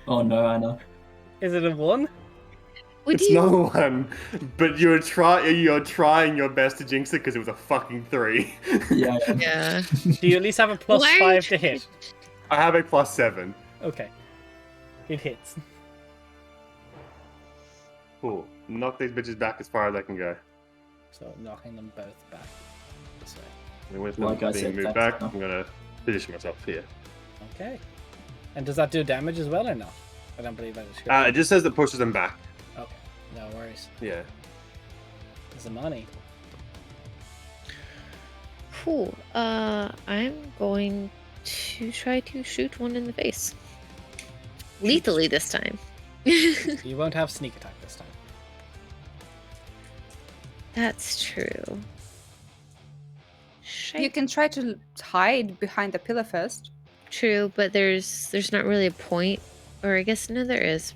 Oh no, Anna. Is it a 1? Would It's you? not a 1, but you're trying your best to jinx it because it was a fucking 3. Yeah. Yeah. Do you at least have a plus Why are you 5 to trying- hit? I have a plus 7. Okay. It hits. Cool. Knock these bitches back as far as I can go. So knocking them both back this way. And with Like them I being said, moved thanks, back, Anna. I'm gonna position myself here. Okay. And does that do damage as well or not? I don't believe that is It just says it pushes them back. Okay. No worries. Yeah. There's the money. Cool. I'm going to try to shoot one in the face. Lethally this time. You won't have sneak attack this time. That's true. You Shite. can try to hide behind the pillar first. True, but there's not really a point. Or I guess no, there is.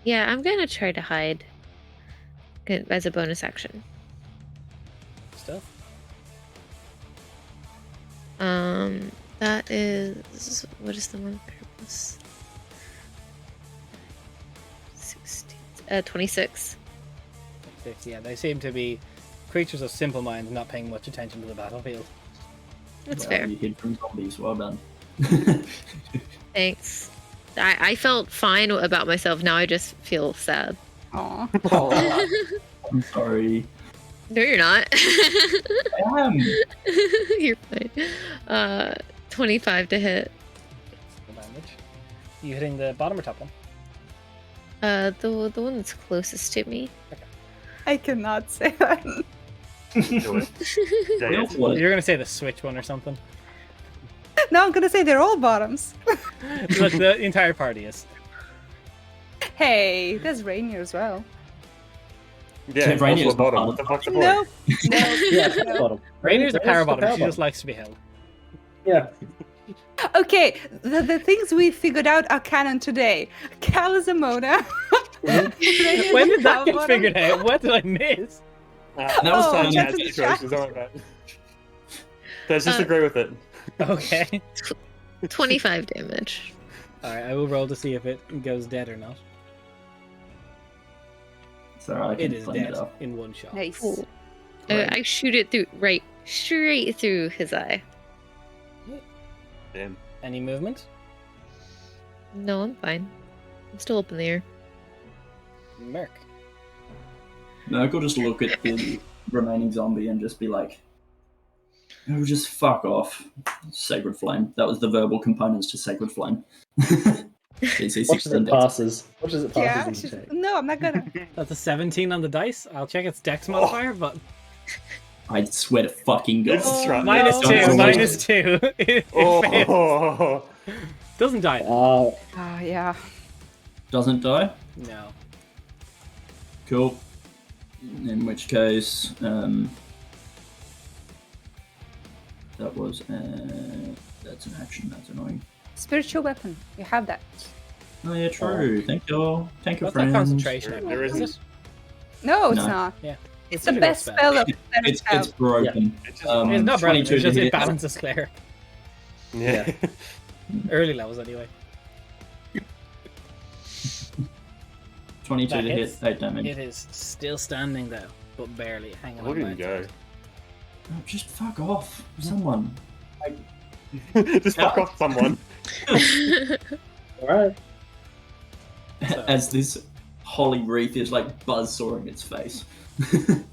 Yeah, I'm gonna try to hide as a bonus action. Still? That is what is the one purpose? 16, 26. Yeah, they seem to be creatures of simple minds, not paying much attention to the battlefield. That's Well, fair. You hid from zombies. Well done. Thanks. I felt fine about myself. Now I just feel sad. Aw. I'm sorry. No, you're not. I am. You're fine. 25 to hit. Full damage. You hitting the bottom or top one? The one that's closest to me. I cannot say that. Do it. Say Real it. what? You're gonna say the switch one or something. No, I'm gonna say they're all bottoms. Look, the entire party is. Hey, there's Rainier as well. Yeah, it's Rainier's also a bottom. not What the fuck's the point? No, no, Yeah, no. bottom. Rainier's a power the bottom. She power just likes to be held. Yeah. Okay, the things we figured out are canon today. Cal is a Mona. When did that get figured out? What did I miss? That was Oh, fun. that's That's in the situations, chat. aren't they? Let's just agree with it. Okay. 25 damage. Alright, I will roll to see if it goes dead or not. It's alright, I It can is clean dead it up. in one shot. Nice. Cool. Right. I shoot it through straight through his eye. Damn. Any movement? No, I'm fine. I'm still up in the air. Merc. Merc will just look at the remaining zombie and just be like, "Oh, just fuck off." Sacred Flame. That was the verbal components to Sacred Flame. DC Watch as 16 it passes. Watch as it passes Yeah. each check. No, I'm not gonna. That's a 17 on the dice. I'll check its dex modifier, but I swear to fucking God. It's right. minus no. 2, Oh. minus 2. It fails. Oh, Doesn't die though. Yeah. Doesn't die? No. Cool. In which case, that was that's an action. That's annoying. Spiritual weapon. You have that. Oh yeah, true. Thank you. Thank you, That's friends. not concentration. I There believe, is isn't. it? No, it's No. not. Yeah. It's the a good best spell of It's broken. It's just, Um, It's not broken, 22 it's just to it hit. balances cleric. yeah. Early levels anyway. 22 That to hits. hit, 8 damage. It is still standing though, but barely hanging Look on at him by a go. thread. Oh, just fuck off, someone. Just fuck off someone. Alright. As this holy wreath is like buzzsawing its face. Oh,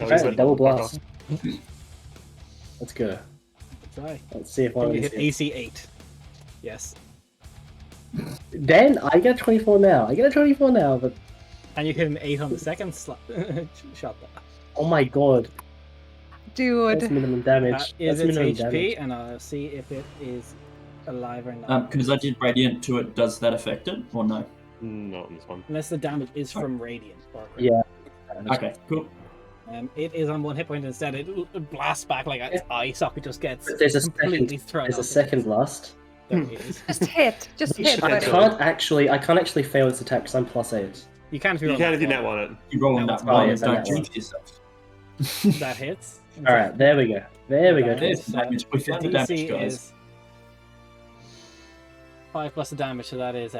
Alright, he's like, double fuck blast. Let's go. Try. Let's see if one Can of you these hit hits. AC 8? Yes. Then I get 24 now. I get a 24 now, but And you hit an 8 on the second shot. oh my god. That's Dude. minimum damage. That is That's its minimum HP, damage. and I'll see if it is alive or not. Because I did radiant to it, does that affect it or no? Not on this one. Unless the damage is from radiant. Or Yeah. Okay, cool. It is on 1 hit point instead. It blasts back like its eye socket just gets But there's a completely second. thrown There's a off. second blast. There it is. Just hit. Just hit. I buddy. can't actually fail its attack because I'm +8. You can't if you You roll can if you that net one. want it. You roll on No, that it's one, fine, it's on don't that one. jinx yourself. That hits. Alright, there we go. There we go. Okay, There's the damage. We the found the damage, DC guys. is 5 plus the damage, so that is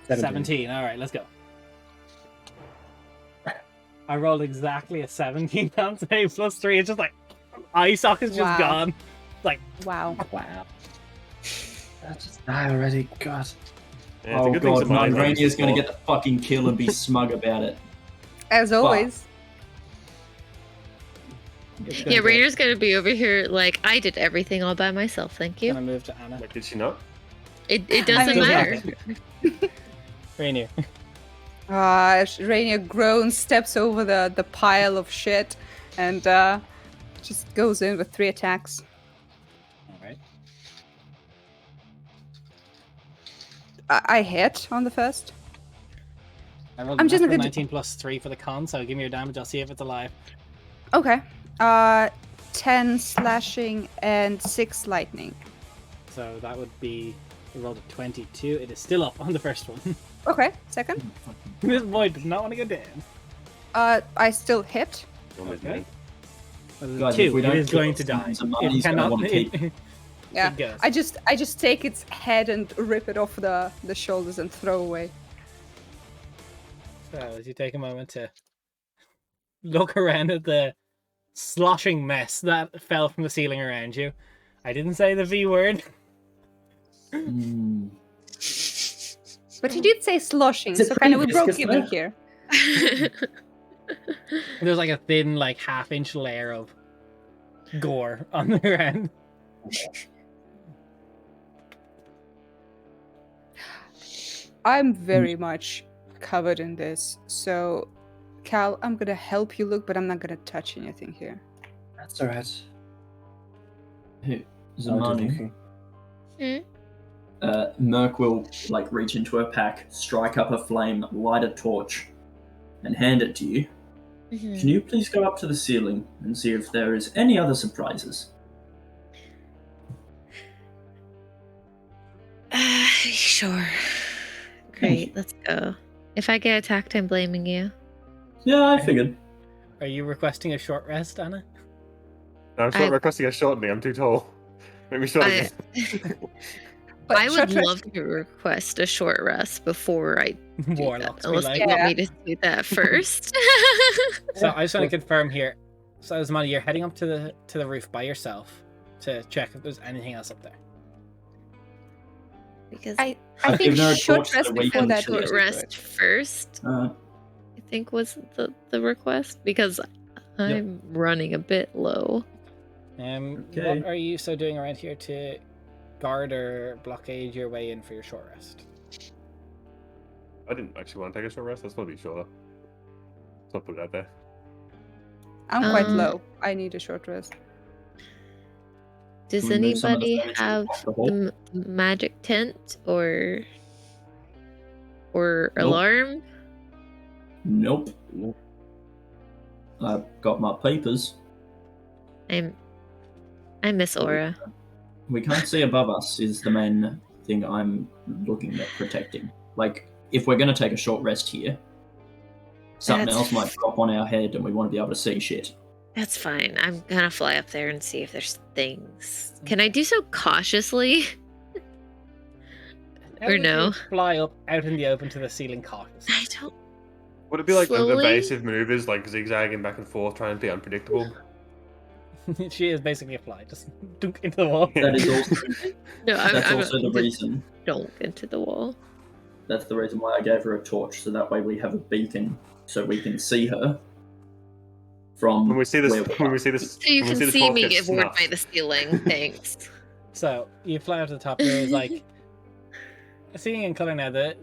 17. Alright, let's go. I rolled exactly a 17 on save plus 3. It's just like eye socket's just Wow. gone. Like Wow. Wow. Just die already. God. Yeah, it's a Oh good thing god, somebody's no, on Rainier's gonna support. get the fucking kill and be smug about it. As always. it's gonna Yeah, go- Rainer's gonna be over here like, I did everything all by myself, thank you. Gonna move to Anna. Wait, did she not? It doesn't mean, matter. Rainier. Rainier groans, steps over the pile of shit, and just goes in with 3 attacks. Alright. I hit on the first. I rolled I'm a just natural gonna 19 plus 3 for the con, so give me your damage. I'll see if it's alive. Okay. 10 slashing and 6 lightning. So that would be. I rolled a 22. It is still up on the first one. Okay, second. This boy does not want to go down. I still hit. Okay. Well, there's Guys, a if 2. we It don't is kill going it, to die. somebody's gonna wanna keep it. Yeah. It goes. I just take its head and rip it off the shoulders and throw away. So as you take a moment to look around at the sloshing mess that fell from the ceiling around you. I didn't say the V word. Mm. But he did say sloshing, Is it so kind of we pretty broke viscous even though? here. There's like a thin, like half-inch layer of gore on the ground. I'm very much covered in this, so Cal, I'm gonna help you look, but I'm not gonna touch anything here. That's alright. Hey, I'll do Zamani, looking. Merc will like reach into her pack, strike up a flame, light a torch, and hand it to you. Mhm. Can you please go up to the ceiling and see if there is any other surprises? Sure. Thank Great, you. let's go. If I get attacked, I'm blaming you. Yeah, I figured. Are you requesting a short rest, Anna? No, I'm I- requesting a shortening. I'm too tall. Make me short I- again. But I would short rest- love to request a short rest before I do Warlocks that. be Unless like. you want Yeah. me to do that first. So I just want to confirm here. So Asmani, you're heading up to the roof by yourself to check if there's anything else up there. Because I I've think given her a short torch so rest we before can that shoot would short be rest good. first, I think was the request, because I'm running a bit low. Okay. What are you so doing around here to guard or blockade your way in for your short rest? I didn't actually want to take a short rest. That's probably shorter. So I'll put it out there. I'm quite Um, low. I need a short rest. Does Can we move some of the anybody furniture have off the hall? the magic tent or Nope. alarm? Nope. Nope. I've got my papers. I miss Aura. We can't see above us is the main thing I'm looking at protecting. Like, if we're going to take a short rest here, something That's else might drop on our head and we want to be able to see shit. That's fine. I'm gonna fly up there and see if there's things. Can I do so cautiously? How Or would no? you fly up out in the open to the ceiling cautiously? I don't. Would it be like Slowly? evasive maneuvers, like zigzagging back and forth, trying to be unpredictable? She is basically a fly, just dunk into the wall. That is also No, that's I'm also the reason. Don't into the wall. That's the reason why I gave her a torch, so that way we have a beacon, so we can see her from When we see this, where we when are. we see this, So you when we can the see torch me get get bored snuffed. by the ceiling. Thanks. So you fly up to the top. There's like seeing in color now that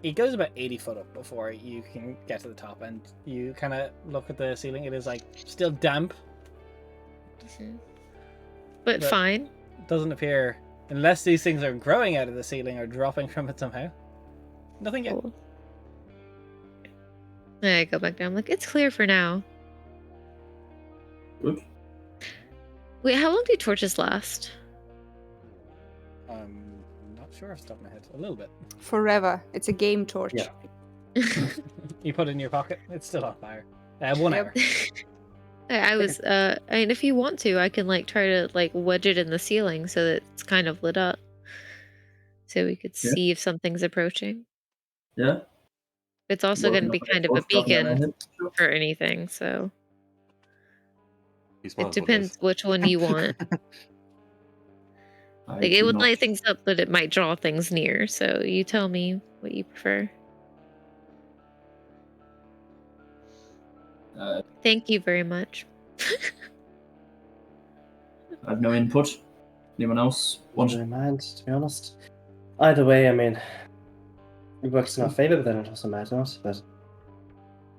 it goes about 80 foot up before you can get to the top, and you kind of look at the ceiling. It is like still damp. But But- fine. Doesn't appear, unless these things are growing out of the ceiling or dropping from it somehow. Nothing yet. Cool. I go back down. I'm like, it's clear for now. Good. Wait, how long do torches last? Not sure off the top of my head. A little bit. Forever. It's a game torch. Yeah. You put it in your pocket. It's still on fire. 1 Yep. hour. I was I mean, if you want to, I can like try to like wedge it in the ceiling so that it's kind of lit up. So we could Yeah. see if something's approaching. Yeah. It's also Working going to be up with kind of a torch dropping on our beacon head. Sure. for anything, so He it smiles with depends us. which one you want. I Like it do would not- light things up, but it might draw things near. So you tell me what you prefer. Thank you very much. I have no input. Anyone else I want? don't mind, to be honest. Either way, I mean, it works in our favor, but then it also might not. But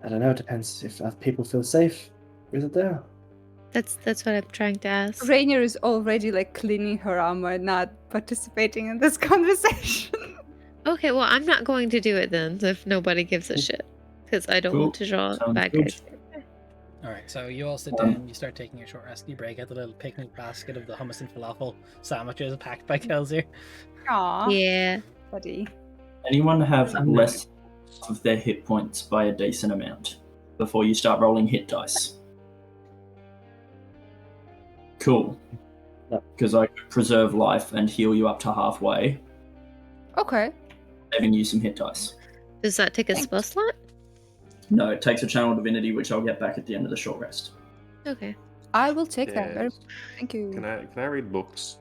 I don't know. It depends if people feel safe with it there. That's what I'm trying to ask. Rainier is already like cleaning her armor, not participating in this conversation. Okay, well I'm not going to do it then if nobody gives a shit. Because I don't want Cool. to draw Sounds bad good. guys. Alright, so you all sit Um, down, you start taking your short rest, you break out the little picnic basket of the hummus and falafel sandwiches packed by Kelsier. Aw, Yeah. buddy. Anyone have I'm less of their hit points by a decent amount before you start rolling hit dice? Cool. No. Because I could preserve life and heal you up to halfway, Okay. saving you some hit dice. Does that take a Thanks. spell slot? No, it takes a channel divinity, which I'll get back at the end of the short rest. Okay. I will take that. Very- Yes. Thank you. Can I read books?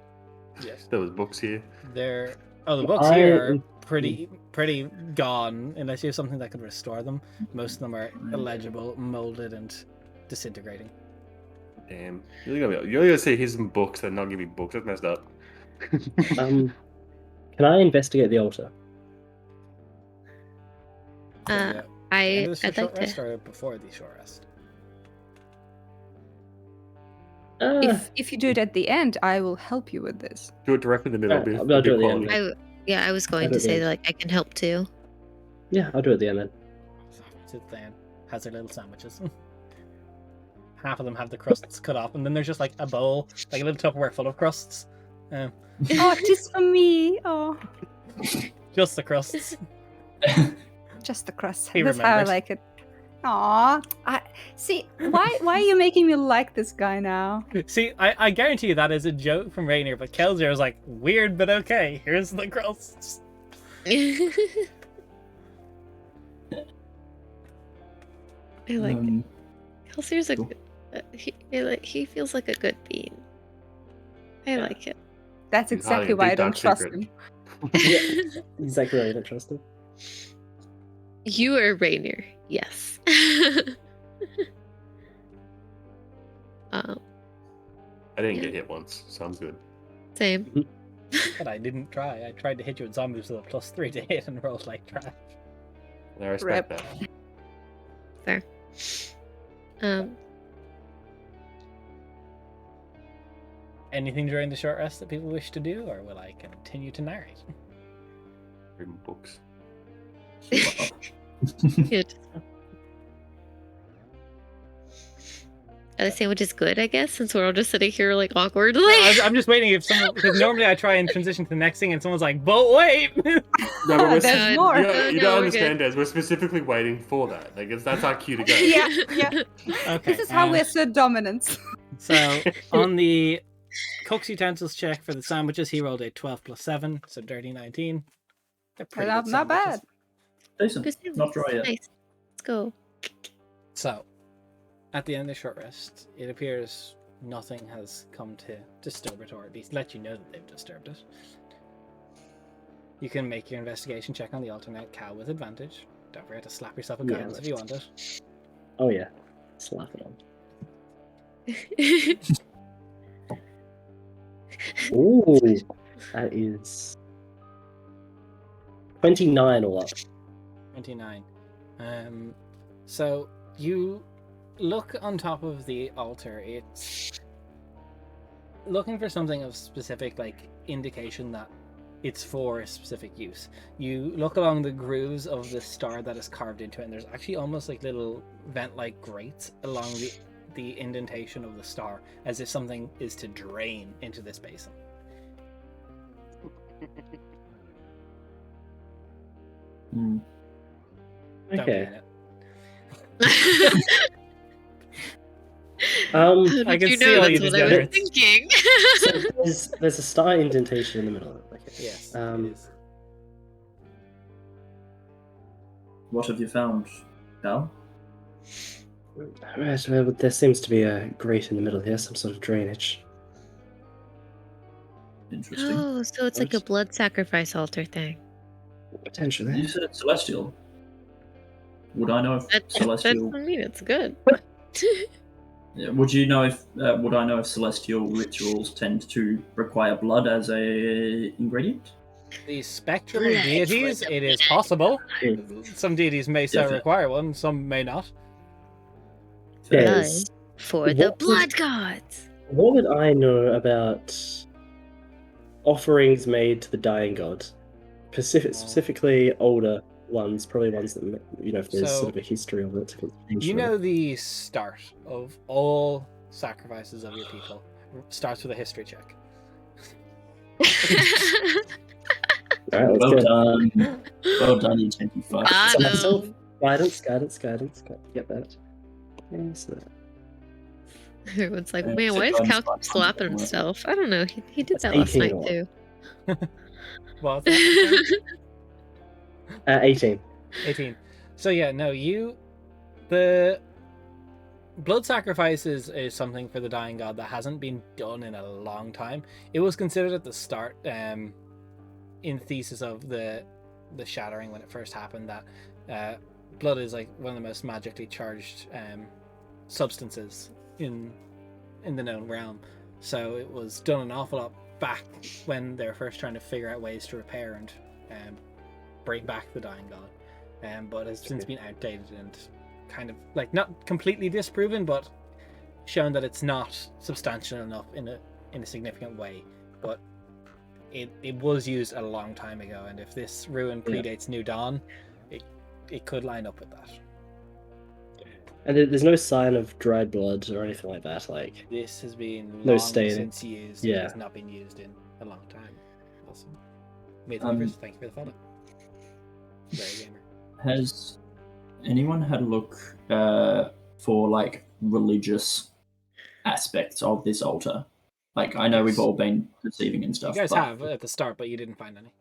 Yes. There was books here. They're the books here are pretty gone, unless you have something that could restore them. Most of them are illegible, molded, and disintegrating. Damn. You're gonna say here's some books and not give me books. That's messed up. Can I investigate the altar? So, yeah. End I'd of the short like rest to. or before the short rest? If you do it at the end, I will help you with this. Do it directly in the middle. Alright, be I'll do it at the quality. end. Yeah, I was I going don't to say know. that, like, I can help too. Yeah, I'll do it at the end then. Sits there, has their little sandwiches. Half of them have the crusts cut off, and then there's just like a bowl, like a little Tupperware full of crusts. Oh, tis for me. Oh, Just the crusts. just the crust. He That's how I remembered. like it. Aw, see. Why are you making me like this guy now? See, I guarantee you that is a joke from Rainier, but Kelsier was like, weird, but okay, here's the crusts. I like it. Kelsier's a cool. good, he feels like a good bean. I like it. That's He's exactly hiding a why I deep, don't dark trust secret. him. Yeah, exactly right. I don't trust him. You are Rainier, yes. um, I didn't Yeah. get hit once, so I'm good. same. But I didn't try. I tried to hit you with zombies with a +3 to hit and rolled like trash. I respect Rip. that. Fair. Um, Anything during the short rest that people wish to do, or will I continue to narrate? Reading books. yeah, Are the sandwiches good, I guess, since we're all just sitting here like awkwardly? I'm just waiting if someone, because normally I try and transition to the next thing, and someone's like, "But wait!" No, but we're There's more. You, No, don't- you no, don't we're understand, Des. We're specifically waiting for that. Like, that's our cue to go. Yeah, yeah. Okay. This is how we assert dominance. So on the cook's utensils check for the sandwiches, he rolled a 12 + 7, so dirty 19. They're pretty Not, good not bad. sandwiches. Decent. Good Not dry yet. Nice. Let's go. So, at the end of the short rest, it appears nothing has come to disturb it, or at least let you know that they've disturbed it. You can make your investigation check on the alternate cow with advantage. Don't forget to slap yourself a Yeah, guidance if you want it. Oh yeah, slap it on. Ooh, that is 29 all up. 29. So you look on top of the altar. It's looking for something of specific, like, indication that it's for a specific use. You look along the grooves of the star that is carved into it, and there's actually almost like little vent-like grates along the indentation of the star, as if something is to drain into this basin. Hmm. Don't be Okay. in it. How I did can you see know all you that's did what I there. was thinking? So there's a star indentation in the middle of it. Okay. Yes, Um, it is. What have you found, Cal? Right, well, there seems to be a grate in the middle here, some sort of drainage. Interesting. Oh, so it's like a blood sacrifice altar thing. Potentially. You said celestial. Would I know if That's celestial? I mean, it's good. Yeah, would you know if? Would I know if celestial rituals tend to require blood as a ingredient? The spectrum of Blood deities, for the it is blood. possible. Hmm. Some deities may so Yeah. require one, some may not. Fair. Blood Yes. for the What blood gods. What would I know about offerings made to the dying god? Specifically older ones, probably ones that, if there's So, sort of a history of it. You know the start of all sacrifices of your people starts with a history check. Alright, let's Well go. done. Well done, you 25. Got So him. myself, guidance. Get that. Okay, so Everyone's like, Yeah, man, why is six Cal times keep slapping 500. himself? I don't know. He did That's that last 18 night or too. Well, that's 18. 18. So yeah, no, the blood sacrifices is something for the dying god that hasn't been done in a long time. It was considered at the start, in thesis of the shattering when it first happened, that blood is like one of the most magically charged substances in the known realm. So it was done an awful lot back when they were first trying to figure out ways to repair and bring back the dying god, but has since been outdated and kind of like not completely disproven, but shown that it's not substantial enough in a significant way. But it was used a long time ago, and if this ruin predates New Dawn, it could line up with that. And there's no sign of dried blood or anything like that. Like This has been No long staining. since used. Yeah. It has not been used in a long time. Awesome. Thank you for the follow. Very gamer. Has anyone had a look for like religious aspects of this altar? Like, I know we've all been deceiving and You stuff. guys but have at the start, but you didn't find any.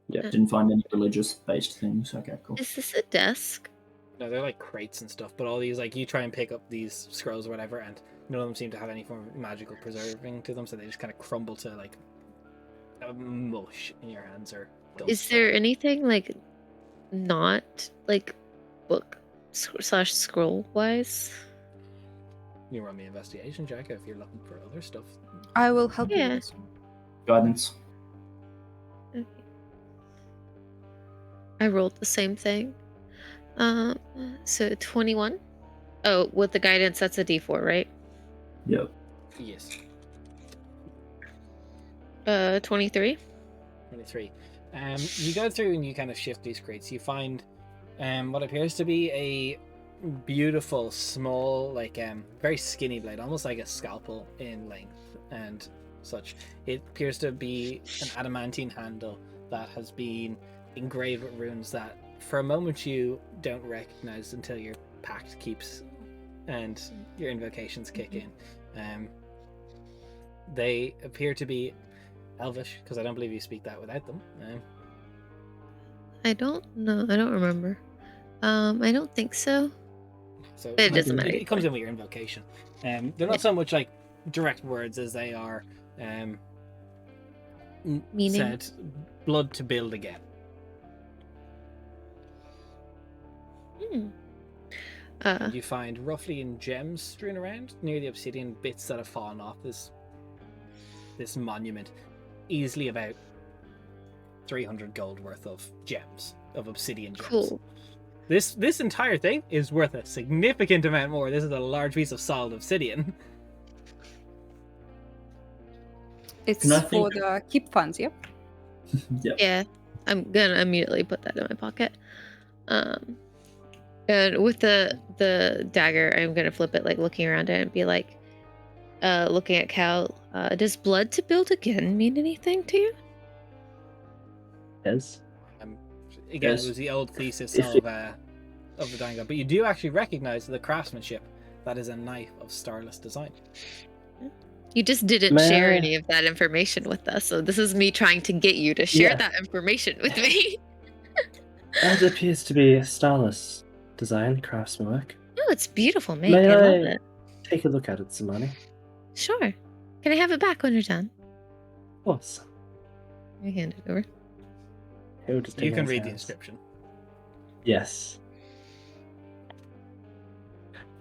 didn't find any religious-based things. Okay, cool. Is this a desk? No, they're like crates and stuff, but all these, like, you try and pick up these scrolls or whatever, and none of them seem to have any form of magical preserving to them, so they just kind of crumble to, like, a mush in your hands or dust. Is there anything like not like book / scroll wise? You run the investigation check if you're looking for other stuff. I will help you. Yeah. with this. Guidance. Okay. I rolled the same thing. So 21. Oh, with the guidance, that's a D4, right? Yep. Yes. 23. 23. You go through and you kind of shift these crates. You find what appears to be a beautiful, small, like very skinny blade, almost like a scalpel in length and such. It appears to be an adamantine handle that has been engraved with runes that for a moment you don't recognize until your pact keeps and your invocations kick in. They appear to be Elvish, because I don't believe you speak that without them. I don't know. I don't remember. I don't think so. So But it doesn't matter. It comes in with your invocation. They're not so much like direct words as they are Meaning? said blood to build again. You find roughly in gems strewn around near the obsidian, bits that have fallen off this monument, easily about 300 gold worth of gems, of obsidian gems. Cool. This entire thing is worth a significant amount more. This is a large piece of solid obsidian. It's Can I for think- the keep funds, yep. Yep. Yeah, I'm gonna immediately put that in my pocket. And with the dagger, I'm gonna flip it, like looking around it and be like, looking at Cal. Does blood to build again mean anything to you? Yes. Again, Yes. it was the old thesis If of the Dying God, but you do actually recognize the craftsmanship. That is a knife of starless design. You just didn't May share I- any of that information with us, so this is me trying to get you to share Yeah. that information with me. That appears to be starless design craftsmanwork. Oh, it's beautiful, mate. May I love I- it. Take a look at it, Samani. Sure. Can I have it back when you're done? Of course. I hand it over. He'll just You take can his read the hands. inscription. Yes.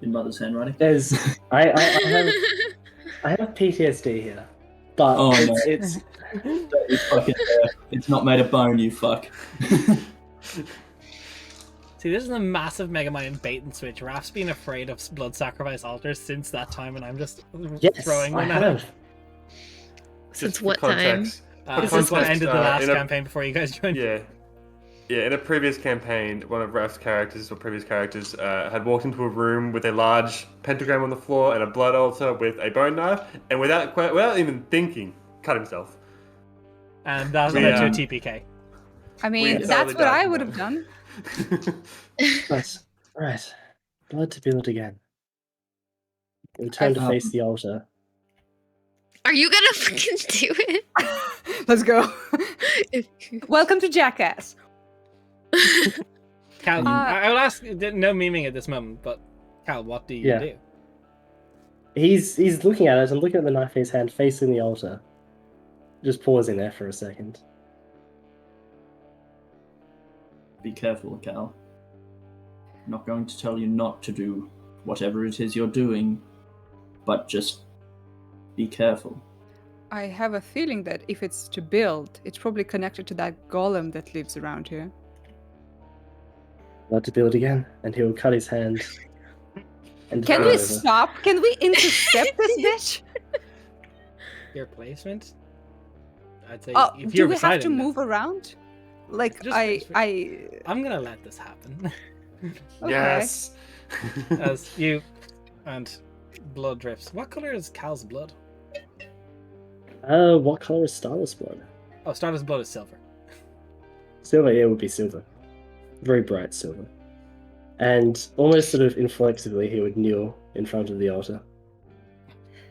Your mother's handwriting. There's I have PTSD here. But Oh, no. it's It's not made of bone, you fuck. See, this is a massive Megamind bait and switch. Raph's been afraid of blood sacrifice altars since that time, and I'm just yes, throwing I one at him. have. Since for what time? context, This This is is what ended the last in a- campaign before you guys joined. Yeah. Yeah, in a previous campaign, one of Raf's characters, or previous characters, had walked into a room with a large pentagram on the floor and a blood altar with a bone knife, and without even thinking, cut himself. And that We, led to a TPK. I mean, We that's totally what I done would that. have done. Right. Right. Blood to build again. We'll turn to Um, face the altar. Are you gonna freaking do it? Let's go. Welcome to Jackass. Cal, Uh, I will ask, no memeing at this moment, but Cal, what do you Yeah. do? He's looking at it and looking at the knife in his hand facing the altar. Just pausing there for a second. Be careful, Cal. I'm not going to tell you not to do whatever it is you're doing, but just be careful. I have a feeling that if it's to build, it's probably connected to that golem that lives around here. Blood to build again, and he'll cut his hand. And Can turn we over. stop? Can we intercept this bitch? Your placement? I'd say Oh, if do you're we beside have to him, move around? Like Just I'm gonna let this happen. Okay. Yes. As you and blood drips. What color is Cal's blood? What color is Starless blood? Oh, Stardust blood is silver. Silver, yeah, it would be silver. Very bright silver. And almost sort of inflexibly, he would kneel in front of the altar.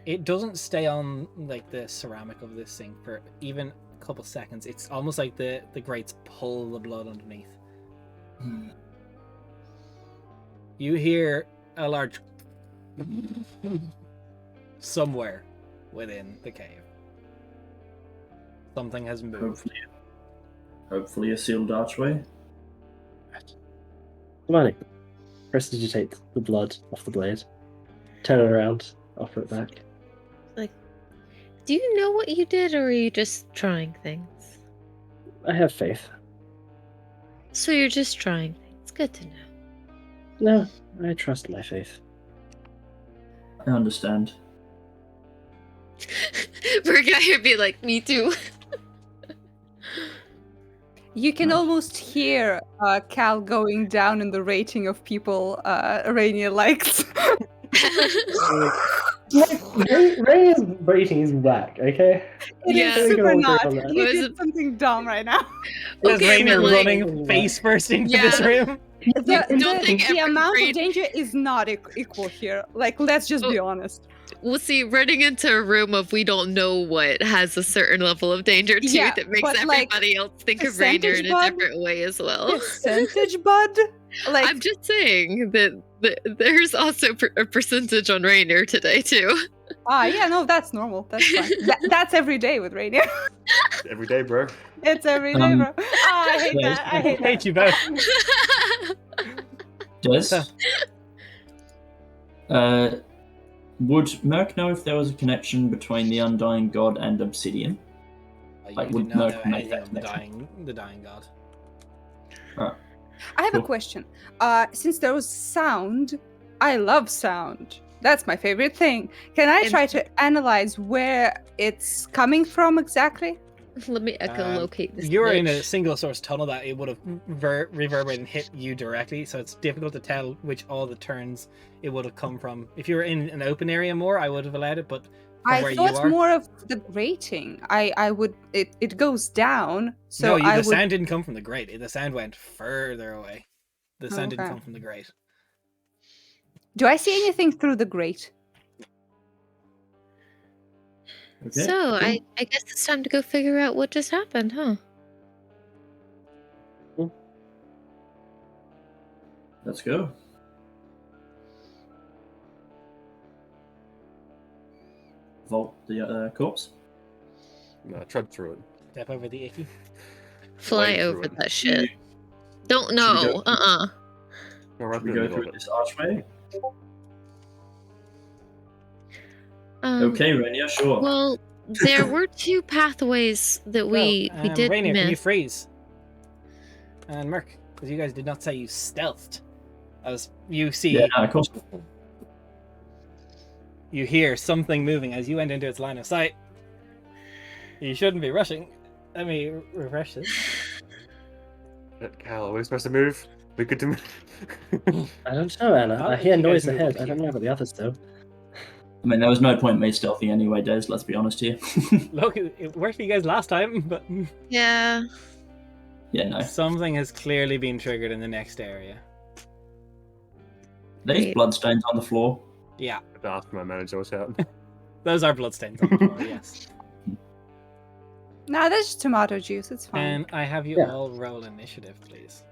It doesn't stay on like the ceramic of this thing for even a couple seconds. It's almost like the grates pull the blood underneath. You hear a large somewhere within the cave. Something has moved. Hopefully a sealed archway. Hermione, prestidigitate the blood off the blade. Turn it around, offer it back. Like, do you know what you did, or are you just trying things? I have faith. So you're just trying things. Good to know. No, I trust my faith. I understand. We're gonna hear be like, me too. You can almost hear Cal going down in the rating of people Rainier likes. Ray's rating is whack, okay? It Yeah. is We can super all agree not. on that. You Was did it- something dumb right now. Is Okay, Rainier but, like- running face first into this Yeah. room? don't think The every amount raid- of danger is not equal here. Like, let's just be honest. We'll see, running into a room of we don't know what has a certain level of danger too Yeah, that makes but, like, everybody else think of Rainier in percentage a bud? different way as well. Percentage, bud? Like, I'm just saying that there's also a percentage on Rainier today too. yeah, no, that's normal. That's fine. That's every day with Rainier. Every day, bro. It's every day, bro. I hate yes. that. I hate Hate that. you both. Des? Would Merc know if there was a connection between the Undying God and Obsidian? You Like, do would not know Merc make anything that of connection? the dying god. I have a Cool. question. Since there was sound, I love sound. That's my favorite thing. Can I And- try to analyze where it's coming from exactly? Let me echolocate this. You're in a bitch. single source tunnel that it would have reverberated and hit you directly, so it's difficult to tell which all the turns it would have come from. If you were in an open area more, I would have allowed it, but from where I you thought are, more of the grating. I would it goes down, so no, the I would. sound didn't come from the grate. The sound went further away. The sound didn't Okay. come from the grate. Do I see anything through the grate? Okay, So cool. I guess it's time to go figure out what just happened, huh? Let's go. Vault the corpse. No, tread through it. Step over the icky. Fly Flying through over it. that shit. Don't we know. go- No, right We through the go middle through of it. this archway. Um, Okay, Rainier, sure. Well, there were two pathways that we did Rainier, can you miss. freeze? And Merc, because you guys did not say you stealthed. As you see, Yeah, no, of course. you hear something moving as you went into its line of sight. You shouldn't be rushing. Let me refresh this. Cal, are we supposed to move? We could do. I don't know, Anna. Oh, I hear you noise guys move ahead. up I don't here. know about the others, though. I mean, there was no point in me stealthing anyway, Des, let's be honest here. Look, it worked for you guys last time, but Yeah. Yeah, no. something has clearly been triggered in the next area. These Wait. bloodstains on the floor. Yeah, I've asked my manager what's out. those are bloodstains on the floor, yes. Nah, that's just tomato juice. It's fine. And I have you Yeah. all roll initiative, please.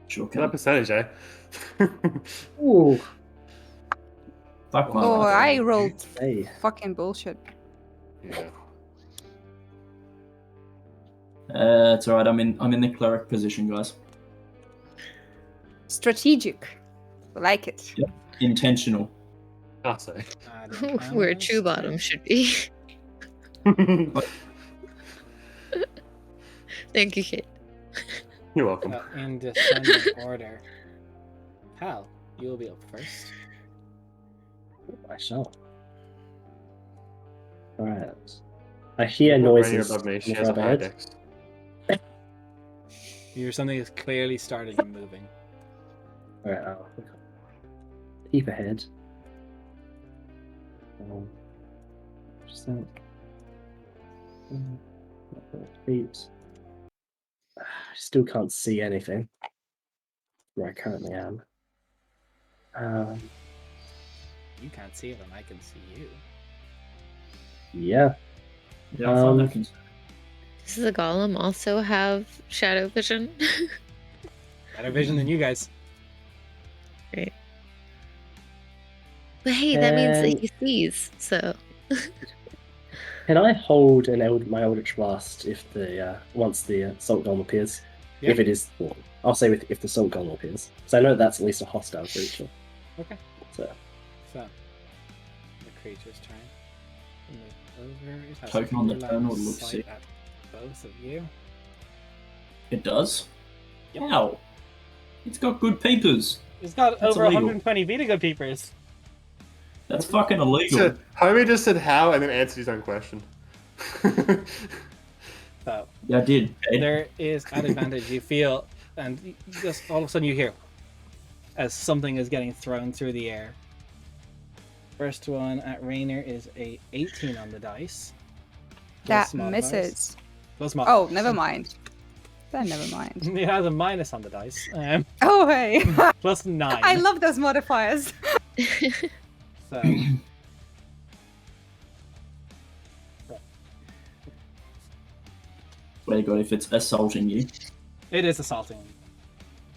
Sure Get that can. percentage, eh? Ooh, Fuck my Oh, life. I rolled hey. fucking bullshit. Yeah. It's alright, I'm in the cleric position, guys. Strategic. I like it. Yep. Intentional. I'll say. Where True Bottom should be. Thank you, Kate. You're welcome. In descending order. Hal, you will be up first. I shall. Alright. I hear Rainier noises above me. on She the has a far high ahead. dex. You hear something is clearly started and moving. Alright, I'll keep ahead. Just that. Feet. I still can't see anything where I currently am. You can't see it, and I can see you. Yeah. Yeah, I find that Um, concerning. Does the golem also have shadow vision? Better vision than you guys. Great. But hey, that means that And- he sees, so. Can I hold my Eldritch Blast if the once the Salt Golem appears? Yeah. If it is, well, I'll say if the Salt Golem appears, because I know that's at least a hostile creature. Okay. So So, the creature's turn. Move over. It has Poking on the clear line turn of would look sight sick. at both of you. It does? Yep. How? It's got good peepers. It's got That's over illegal. 120 Vita peepers. That's fucking illegal. So, Jaime just said how and then answered his own question. So, Yeah, I did. Ed. there is an advantage you feel, and just all of a sudden you hear as something is getting thrown through the air. First one at Rainer is a 18 on the dice. That Plus modifiers. misses. Plus modifiers. Oh, never mind. Then never mind. It has a minus on the dice. Oh, hey. Plus 9. I love those modifiers. So, Swear to God, if it's assaulting you. it is assaulting.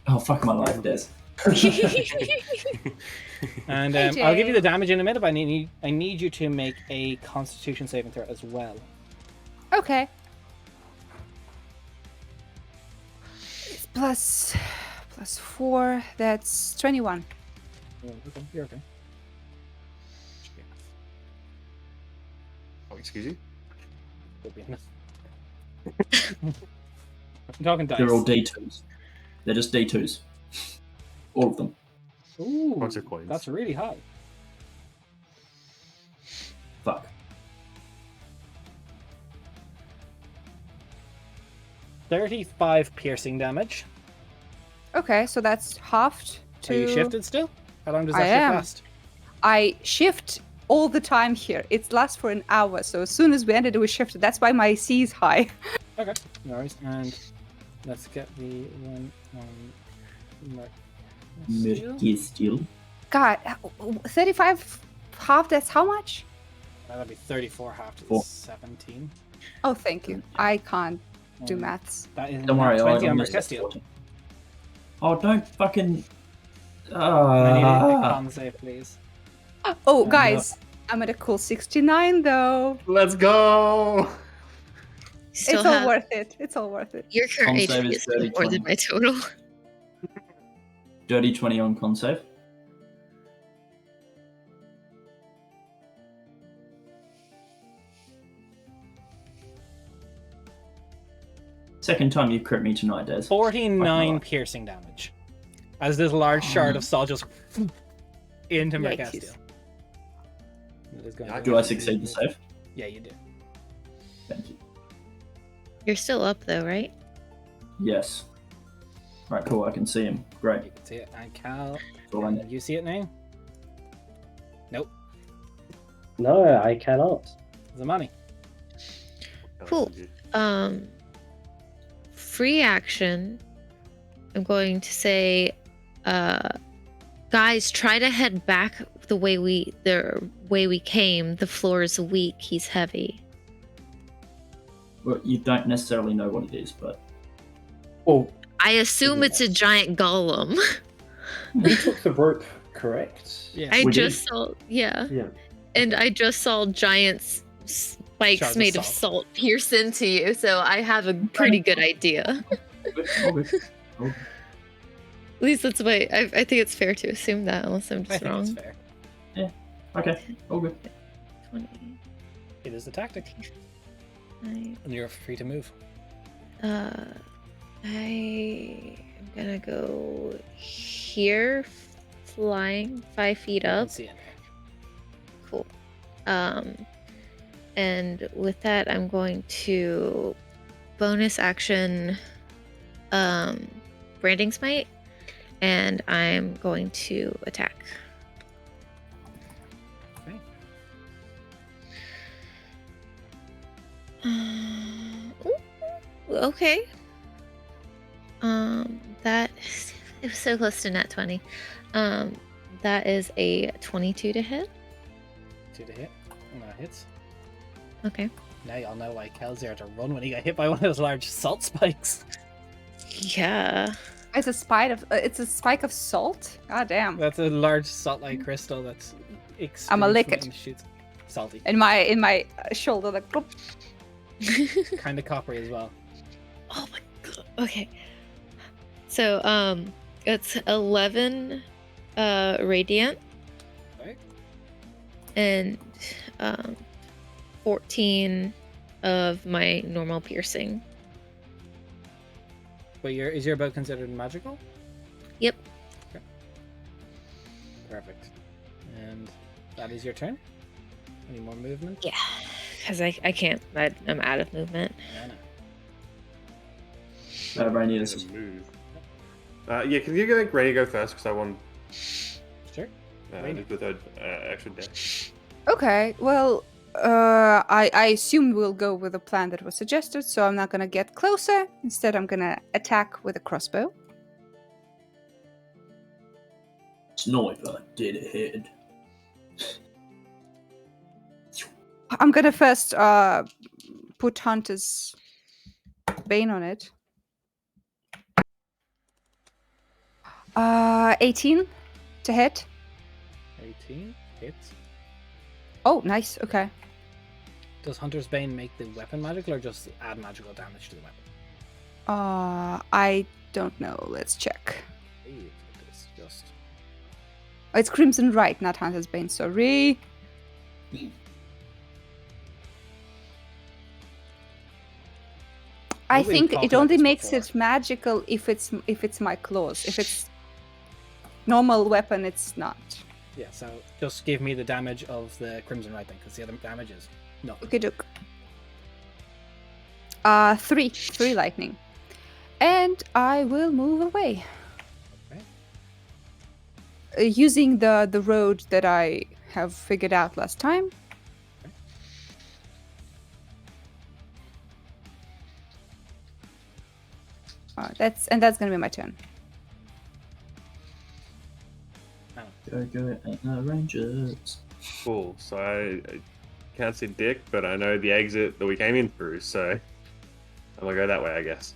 Oh, fuck my life, Des. And Hey, I'll give you Jay. the damage in a minute, but I need you to make a Constitution saving throw as well. Okay. It's plus 4. That's 21. Oh, okay, you're okay. Should be Oh, excuse you? enough. Could be enough. I'm talking dice. They're all D2s. They're just D2s. All of them. Ooh, Bunch of coins. that's really high. Fuck. $35 piercing damage. Okay, so that's halved to... Are you shifted still? How long does I that shift am. last? I shift all the time here. It lasts for an hour, so as soon as we ended, we shifted. That's why my C is high. Okay, no worries. And let's get the one on Murky steel. God, 35 half, that's how much? That'll be 34 half to Four. 17. Oh, thank you. I can't do Um, maths. That is Don't worry, 20 I on missed that Mercastile. 14. Oh, don't fucking. I need a con save, please. Oh, no. guys, I'm at a cool 69, though. Let's go! Still It's all have worth it. It's all worth it. your current Con save HP is is still more 30, than my total. Dirty 20 on con save. Second time you crit me tonight, Des. 49 Fucking piercing damage. As this large shard of salt just into Yikes. Mercastile. It is going Yeah, to- Do I succeed the save? Yeah, you do. Thank you. You're still up though, right? Yes. Right, cool. I can see him. Great. You can see it. And Cal, That's all I need. you see it now? Nope. No, I cannot. The money. Cool. Free action. I'm going to say, guys, try to head back the way we came. The floor is weak. He's heavy. Well, you don't necessarily know what it is, but Well, I assume it's a giant golem. we took the rope, correct? Yeah. I We just saw, yeah, Yeah. and I just saw giant spikes Shards of made of salt. salt pierce into you, so I have a pretty good idea. all good. At least that's my. I think it's fair to assume that, unless I'm I just think it's wrong. fair. Okay, all good. 20, It is the tactic. 9, And you're free to move. I am gonna go here, flying 5 feet You can up. see it now. Cool. And with that, I'm going to bonus action Branding Smite, and I'm going to attack. Okay. Okay. That it was so close to nat 20. That is a 22 to hit. 2 to hit. And that hits. Okay. Now y'all know why Kel's there to run when he got hit by one of those large salt spikes. Yeah. It's a spike of salt. God damn. That's a large salt-like crystal that's I'ma lick extruded it. and shoots salty. In my shoulder, like. Bloop. Kind of coppery as well. Oh my god. Okay. So it's 11 radiant Right? and 14 of my normal piercing. But is your bow considered magical? Yep. Okay. Perfect. And that is your turn? Any more movement? Yeah. Because I can't. I'm out of movement. No. Rainy Need is to move. Yeah, can you get Rainy go first? Because I want Sure. Rainy. with an extra dash. Okay, well, I assume we'll go with the plan that was suggested, so I'm not gonna get closer. Instead, I'm gonna attack with a crossbow. Sniper did it hit. I'm gonna first put Hunter's Bane on it. 18 to hit. 18 hits. Oh, nice. Okay. Does Hunter's Bane make the weapon magical or just add magical damage to the weapon? I don't know. Let's check. It's just... Oh, it's Crimson Right, not Hunter's Bane. Sorry. I We've think talked it about only this makes before. it magical if it's my claws. If it's normal weapon, it's not. Yeah, so just give me the damage of the Crimson Right thing, because the other damage is no. Okay, doke. Three lightning, and I will move away. Okay. Using the road that I have figured out last time. That's gonna be my turn. Go at the Rangers. Cool. So I can't see Dick, but I know the exit that we came in through, so I'm gonna go that way, I guess.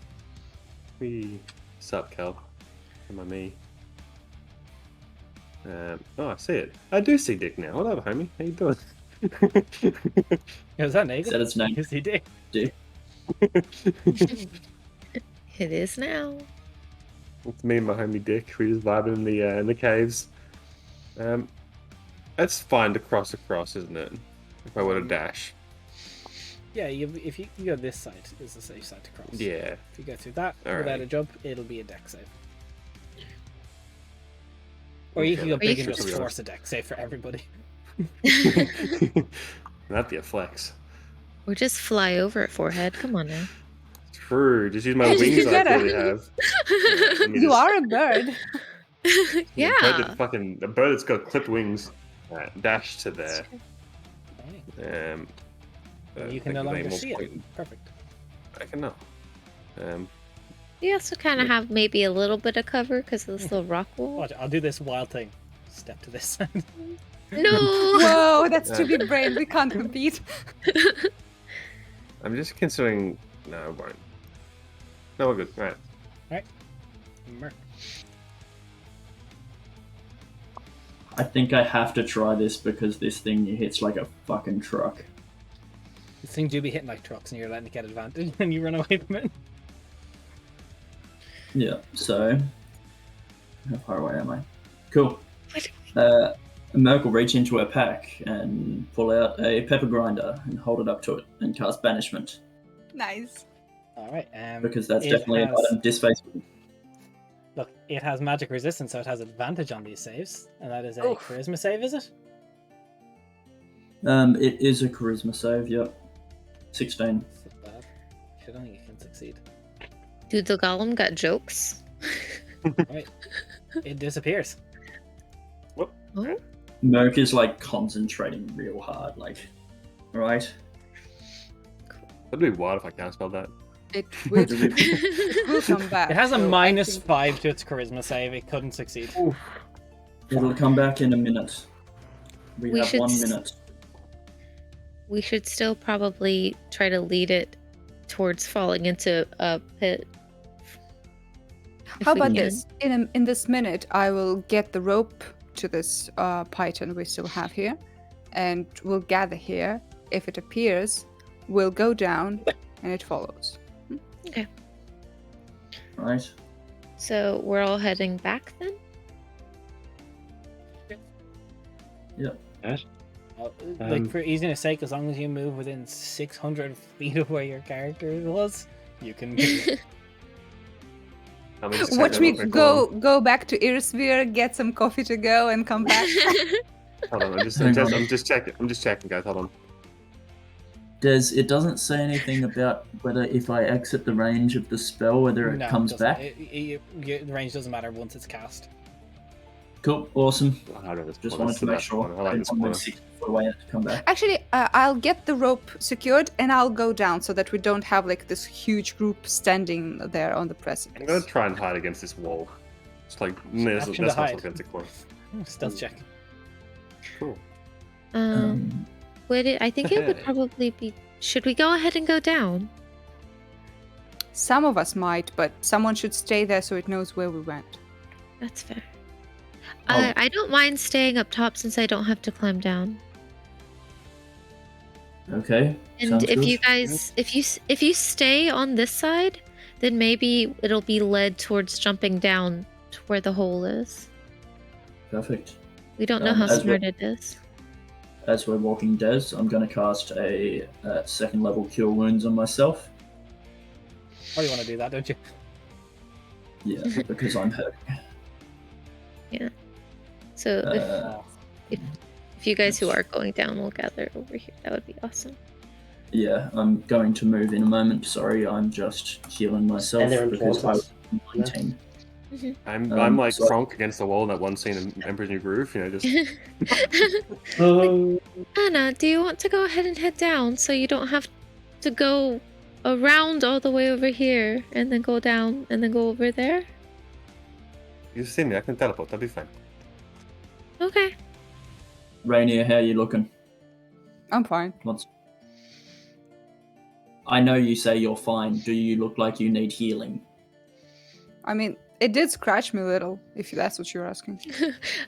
Sup, Cal? Come on, me. Oh, I see it. I do see Dick now. What up, homie? How you doing? Is that Nathan? Said its name. Yes, he did. It is now. It's me and my homie Dick. We just vibing in the caves. That's fine to cross across, isn't it? If I were to dash. Yeah, if you go this side, is the safe side to cross. Yeah. If you go through that All without right. a jump, it'll be a deck save. Or you can go Okay, big you and can- just force a deck save for everybody. That'd be a flex. Or just fly over it, forehead. Come on now. True. Just use my You wings I gotta- clearly have. Let me You just- are a bird. Yeah. A bird that's got clipped wings. Dash to there. Okay. You can think no the longer name will see it. point- Perfect. I can now. You also kind of have maybe a little bit of cover because of this little rock wall. Watch, I'll do this wild thing. Step to this side. No. Whoa, that's too big brain. We can't compete. I'm just considering. No, I won't. No, we're good. Right. Merc. I think I have to try this because this thing hits like a fucking truck. These things do be hitting like trucks and you're letting it get advantage and you run away from it. Yeah, so how far away am I? Cool. What? Merc will reach into her pack and pull out a pepper grinder and hold it up to it and cast banishment Nice. Alright, because that's it definitely an has- item disfaceable. Look, it has magic resistance, so it has advantage on these saves. And that is a Oof. charisma save, is it? It is a charisma save. Yep. 16. This is bad. I don't think you can succeed. Dude, the golem got jokes. Right. It disappears. Oh, Merc is like concentrating real hard. Like, right. That'd be wild if I can't spell that. It will, will come back. It has a so I minus think- 5 to its charisma save. It couldn't succeed. It'll come back in a minute. We We have should 1 minute. we should still probably try to lead it towards falling into a pit. if How we about can. this? In this minute, I will get the rope to this python we still have here, and we'll gather here. If it appears, we'll go down, and it follows. Right. So we're all heading back then? Like, for easiness sake, as long as you move within 600 feet of where your character was, you can. I'm gonna just Watch check me that real quick. go back to Irisvir, get some coffee to go, and come back. Hold on, Hang on. I'm just checking, guys. Hold on. It doesn't say anything about whether if I exit the range of the spell, whether it No, comes doesn't. back. The range doesn't matter once it's cast. Cool. Awesome. I don't know, Just this wanted to corner, make this sure. corner. I like this I'm corner. 6 foot away to come back. Actually, I'll get the rope secured, and I'll go down so that we don't have like this huge group standing there on the I'm precipice. gonna try and hide against this wall. It's like that's Action to not hide. against the corner. Stealth check. Cool. Would it? I think it would probably be. Should we go ahead and go down? Some of us might, but someone should stay there so it knows where we went. That's fair. Oh. I don't mind staying up top since I don't have to climb down. Okay. And sounds if good. you guys, if you stay on this side, then maybe it'll be led towards jumping down to where the hole is. Perfect. We don't know how as smart well- it is. As we're walking Des, I'm going to cast a second level Cure Wounds on myself. Oh, you want to do that, don't you? Yeah, because I'm hurt. So Uh, if you guys who are going down will gather over here, that would be awesome. Yeah, I'm going to move in a moment. Sorry, I'm just healing myself And they're in because I was Portals. 19. I'm like so- Kronk against the wall in that one scene in Emperor's New Groove. You know, just Anna, do you want to go ahead and head down so you don't have to go around all the way over here and then go down and then go over there? you see me. I can teleport. That'll be fine. Okay. Rainier, how you looking? I'm fine. I know you say you're fine. Do you look like you need healing? I mean, it did scratch me a little, if that's what you're asking.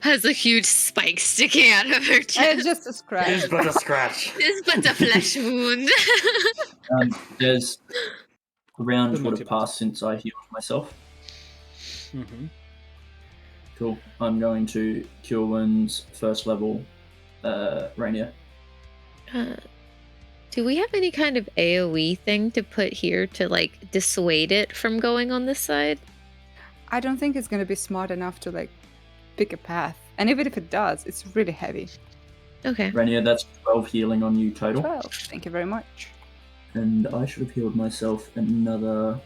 Has a huge spike sticking out of her It's chest. just a scratch. It's but a scratch. It's but a flesh wound. There's a round Good would luck, have passed since I healed myself. Mm-hmm. Cool. I'm going to Cure Wounds, first level, Rainier. Do we have any kind of AoE thing to put here to like dissuade it from going on this side? I don't think it's gonna be smart enough to like pick a path. And even if it does, it's really heavy. Okay. Rainier, that's 12 healing on you total. 12. Thank you very much. And I should have healed myself another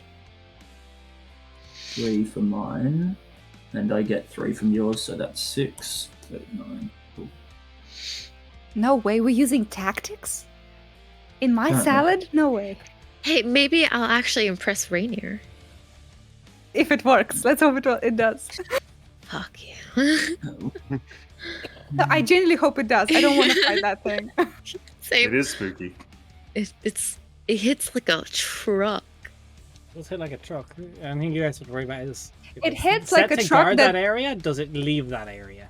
3 for mine. And I get 3 from yours, so that's 6. 9. Cool. No way, we're using tactics? In my Uh-uh. salad? No way. Hey, maybe I'll actually impress Rainier. If it works, let's hope it does. Fuck yeah. No, I genuinely hope it does. I don't want to fight that thing. It Same. is spooky. It hits like a truck. Does hit like a truck. I think you guys would worry about is if It it's hits set like a to truck guard that- that area. Does it leave that area?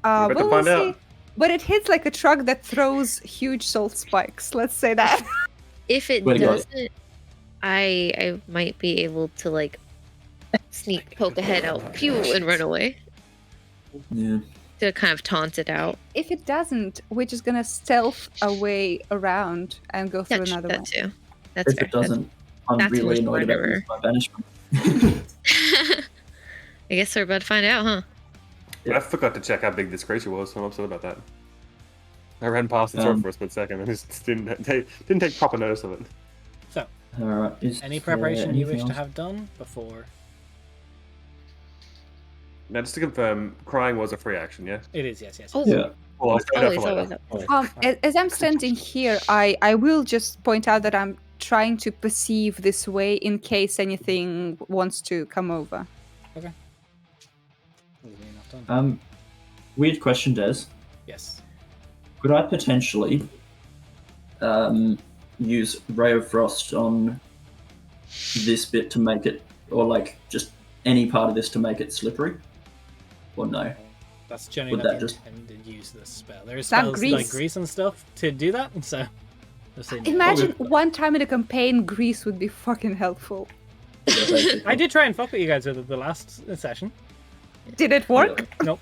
We're about to We'll find see. out. But it hits like a truck that throws huge salt spikes. Let's say that. If it Way to go. doesn't, I might be able to like sneak poke a head out, pew, and run away Yeah. to kind of taunt it out. If it doesn't, we're just gonna stealth our way around and go through That, another that one. too. That's If fair. it doesn't, I'm that's really much annoyed about smarter. losing my banishment. I guess we're about to find out, huh? Yeah. I forgot to check how big this creature was, so I'm upset about that. I ran past the sword for a split second and just didn't take proper notice of it. So, Alright, any preparation you wish to have done before? Now, just to confirm, crying was a free action, yeah? It is, yes. Oh, Yeah. Well, I'll save that for always later. up. As I'm standing here, I will just point out that I'm trying to perceive this way in case anything wants to come over. Okay. Not done. Weird question, Des. Yes. Could I potentially use Ray of Frost on this bit to make it, or like just any part of this to make it slippery? Or no? That's generally Would not that the just- intended use of this spell. There are Is that spells grease? like grease and stuff to do that, so... I'll say no. Imagine one time in a campaign, grease would be fucking helpful. I did try and fuck with you guys with it the last session. Did it work? Nope.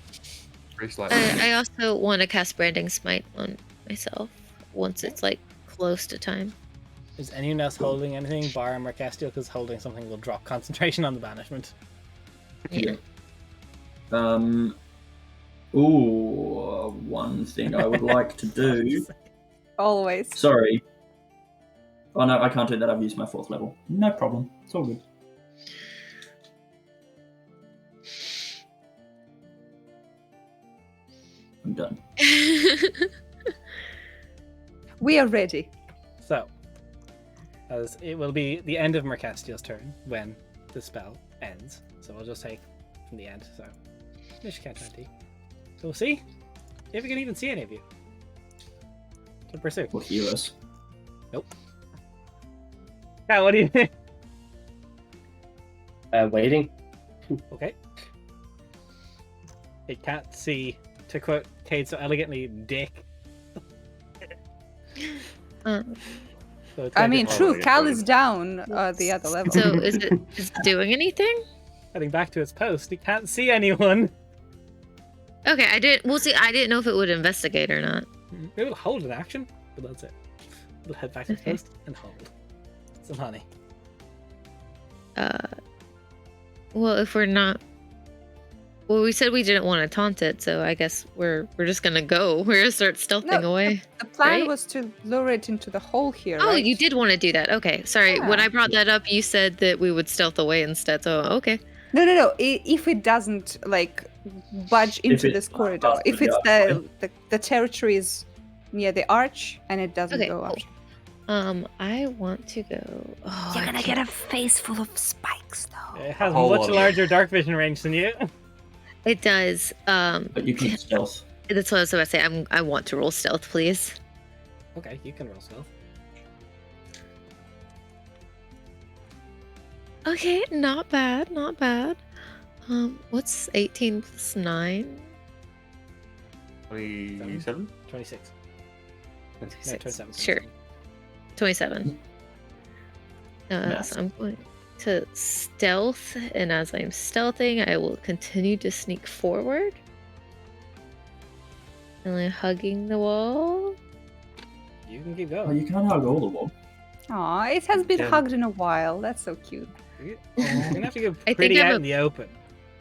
Very slightly. I also want to cast Branding Smite on myself once it's like close to time. Is anyone else holding anything? Bar and Mercastio, because holding something will drop concentration on the banishment. Yeah. Ooh, one thing I would like to do. Always. Sorry. Oh no, I can't do that. I've used my 4th level. No problem. It's all good. I'm done. We are ready. So, as it will be the end of Mercastio's turn when the spell ends. So we'll just take from the end. So, Mish can't 20. So we'll see if we can even see any of you to pursue. Or hear us. Nope. Now, what do you think? Waiting. Okay. It can't see, to quote Cade so elegantly, dick. So it's I going mean, to- true, Cal is down the other level. So is it doing anything? heading back to its post. It can't see anyone. Okay, I didn't know if it would investigate or not. It will hold an action, but that's it. It'll head back to its Okay. post and hold. Some honey. Well, if we're not, well, we said we didn't want to taunt it, so I guess we're just gonna go. We're gonna start stealthing No, away. The plan Right? was to lure it into the hole here. Oh, right? you did want to do that. Okay, sorry. When Yeah. I brought that up, you said that we would stealth away instead. So okay. No. If it doesn't like budge into it this corridor, doesn't, if it's yeah, the territory is near the arch and it doesn't Okay, go up. cool. I want to go. Oh, You're I gonna can't- get a face full of spikes, though. It has whole much lot. larger dark vision range than you. It does. But you can stealth. That's what I was about to say. I want to roll stealth, please. Okay, you can roll stealth. Okay, not bad, not bad. What's 18 plus 9? 27? 26. No, 27. Sure. 27. Math. So I'm going to stealth, and as I'm stealthing, I will continue to sneak forward. And then hugging the wall. You can keep Oh, going. you can't hug all the wall. Aw, it has been Yeah. hugged in a while. That's so cute. You're gonna have to go think pretty I'm out a- in the open,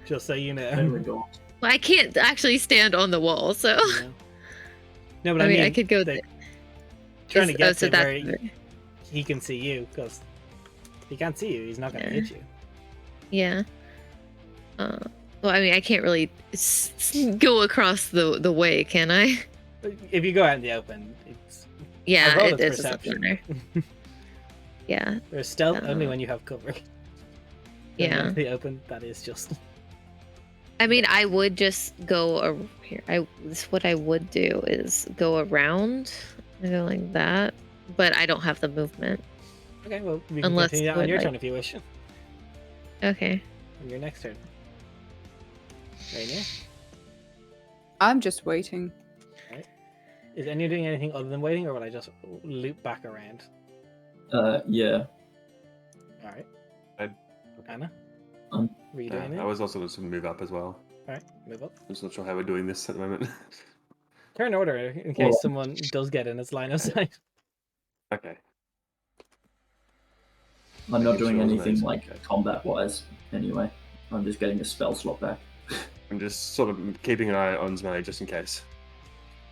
just so you know. There we go. Well, I can't actually stand on the wall, so Yeah. No, but I I mean, mean, I could go like, there. trying to get so to that's where he can see you, because he can't see you. He's not gonna Yeah. hit you. Yeah. Well, I mean, I can't really go across the way, can I? If you go out in the open, it's Yeah, roll it its is a perception. corner. Yeah, there's stealth only Uh, when you have cover. yeah. In the open, that is just. I mean, I would just go here. What I would do is go around, and go like that. But I don't have the movement. Okay, well, we can Unless continue that it on your would, turn if you wish. Okay. On your next turn. Rainier, I'm just waiting. is anyone doing anything other than waiting, or will I just loop back around? Yeah. All right. I'd- Anna, Um, were you doing I it? was also going to move up as well. All right, move up. I'm just not sure how we're doing this at the moment. Turn order in case Well- someone does get in its line of sight. Okay. I'm not Keep doing sure, anything nice, like okay. combat-wise. Anyway, I'm just getting a spell slot back. I'm just sort of keeping an eye on Zmelly just in case.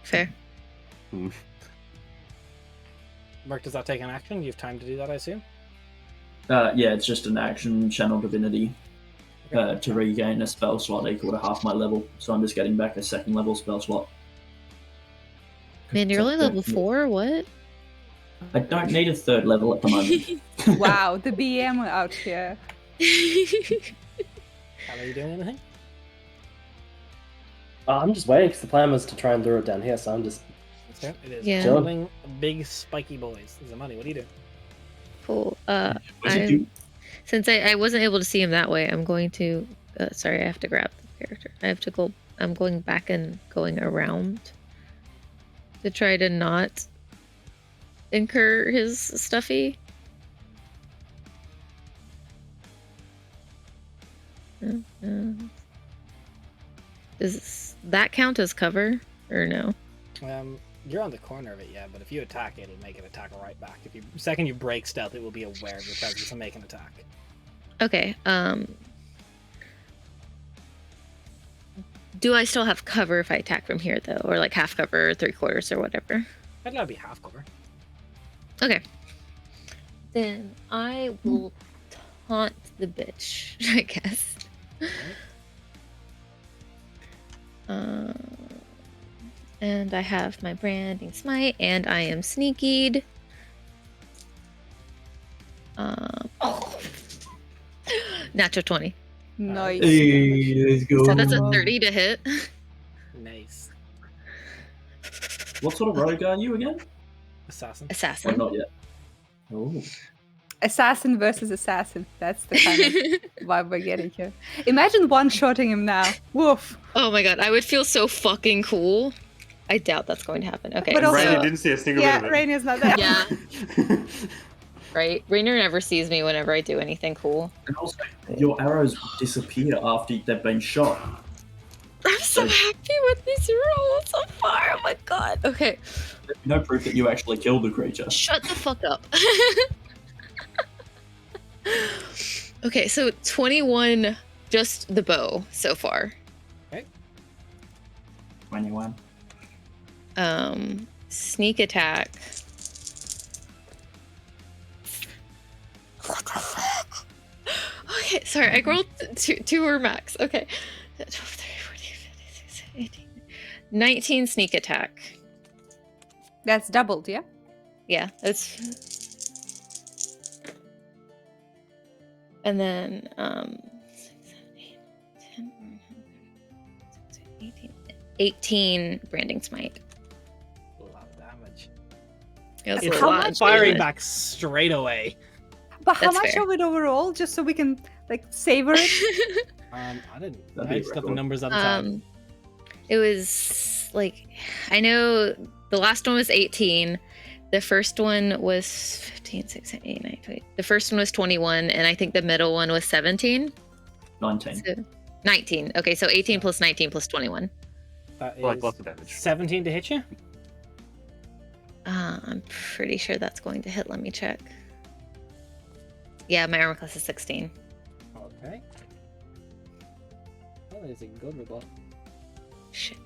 Fair. Merc, does that take an action? You have time to do that, I assume? Yeah, it's just an action, channel divinity, to regain a spell slot equal to half my level. So I'm just getting back a second level spell slot. Man, you're only level 4? What? I don't need a third level at the moment. Wow, the BM out here. Are you doing anything? I'm just waiting because the plan was to try and lure it down here, so I'm just. Okay. It is Yeah. killing big spiky boys. Is the money? What do you do? Cool. What's it do? Since I wasn't able to see him that way, I'm going to. Sorry, I have to grab the character. I have to go. I'm going back and going around to try to not incur his stuffy. Does that count as cover or no? You're on the corner of it, yeah, but if you attack, it'll make an attack right back. If you second you break stealth, it will be aware of your presence and make an attack. Okay. Do I still have cover if I attack from here though, or like half cover, or 3/4, or whatever? I'd let it be half cover. Okay. Then I will taunt the bitch, I guess. And I have my branding smite, and I am sneakied. Natural 20. Nice. Hey, let's go. So that's a 30 to hit. Nice. What sort of rogue are you again? Assassin. Oh, Assassin. not yet. Oh. Assassin versus assassin. That's the kind of vibe we're getting here. Imagine one-shotting him now. Woof. Oh my god, I would feel so fucking cool. I doubt that's going to happen. Okay. But also- Rainy didn't see a single Yeah, bit of it. Rainier's not there. Yeah, right. Rainer never sees me whenever I do anything cool. And also, your arrows disappear after they've been shot. I'm so happy with these rolls so far. Oh my god. Okay. There's no proof that you actually killed the creature. Shut the fuck up. Okay, so 21 just the bow so far. 21. Sneak attack. Okay, sorry, I rolled two or max. Okay. 12, 13, 14, 15, 16, 18. 19 sneak attack. That's doubled, yeah? Yeah, that's. And then 18 branding smite. A lot of damage. Yeah, that's It's a how lot. much firing is it? back straight away. But how That's much fair. of it overall, just so we can like savor it? I didn't. That'd I be just got the record. numbers on the top. It was like, I know the last one was 18. The first one was 15, 16, 18, 19, 20. The first one was 21, and I think the middle one was 17. 19. So 19. Okay, so 18 plus 19 plus 21. That Like is lots of damage. 17 to hit you. I'm pretty sure that's going to hit. Let me check. Yeah, my armor class is 16. Okay. Oh, that is a good rebuttal. Shit.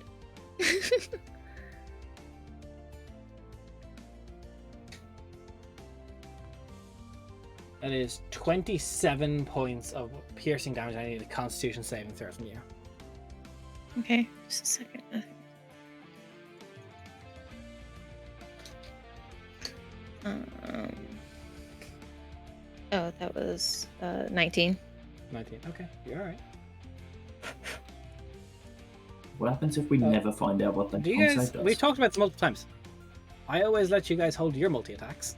That is 27 points of piercing damage. I need a Constitution saving throw from you. Okay, just a second. Oh, that was 19. 19. Okay, you're alright. What happens if we never find out what the Do you guys? concept does? We've talked about this multiple times. I always let you guys hold your multi attacks.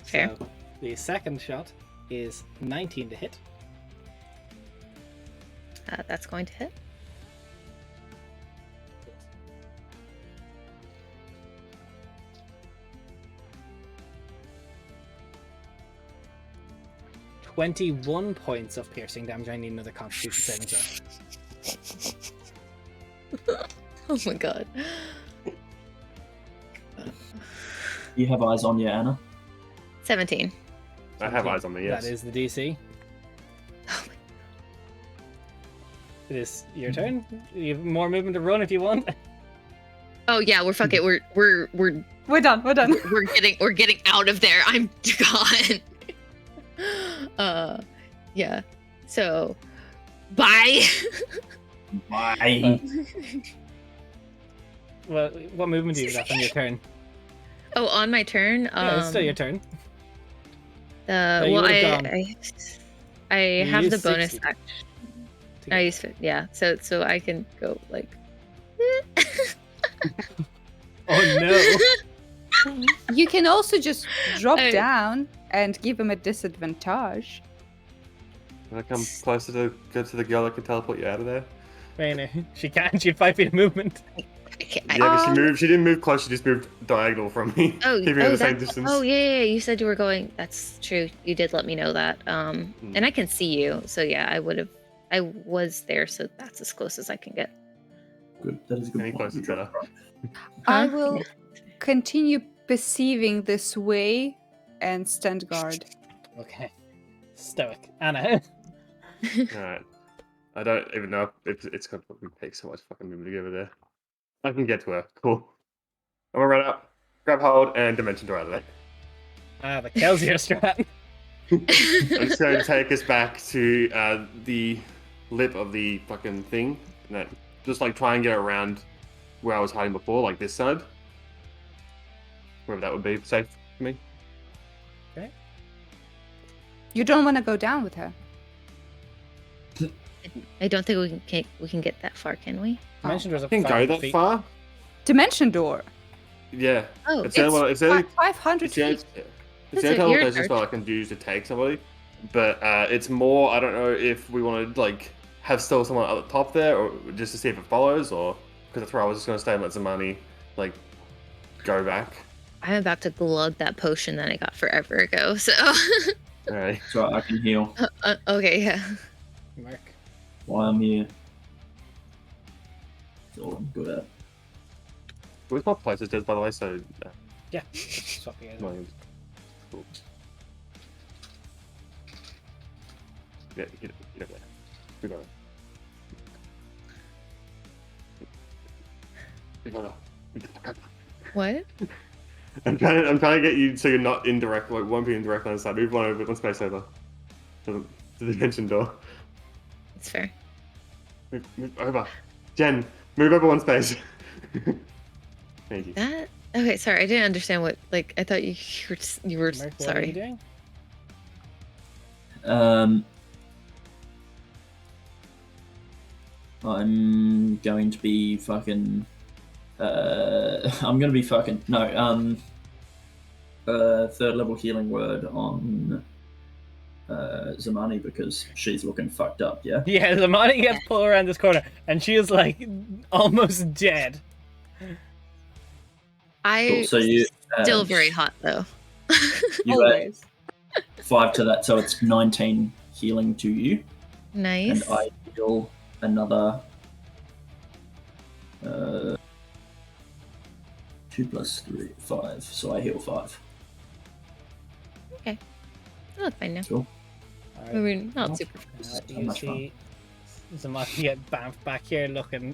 Fair. So the second shot is 19 to hit. That's going to hit. "21 points of piercing damage. I need another Constitution saving throw." Oh my god. You have eyes on you, Anna. 17. I have eyes on me, yes. That is the DC. It is your turn. You have more movement to run if you want. Oh yeah, we're fucking. We're We're done. we're getting out of there. I'm gone. Yeah. So, bye. Bye. Well, what movement do you have on your turn? Oh, on my turn. Yeah, it's still your turn. you Well, would've gone. I You have the used bonus 60 action. to I get use it. Yeah. So I can go like. Oh no! You can also just drop I- down and give him a disadvantage. Can I come closer to go to the girl that can teleport you out of there? Rainer, she can't. She had 5 feet of movement. Okay, Yeah, but she Um, moved. She didn't move close. She just moved diagonal from me, Oh, keeping her oh, the same that's- distance. oh yeah. You said you were going. That's true. You did let me know that. And I can see you. So yeah, I was there. So that's as close as I can get. Good. That is a good Any point. closer, better. I Huh? will continue perceiving this way and stand guard. Okay. Stoic. Anna. Alright. I don't even know if it's going to take so much fucking movement to get over there. I can get to her. Cool. I'm gonna run up, grab hold, and dimension door out of there. The Kelsier strat. I'm just going to take us back to the lip of the fucking thing. And then just like try and get around where I was hiding before, like this side. Wherever that would be safe for me. You don't want to go down with her. I don't think we can get that far, can we? Dimension doors I up can go 5 that feet. far. Dimension door. Yeah. Oh, It's the only one. It's the only. 500 It's the only, feet. it's That's the only it, your teleportation turn. spell I can use to take somebody. But it's more. I don't know if we want to like have still someone at the top there, or just to see if it follows, or because that's where I was just going to stay and let Zamani like go back. I'm about to glug that potion that I got forever ago. So, All right. So I can heal okay, yeah. Mark. while I'm here. That's all I'm good at. Where's my places, by the way? So. Yeah. Swap you guys. No, cool. Yeah, get there. We got it. We got it. What? I'm trying to get you so you're not indirect, like won't be indirect on the side. Move one over, one space over to the dimension door. It's fair. Move over, Jen. Move over one space. Thank you. That okay? Sorry, I didn't understand what. Like, I thought you were Mark, what are you sorry. doing? I'm going to be fucking. I'm gonna be fucking no. Third level healing word on Zamani because she's looking fucked up. Yeah. Yeah, the money gets pulled around this corner, and she is like almost dead. I So you still very hot though. You add Always. 5 to that, so it's 19 healing to you, Nice. and I heal another 2 plus 3, 5. So I heal 5. I look fine now. Cool. I mean, not Not- super. You much see Zamaki get bamfed back here looking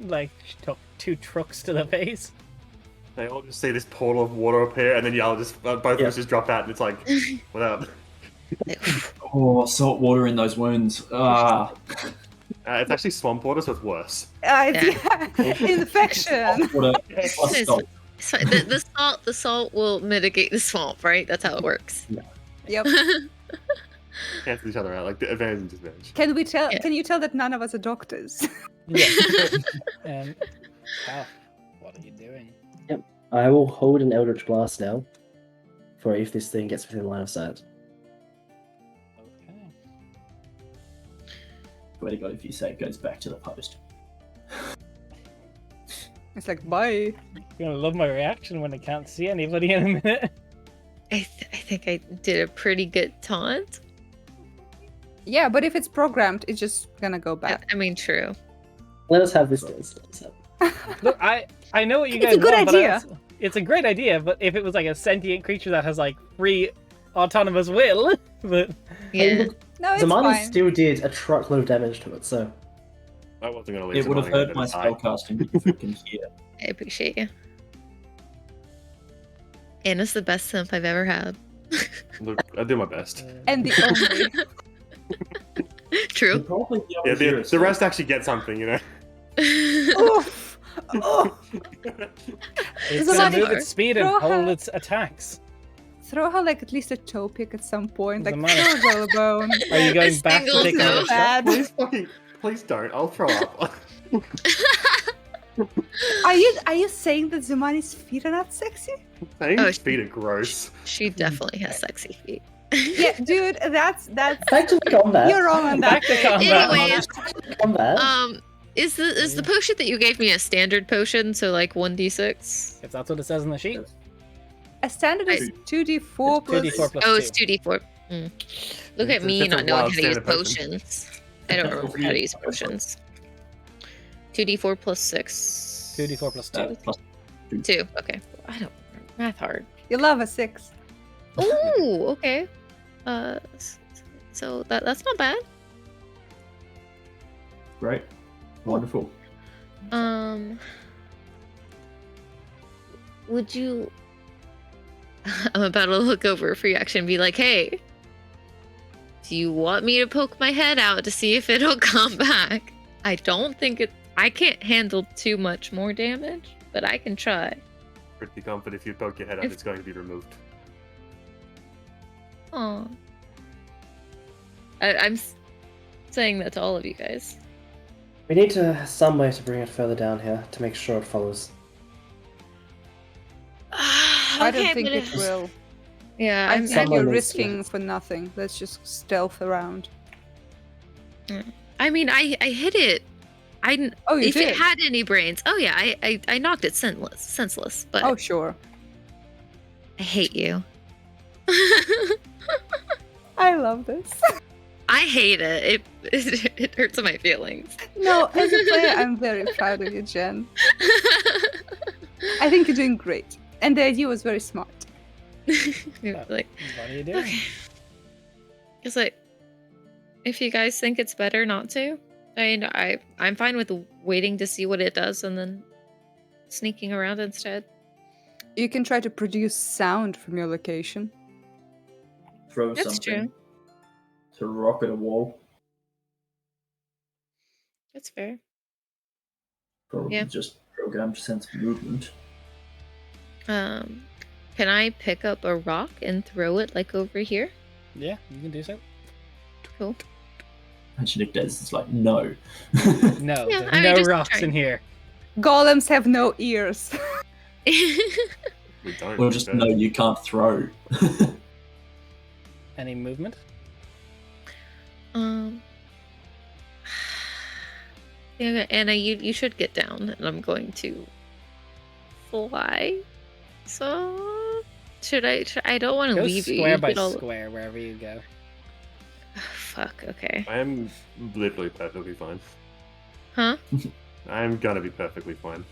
like she took 2 trucks to the face. They all just see this portal of water appear, and then y'all just both of us just drop out, and it's like, what up? Oh, salt water in those wounds. Ah, It's actually swamp water, so it's worse. Yeah. Infection. water plus It's- salt. So the salt will mitigate the swamp, right? That's how it works. Yep. Cancel each other out, like the advantage and disadvantage. Can we tell? Yeah. Can you tell that none of us are doctors? Yeah. Cal, what are you doing? I will hold an Eldritch Blast now for if this thing gets within line of sight. Okay. Swear to God, if you say it goes back to the post. It's like bye. You're gonna love my reaction when I can't see anybody in a minute. I think I did a pretty good taunt. Yeah, but if it's programmed, it's just gonna go back. I mean, true. Let us have this dance. Let us have. Look, I know what you It's guys a good want, idea. but it's a great idea, but if it was like a sentient creature that has like free autonomous will, but No, Yeah. it's Zamani fine. still did a truckload of damage to it, so I wasn't gonna leave. It would have hurt my spellcasting if it can hear. I appreciate you. Anna's the best simp I've ever had. Look, I do my best. And the only. True. You'd probably be able Yeah, to hear us. the rest actually get something, you know. Oof! Oh! It's There's a gonna lot move of- its speed and Throw hold her- its attacks. Throw her like at least a toe pick at some point. Like, Doesn't matter. throw a bone. Are you going A back to single take toe. another shot? Bad. Please don't. I'll throw up. Are you saying that Zumani's feet are not sexy? Saying Oh, his feet are gross. She definitely has sexy feet. Yeah, dude, that's Back to the combat. you're wrong on that. Back to thing. combat. Anyways, Combat. is the potion that you gave me a standard potion? So like 1d6. If that's what it says on the sheet. A standard is 2d4 plus. 2d4 plus Oh, 2. it's 2d4. Look at It's me a not knowing how wild to use standard potion. potions. I don't remember how to use potions. 2d4 plus 6. 2d4 plus 2. Plus 2. Okay. I don't remember. Math hard. You love a 6. Ooh, okay. So that's not bad. Great. Wonderful. Would you? I'm about to look over for reaction and be like, hey, do you want me to poke my head out to see if it'll come back? I don't think I can't handle too much more damage, but I can try. Pretty confident if you poke your head out, If- it's going to be removed. Aw. I'm saying that to all of you guys. We need some way to bring it further down here to make sure it follows. I don't think it will. Yeah, I I'm, think Someone you're needs to- risking for nothing. Let's just stealth around. I mean, I hit it. Oh, you if did? it had any brains, oh yeah, I knocked it senseless. But Oh, sure. I hate you. I love this. I hate it. It hurts my feelings. No, as a player, I'm very proud of you, Jen. I think you're doing great. And the idea was very smart. Like, What are you doing? okay. It's like, if you guys think it's better not to, I'm fine with waiting to see what it does and then sneaking around instead. You can try to produce sound from your location. Throw That's something true. to rocket a wall. That's fair. Probably Yeah. just programmed sense of movement. Can I pick up a rock and throw it like over here? Yeah, you can do so. Cool. Imagine if Des is like, no. No, Yeah, there's I mean, no just rocks try. in here. Golems have no ears. We don't. Or just, no, you can't throw. Any movement? Yeah, Anna, you should get down, and I'm going to fly. So, should I don't want to Go leave you. square You by could all- square wherever you go. Fuck. Okay. I am literally perfectly fine. Huh? I'm gonna be perfectly fine.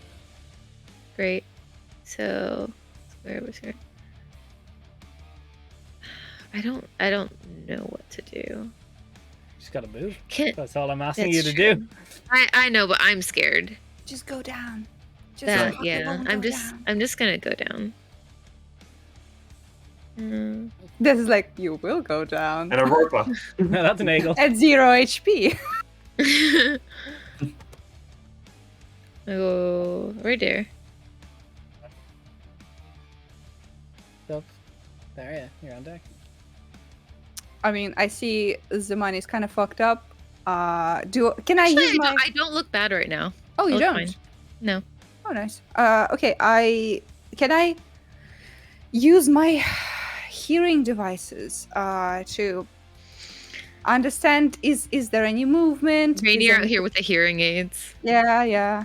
Great. So, where was here? I don't know what to do. Just gotta move. Can That's all I'm asking That's you to do. I know, but I'm scared. Just go down. Just That fucking yeah. go down. I'm just gonna go down. Mm. This is like, you will go down. And a roper. No, that's an eagle. At 0 HP. Oh, right there. Up. There, yeah, you're on deck. I mean, I see the money's kind of fucked up. Can I Actually, use my... I don't look bad right now. Oh, you look don't? fine. No. Oh, nice. Okay, can I use my hearing devices to understand, is there any movement? Rainy Is out any- here with the hearing aids. Yeah.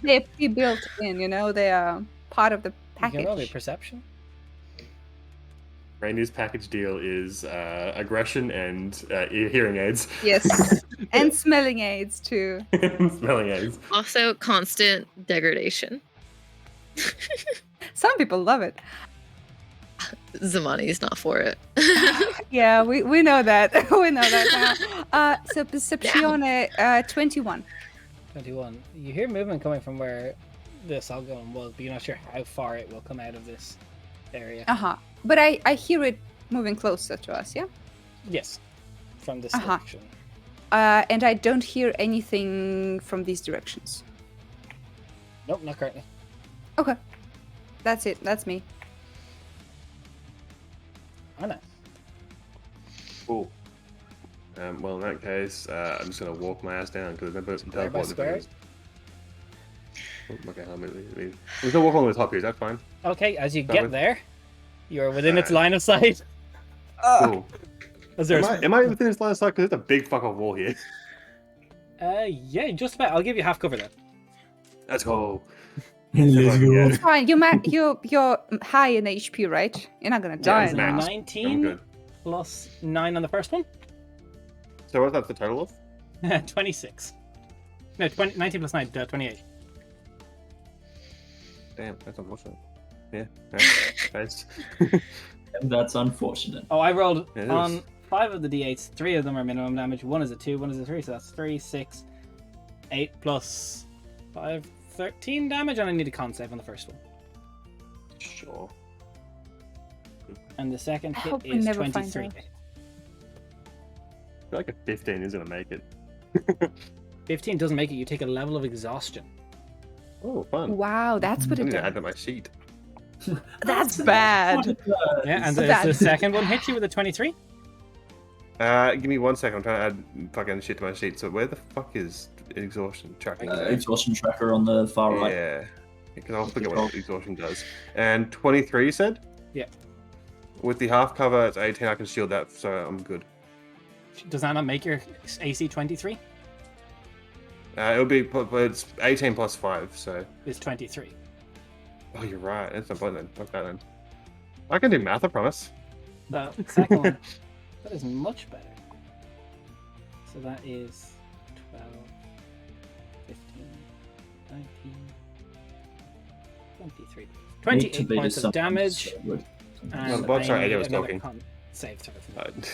They're pre-built in, they are part of the You can roll your package. perception. Rainer's package deal is aggression and hearing aids. Yes, and smelling aids too. Smelling aids. Also, constant degradation. Some people love it. Zamani's not for it. Yeah, we know that. We know that now. So Perceptione, 21. 21. You hear movement coming from where the assault gun was, but you're not sure how far it will come out of this area. Uh-huh. But I hear it moving closer to us, yeah? Yes, from this Uh-huh. direction. And I don't hear anything from these directions. Nope, not currently. Okay. That's it. That's me. Anna. Cool. Well, in that case, I'm just gonna walk my ass down because never Square by square? Okay, we're gonna walk on the top here. Is that fine? Okay, as you That get way? there, you're within its Alright. line of sight. Cool. As there's, Am I within this line of sight? Because there's a big fucking wall here. yeah, just about. I'll give you half cover then. Let's go. Let's go. It's fine. You're high in HP, right? You're not gonna die. it's now. max. I'm 19 good. plus 9 on the first one. So what's that the total of? 26. No, 19 plus 9, 28. Damn, that's unfortunate. Yeah. Nice. That's unfortunate. Oh, I rolled It is. on 5 of the d8s. 3 of them are minimum damage. 1 is a 2, 1 is a 3. So that's 3, 6, 8 plus 5, 13 damage. And I need a con save on the first one. Sure. And the second I hit hope we is never find 23. out. I feel like a 15 is gonna make it. 15 doesn't make it. You take a level of exhaustion. Oh, fun. Wow, that's what I it need to does. add to my sheet. That's bad. Yeah, and So the that- second one hits you with a 23. Give me 1 second. I'm trying to add fucking shit to my sheet. So where the fuck is exhaustion tracking? Exhaustion tracker on the far right. Yeah. Because I'll forget what exhaustion does. And 23, you said? Yeah. With the half cover, it's 18. I can shield that, so I'm good. Does that not make your AC 23? It'll be, but it's 18 plus 5, so. Is 23. Oh, you're right. That's no point then. Fuck that then. I can do math, I promise. The second one, that is much better. So that is 12, 15, 19, 23. Need to 28 be points to of damage. so good. And Well, sorry, I AJ need was another talking. con save throw from you.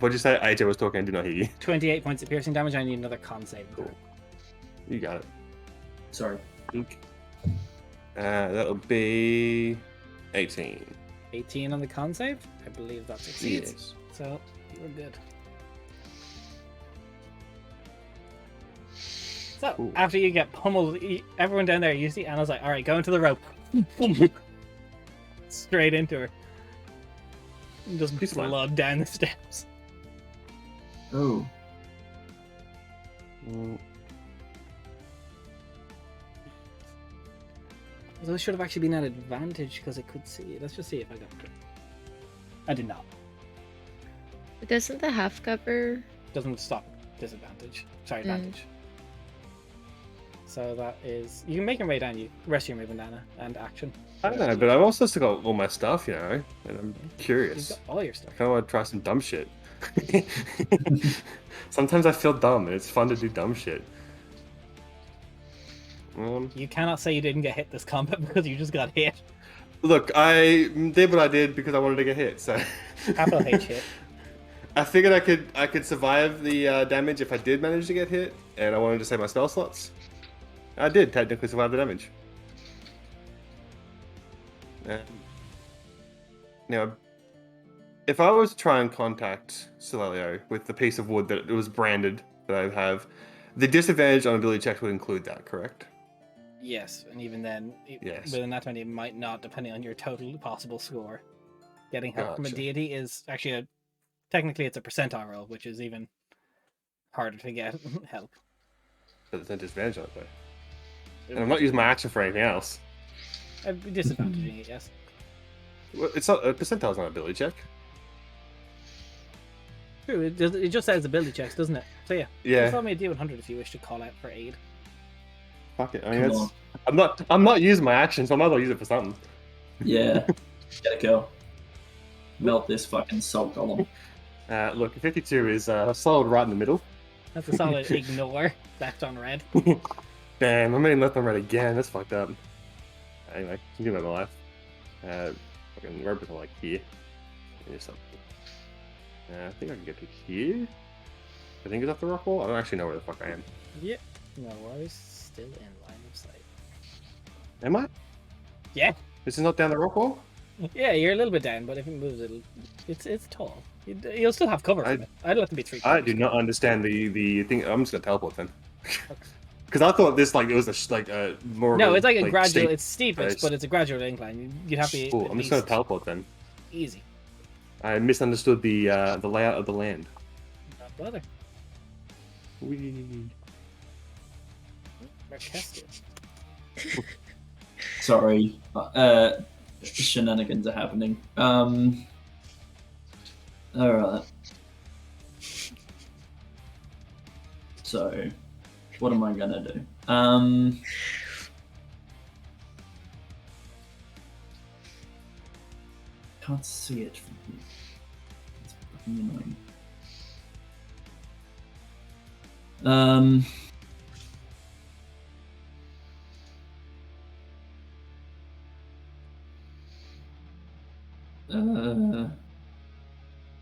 What'd you say? AJ was talking, I did not hear you. 28 points of piercing damage. I need another con save. Cool. You got it. Sorry. That'll be 18. 18 on the con save. I believe that succeeds. Yes. So we're good. So Cool. after you get pummeled, everyone down there, you see Anna's like, all right, go into the rope. Straight into her. And just She's fine. blood down the steps. Oh. Those should have actually been at advantage because it could see. Let's just see if I got it. I did not. But doesn't the half cover? Doesn't stop disadvantage. Sorry, advantage. So that is... You can make your way down. You rest your movement, Anna, and action. I don't know, but I've also still got all my stuff, you know, and I'm You've curious. got all your stuff. I kind of want to try some dumb shit. Sometimes I feel dumb, and it's fun to do dumb shit. You cannot say you didn't get hit this combat because you just got hit. Look, I did what I did because I wanted to get hit, so... Capital H hit. I figured I could survive the damage if I did manage to get hit, and I wanted to save my spell slots. I did technically survive the damage. Now, if I was to try and contact Celelio with the piece of wood that it was branded that I have, the disadvantage on ability checks would include that, correct? Yes, and even then, Yes. with a nat 20, it might not, depending on your total possible score. Getting help from a Gotcha. deity is actually technically it's a percentile roll, which is even harder to get help. But there's no disadvantage on it, though. And I'm not using my action for anything else. Disadvantaging it, yes. Well, it's not a percentile's not an ability check. True, it just says ability checks, doesn't it? So yeah, Yeah. throw me a D100 if you wish to call out for aid. Fuck it. I mean, Come it's, on. I'm not using my action, so I might as well use it for something. Yeah. Get it, go. Melt this fucking salt golem. Look, 52 is solid right in the middle. That's a solid ignore. Left on red. Damn, I'm getting left on red again. That's fucked up. Anyway, continue about my life. Fucking where was I, like here? There's something. I think I can get to here. I think it's off the rock wall. I don't actually know where the fuck I am. Yep. No worries. Still in line of sight. Am I? Yeah. This is not down the rock wall? Yeah, you're a little bit down, but if it moves, it's tall. You'll still have cover from it. I'd let them be 3 I do not understand the thing. I'm just gonna teleport then. Because I thought this like it was a more. No, of it's like a gradual. steep It's steepest, place. but it's a gradual incline. You'd have to. Cool. at I'm just gonna least- teleport then. Easy. I misunderstood the layout of the land. Not bother. Whee. Marquesas. Sorry. Shenanigans are happening. Alright. So, what am I gonna do? Can't see it from here. It's fucking annoying.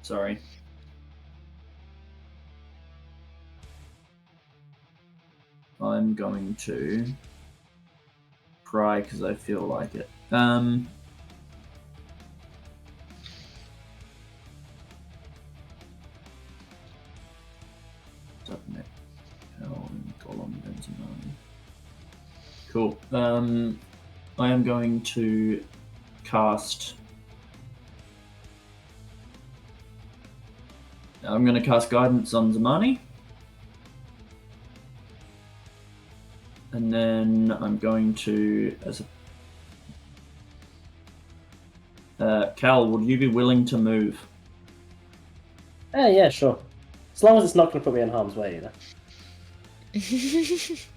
Sorry. I'm going to cry because I feel like it. Submit. Cool. I am going to cast. I'm going to cast Guidance on Zamani. And then I'm going to, Cal, would you be willing to move? Yeah, sure. As long as it's not going to put me in harm's way, you know.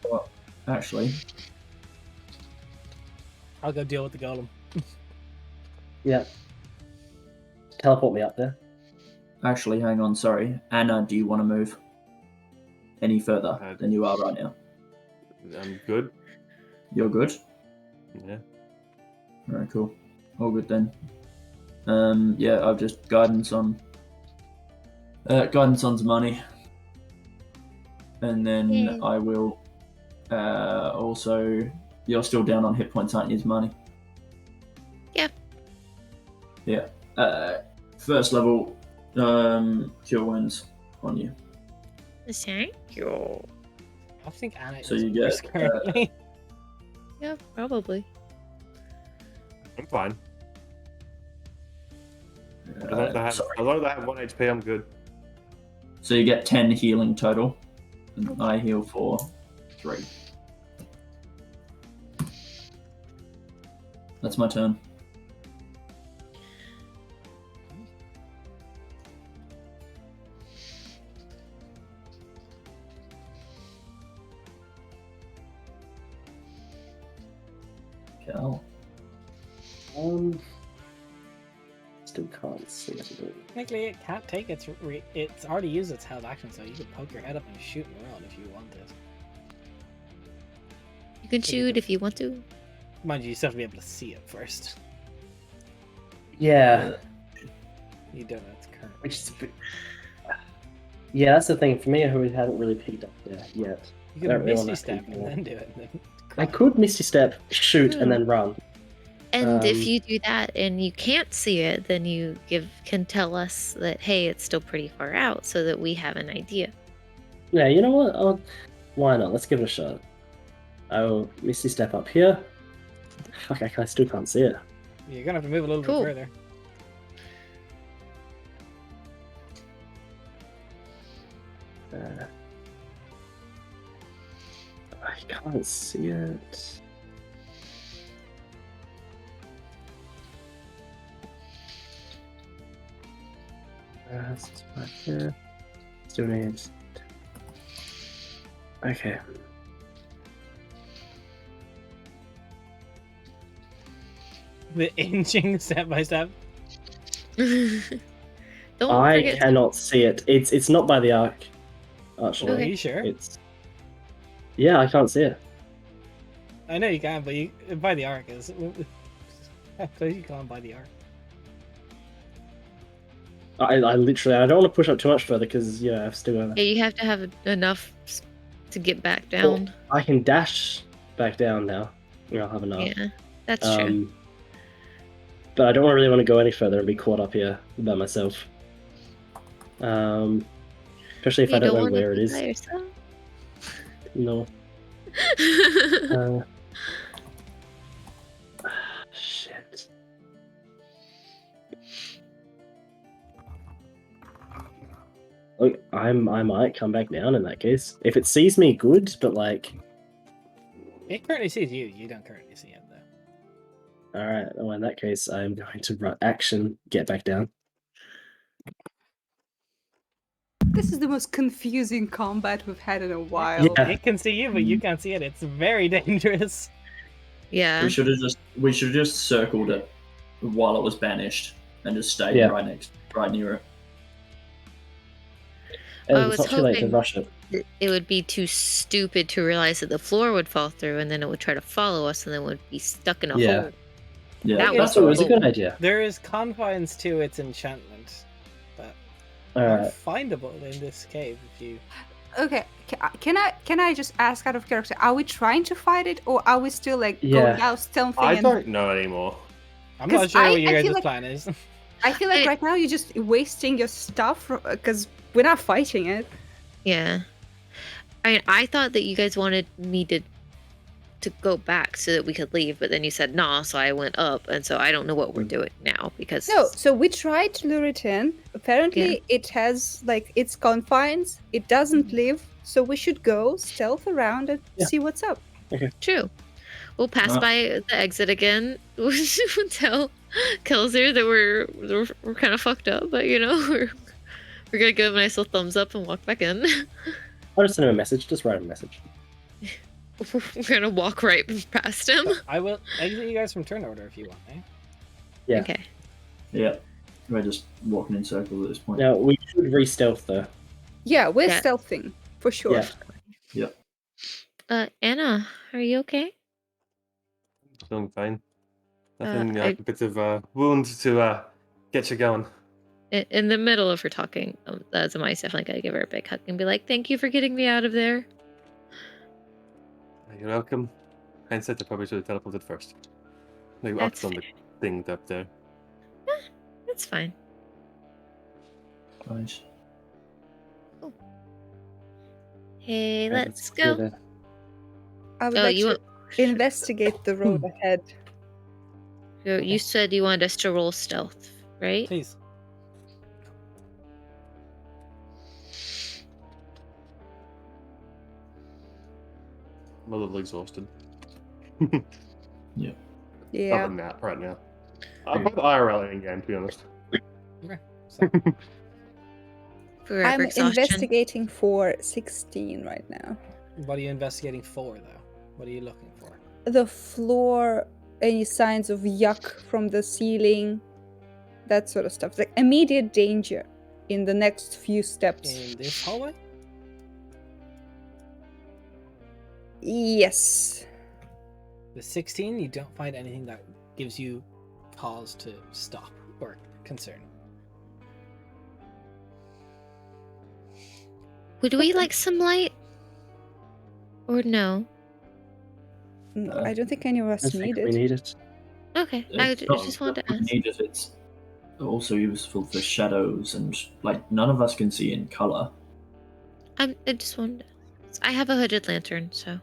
Well, actually, I'll go deal with the golem. Yeah. Teleport me up there. hang on, sorry. Anna, do you want to move any further than you are right now? I'm good. You're good? Yeah. Alright, cool. All good then. Yeah, I've just guidance on Zamani. And then Yay. I will also, you're still down on hit points, aren't you, Zamani? Yeah. Yeah. First level cure wounds on you. Thank you. I think Anna So is you get, worse currently. Yeah, probably. I'm fine. As long as I have 1 HP, I'm good. So you get 10 healing total. And I heal for 3. That's my turn. Cal. Still can't see it. Technically, it can't take it's already used its held action, so you could poke your head up and shoot and run if you wanted. You can shoot if you want to. Mind you, you still have to be able to see it first. Yeah. You don't know it's current. Which is a bit... Yeah, that's the thing. For me, who haven't really picked up there yet. You could Don't really Misty wanna Step keep and more. then do it. And then I cry. could Misty Step, shoot, Hmm. and then run. And if Um, you do that and you can't see it, then you can tell us that, hey, it's still pretty far out, so that we have an idea. Yeah, you know what? Why not? Let's give it a shot. I'll Misty Step up here. Fuck, I still can't see it. You're gonna have to move a little Cool. bit further. I can't see it. It's back here. Still needs. Okay. The inching step by step. Don't I forget. cannot see it. It's not by the arc. Actually, Are Okay. you sure? it's. Yeah, I can't see it. I know you can, but you by the arc is. How close you gone by the arc? I literally I don't want to push up too much further because I've still got. Yeah, you have to have enough to get back down. I can dash back down now. I'll have enough. Yeah, that's true. But I don't really want to go any further and be caught up here by myself. Especially if I don't know wanna where it be is. by yourself? No. Shit. Look, I might come back down in that case. If it sees me, good. But like, It currently sees you. You don't currently see him though. all right. Well, in that case, I'm going to action get back down. This is the most confusing combat we've had in a while. Yeah. It can see you, but you can't see it. It's very dangerous. Yeah. We should have just circled it while it was banished and just stayed Yeah. right near it. And I it's was not too late to hoping- rush it. It would be too stupid to realize that the floor would fall through, and then it would try to follow us, and then would be stuck in a Yeah. hole. Yeah, That That's was always a cool. good idea. There is confines to its enchantment that All are right. findable in this cave if you. Okay, can I just ask out of character? Are we trying to fight it, or are we still like Yeah. going out stealthing? I and... don't know anymore. I'm 'Cause not sure what I your guys' feel like- plan is. I feel like right now you're just wasting your stuff because we're not fighting it. Yeah. I thought that you guys wanted me to go back so that we could leave, but then you said nah, so I went up, and so I don't know what we're doing now because No, so we tried to lure it in. Apparently, it has like its confines. It doesn't live, so we should go stealth around and Yeah. see what's up. True. We'll pass by the exit again. We'll tell Kelzer that we're kind of fucked up, but we're gonna give him a nice little thumbs up and walk back in. I'll just send him a message. Just write him a message. We're gonna walk right past him. I will exit you guys from turn order if you want, eh? Yeah. Okay. Yeah. We're just walking in circles at this point. Now we should re-stealth though. Yeah, we're Yeah. stealthing for sure. Yeah. Anna, are you okay? Doing fine. Nothing, I- a bit of wound to get you going. In the middle of her talking, Zamai's definitely gonna give her a big hug and be like, "Thank you for getting me out of there." You're welcome. Hindsight, I probably should have teleported first. Like up That's on the thing up there. That's fine. Nice. Hey, Right, let's do go. the- I would Oh, like you to want? investigate the road ahead. You said you wanted us to roll stealth, right? Please. I'm a little exhausted. Yeah. Other than that, right now. I'm about IRL in game, to be honest. So, For I'm exhaustion. investigating for 16 right now. what are you investigating for, though? What are you looking for? The floor, any signs of yuck from the ceiling, that sort of stuff. Like immediate danger in the next few steps. In this hallway? Yes. The 16, you don't find anything that gives you cause to stop or concern. Would we like some light? Or no? I don't think any of I us think need we it. need it. Okay, It's I not just wanted that to we ask. need it, it's also useful for shadows and like none of us can see in color. I just wanted to ask. I have a hooded lantern, so.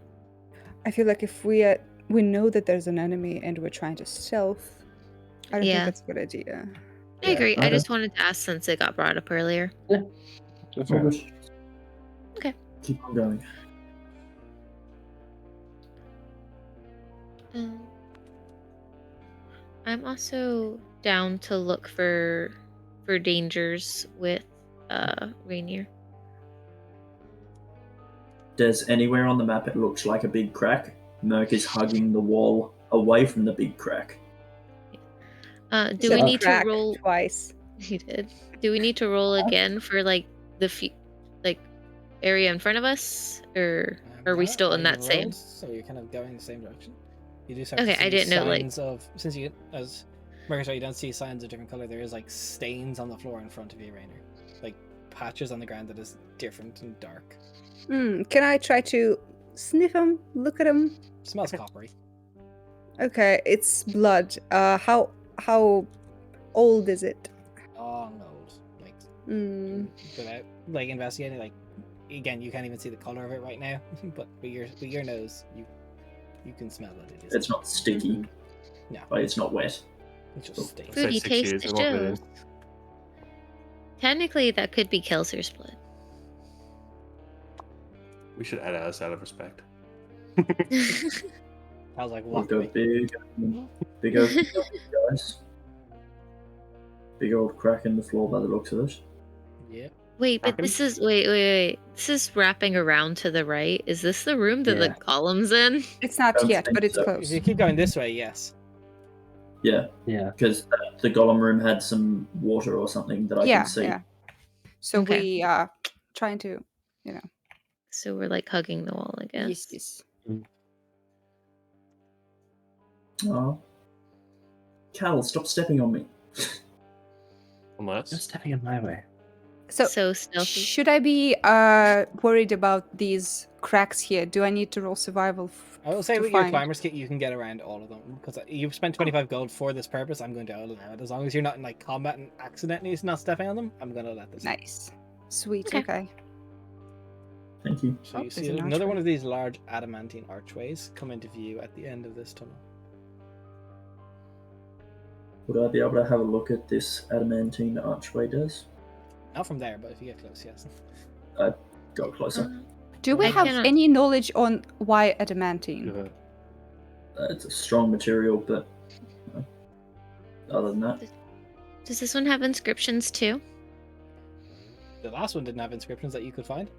I feel like if we know that there's an enemy and we're trying to stealth, I don't Yeah. think that's a good idea. I agree. I okay. just wanted to ask since it got brought up earlier. That's all right. Okay. Keep on going. I'm also down to look for dangers with Rainier. There's anywhere on the map it looks like a big crack. Merc is hugging the wall away from the big crack. Do So we need to crack roll? twice? He did. Do we need to roll again for like the area in front of us, or are we Yeah, still in you that same? rolled, so you're kind of going the same direction. You do start Okay, to see I didn't know, like- signs of since you as Mercer, you don't see signs of different color. There is like stains on the floor in front of you, Rainer. Like patches on the ground that is different and dark. Can I try to sniff him? Look at him? Smells coppery. Okay, it's blood. How old is it? Long old. Like Hmm. without like investigating, like again, you can't even see the color of it right now. But with your nose, you can smell that it is. It's not sticky. No. Like, it's not wet. It just stains. Food you 6 taste years, the I won't believe shows. it. Technically, that could be Kelsey's blood. We should add us out of respect. I was like, We've what? got big old guys. Big old crack in the floor by the looks of it. Yeah. Wait, but Kraken? this is wait. This is wrapping around to the right. Is this the room that the Yeah. golem's in? It's not Don't yet, think but it's so. If close. you keep going this way, yes. Yeah, Yeah. because the golem room had some water or something that I Yeah, can see. yeah. So Okay. we are trying to, So we're like hugging the wall, I guess. yes. Oh. Cal, stop stepping on me. Unless. Just stepping in my way. So So stealthy. should I be worried about these cracks here? Do I need to roll survival? I will say to with your find- climber's kit, you can get around all of them because you've spent 25 gold for this purpose. I'm going to allow it as long as you're not in like combat and accidentally not stepping on them. I'm going to let this. Nice. Sweet. Okay. Okay. Thank you. So Oh, you there's see an another archway. one of these large adamantine archways come into view at the end of this tunnel. Would I be able to have a look at this adamantine archway, Des? Not from there, but if you get close, yes. Go closer. Do we I have cannot- any knowledge on why adamantine? Yeah. It's a strong material, but other than that, Does this one have inscriptions too? The last one didn't have inscriptions that you could find.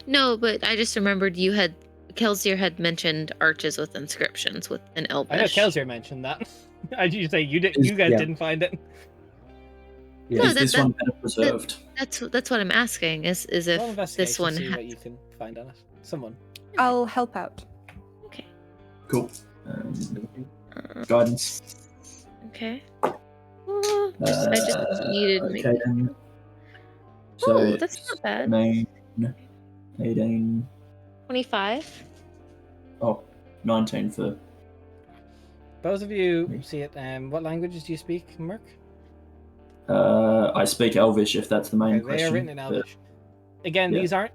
No, but I just remembered Kelsier had mentioned arches with inscriptions with an Elvish. I know Kelsier mentioned that. I you say you did. You guys Yeah. didn't find it. Yeah. No, is this one better preserved? That's what I'm asking. Is Roll if this investigation, one see has? what you can find on it. Someone. I'll help out. Okay. Cool. Uh, Guidance. okay. Oh, I just needed. Okay, then. So Oh, that's not bad. 18. 25. Oh, 19 for. Both of you Me. see it. What languages do you speak, Merc? I speak Elvish, if that's the main Okay, they question. are written in but- Elvish. Again, yeah.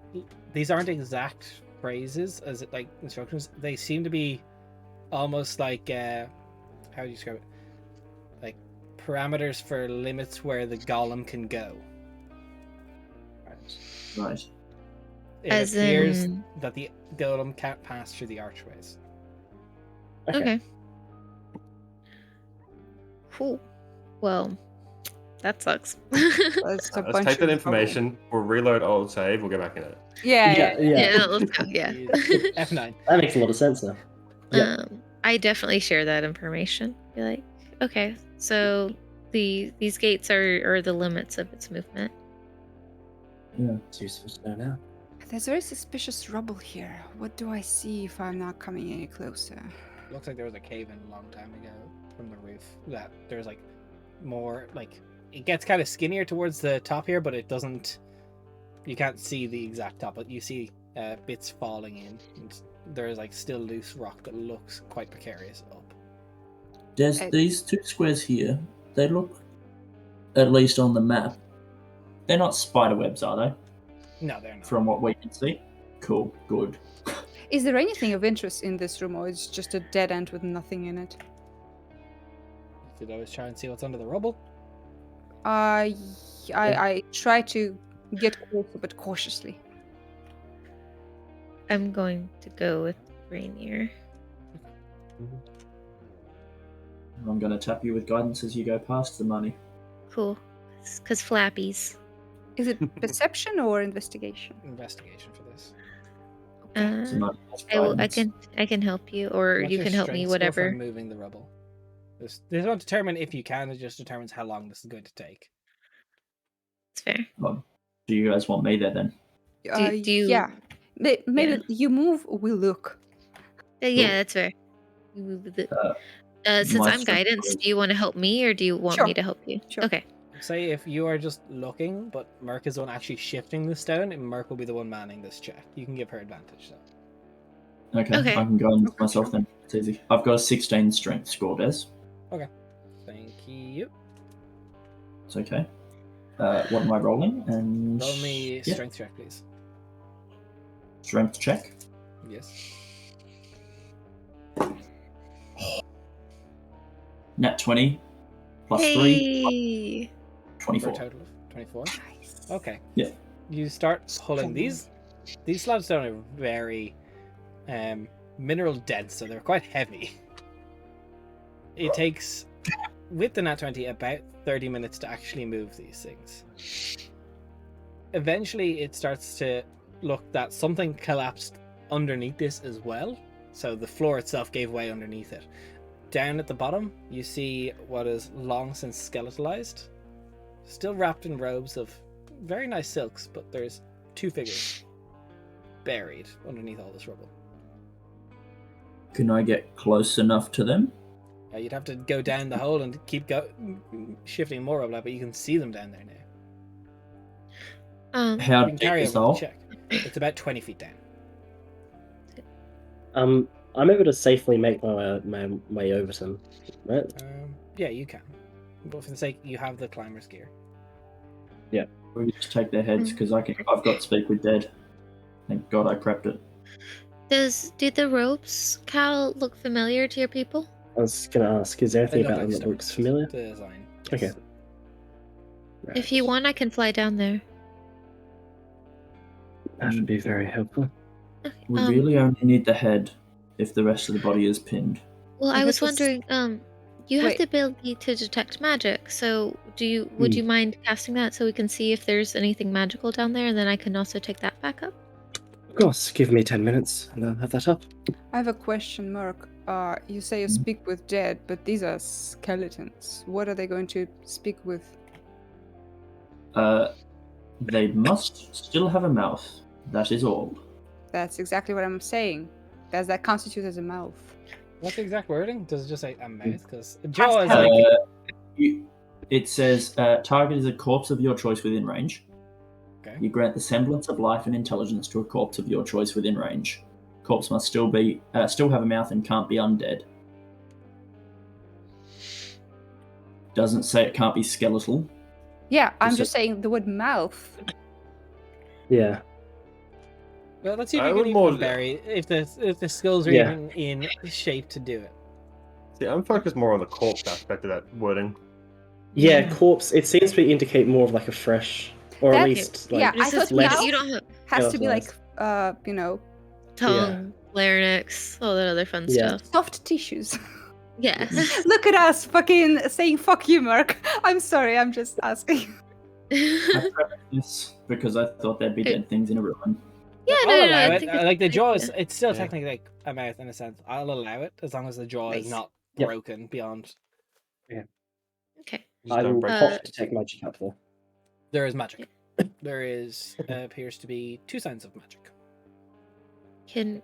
these aren't exact phrases as it like instructions. They seem to be almost like how do you describe it? Like parameters for limits where the golem can go. Right. It As appears in- that the golem can't pass through the archways. Okay. Cool. Well, that sucks. That's a Let's bunch type of that information. We'll reload, alt save. We'll get back in it. Yeah. yeah, let's go. Yeah. F9. That makes a lot of sense now. Yeah. I definitely share that information. Be like, okay, so these gates are the limits of its movement. Yeah. It's useful to know now. There's very suspicious rubble here. What do I see if I'm not coming any closer? Looks like there was a cave in a long time ago from the roof. That there's like more like it gets kind of skinnier towards the top here, but it doesn't. You can't see the exact top, but you see bits falling in. And there's like still loose rock that looks quite precarious up. There's these two squares here. They look, at least on the map, they're not spider webs, are they? No, they're not. From what we can see. Cool. Good. Is there anything of interest in this room, or is it just a dead end with nothing in it? You could always try and see what's under the rubble. I try to get closer, but cautiously. I'm going to go with Rainier. I'm going to tap you with guidance as you go past the money. Cool. Because flappies. Is it perception or investigation? Investigation for this. It's a money plus I guidance. can help you, or What's you your can help me, strength score for whatever. moving the rubble. This won't determine if you can. It just determines how long this is going to take. It's fair. Do you guys want me there then? Do you- Yeah. Maybe Yeah. you move, we look. Yeah, that's fair. You move the- Since My I'm strength guidance, is- do you want to help me or do you want Sure. me to help you? Sure. Okay. Say if you are just looking, but Merc is the one actually shifting the stone, and Merc will be the one manning this check. You can give her advantage, though. Okay, Okay. I can go on Okay, myself sure. then. It's easy. I've got a 16 strength score, Des. Thank you. It's okay. What am I rolling? And Roll me yeah, strength check, please. strength check. Yes. Nat 20 plus 3, Hey. 24. For a total of 24. Nice. Okay. Yeah. You start pulling these. These slabs stone are very mineral dense, so they're quite heavy. It takes, with the Nat 20, about 30 minutes to actually move these things. Eventually, it starts to look that something collapsed underneath this as well. So the floor itself gave way underneath it. Down at the bottom, you see what is long since skeletalized. Still wrapped in robes of very nice silks, but there's two figures buried underneath all this rubble. Can I get close enough to them? You'd have to go down the hole and keep shifting more rubble out, but you can see them down there now. How You can deep carry is the over hole? to check. It's about 20 feet down. I'm able to safely make my way over to them, right? Yeah, you can. But for the sake, you have the climber's gear. We just take their heads because I've got speak with dead. Thank God I prepped it. Do the robes, Cal, look familiar to your people? I was gonna ask, is there They anything look about like them that looks stones. familiar? The design. Okay. Yes. Right. If you want, I can fly down there. That would be very helpful. Okay, We really only need the head if the rest of the body is pinned. Well, If I it was was- wondering, you have Wait. the ability to detect magic, so would you mind casting that so we can see if there's anything magical down there, and then I can also take that back up? Of course, give me 10 minutes and I'll have that up. I have a question, Merc. You say you speak with dead, but these are skeletons. What are they going to speak with? They must still have a mouth. That is all. That's exactly what I'm saying. Does that constitute as a mouth? What's the exact wording? Does it just say a Hmm. mouth? Because jaw is to have- like... It says target is a corpse of your choice within range. Okay. You grant the semblance of life and intelligence to a corpse of your choice within range. Corpse must still have a mouth and can't be undead. Doesn't say it can't be skeletal. Yeah, I'm Is just it- saying the word mouth. Yeah. Well, let's see if I you would can more- even bury if the skulls are Yeah. even in shape to do it. See, I'm focused more on the corpse aspect of that wording. Yeah, corpse, it seems to indicate more of like a fresh, or That- at least like yeah, I This is thought less- you don't have Has to be like, Skeletonized. tongue, larynx, all that other fun Yeah. stuff. soft tissues. Yeah. Look at us fucking saying fuck you, Merc. I'm sorry, I'm just asking. I prepped this because I thought there'd be dead things in a ruin. Yeah, I'll no, allow I it. think it's Like the a good jaw is, idea. it's still Yeah. technically like a mouth in a sense. I'll allow it as long as the jaw is Nice. not Yep. broken beyond. Okay. Just I don't will break pop detect magic up there. There is magic. There is appears to be two signs of magic. Can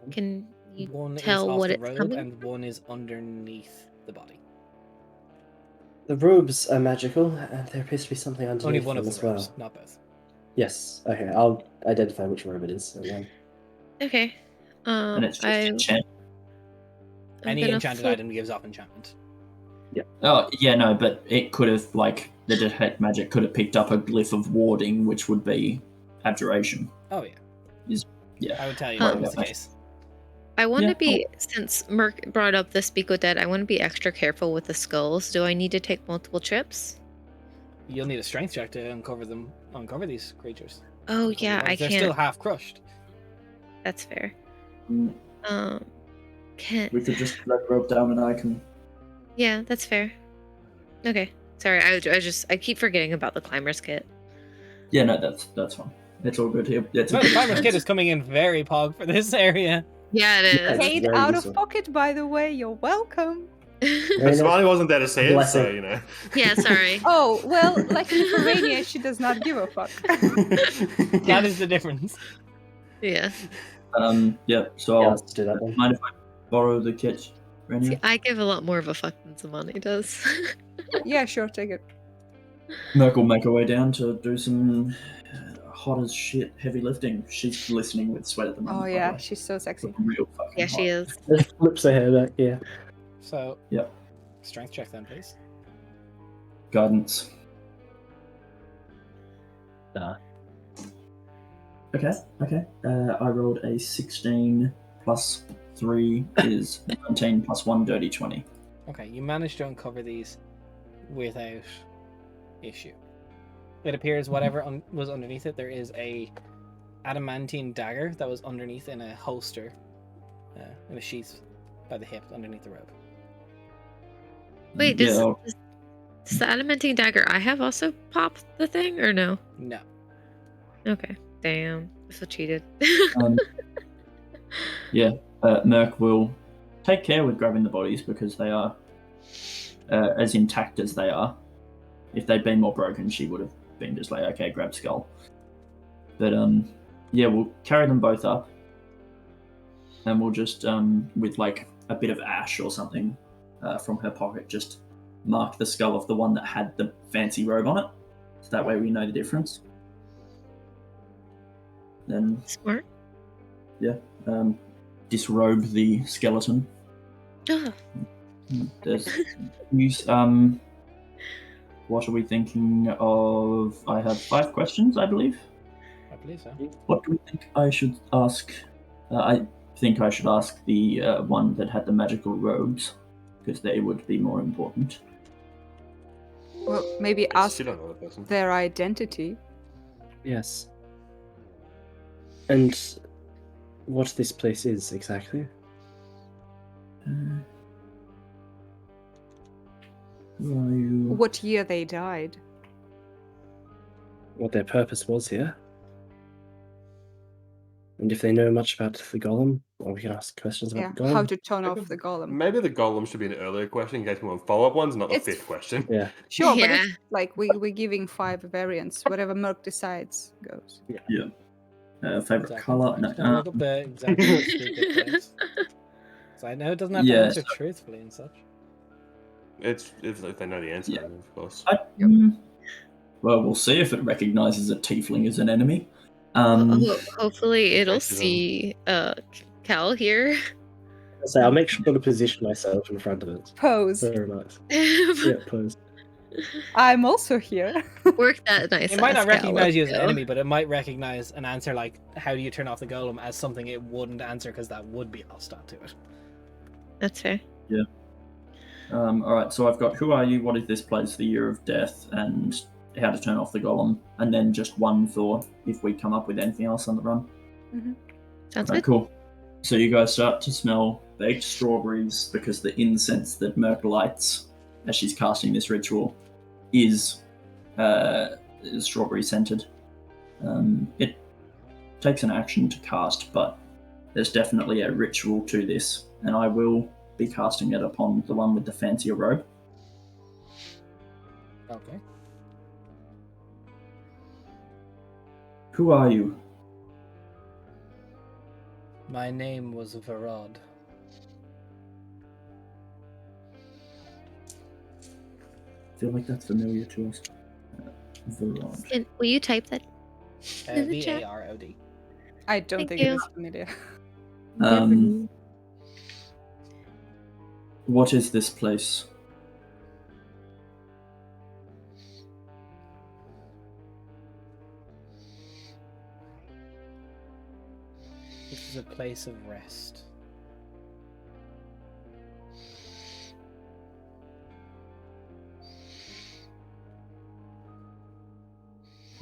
you One tell is off what the it's robe, coming and one is underneath the body. The robes are magical, and there appears to be something underneath Only one them of as the robes, well. not both. Yes. Okay, I'll identify which robe it is. And then... Okay. And it's just enchant. I'm Any gonna enchanted flip- item gives off enchantment. Oh, yeah, no, but it could have, like, the detect magic could have picked up a glyph of warding, which would be abjuration. Oh yeah, Yeah. I would tell you Huh. that was the case. I want Yeah, to be, since Merc brought up the Speak with Dead, I want to be extra careful with the skulls. Do I need to take multiple trips? You'll need a strength check to uncover these creatures. Oh yeah, I Otherwise they're can't. still half crushed. That's fair. Mm, Can We could just let rope down and I can. Yeah, that's fair. Okay. Sorry, I keep forgetting about the climber's kit. Yeah, no, that's fine. It's all good here. It's No, the climber's kit is coming in very pog for this area. Yeah, it Yeah, is. Paid very out useful. of pocket, by the way. You're welcome. Very nice. Svani wasn't there to say it, so Blessing. you know. Yeah, sorry. Oh, well, like in Lithuania, she does not give a fuck. That is the difference. Yeah. Yeah, so Yeah, I'll let's do that then. mind if I borrow the kit See, Rania? I give a lot more of a fuck than Zamani does. Yeah, sure, take it. Merc will make her way down to do some hot as shit heavy lifting. She's glistening with sweat at the moment. Oh by yeah, the way. she's so sexy. Real fucking Yeah, she hot. is. Just flips her hair back, yeah. So, Yep. strength check then, please. Guidance. Nah. Okay. I rolled a 16 plus 3 is 19 plus 1 dirty 20. Okay, you managed to uncover these without issue. It appears whatever was underneath it, there is a adamantine dagger that was underneath in a holster, in a sheath by the hip underneath the robe. Wait, Yeah, does the adamantine dagger I have also pop the thing or no? No. Okay. Damn. I feel cheated. Merc will take care with grabbing the bodies because they are as intact as they are. If they'd been more broken, she would have been just like, okay, grab skull. But we'll carry them both up, and we'll just with like a bit of ash or something from her pocket, just mark the skull of the one that had the fancy robe on it. So that way we know the difference. Then Smart. disrobe the skeleton. Ugh. There's what are we thinking of? I have 5 questions, I believe. I believe so. What do we think I should ask? I think I should ask the one that had the magical robes, because they would be more important. Well, maybe I ask still don't know the person. their identity. Yes. And what this place is exactly? Who are you? What year they died. What their purpose was here? And if they know much about the golem, or we can ask questions about Yeah, the golem. how to turn off the golem. Maybe the golem should be an earlier question in case we want follow-up ones, not the It's- 5th question. Yeah. Sure, but Yeah. it's like we're giving 5 variants. Whatever Merc decides goes. Favorite Exactly. color? I'm just No. gonna look up the exact speak of place. So I know it doesn't have to Yeah, answer truthfully and such. It's if they know the answer, Yeah. of course. Well, we'll see if it recognizes a tiefling as an enemy. Hopefully it'll Racism. see Cal here. So I'll make sure to position myself in front of it. Pose. Very nice. Yeah, pose. I'm also here. Work that nice. It might not ass Cal, recognize you as let's an go. enemy, but it might recognize an answer like, how do you turn off the golem, as something it wouldn't answer because that would be hostile to it. That's fair. Alright, so I've got who are you, what is this place, the year of death, and how to turn off the golem, and then just one for if we come up with anything else on the run. Sounds Alright, good. cool. So you guys start to smell baked strawberries because the incense that Merc lights as she's casting this ritual is strawberry scented. It takes an action to cast, but there's definitely a ritual to this, and I will be casting it upon the one with the fancier robe. Okay. Who are you? My name was Varod. I feel like that's familiar to us. Varod. And will you type that? In the chat. Varod. I don't Thank think you. it is familiar. What is this place? This is a place of rest.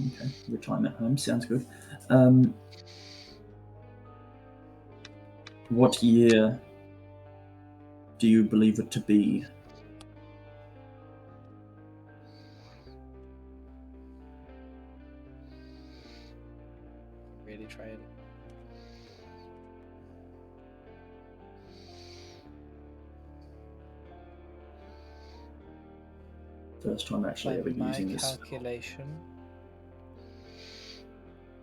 Okay, retirement home sounds good. What year do you believe it to be? Really try it. First time actually By ever my using this. calculation,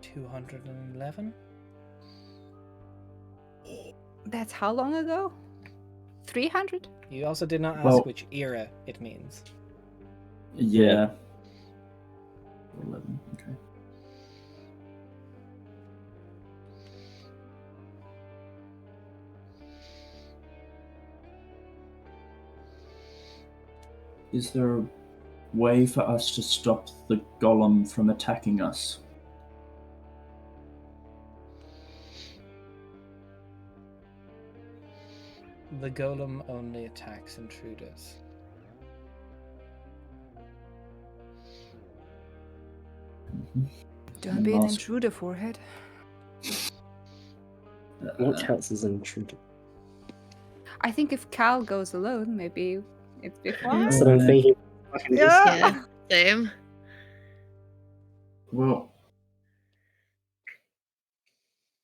211? That's how long ago? 300? You also did not ask Well- which era it means. Yeah. 11. Okay. Is there a way for us to stop the golem from attacking us? The golem only attacks intruders. Don't be an Last- intruder, forehead. What counts as an intruder? I think if Cal goes alone, maybe it's before. That's what I'm thinking. Fucking just- Yeah. Same. Well,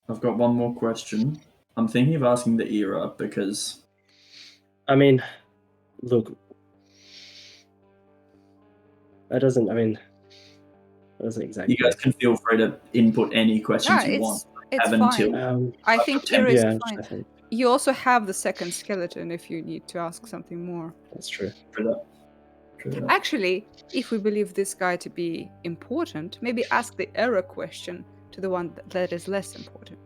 I've got one more question. I'm thinking of asking the era because I mean, look. That doesn't exactly. you guys can feel free to input any questions Yeah, you want. it's Have fine. until- I think Yeah, Ira is Yeah, fine. I think You also have the second skeleton if you need to ask something more. that's true. True that. True that. Actually, if we believe this guy to be important, maybe ask the error question to the one that is less important.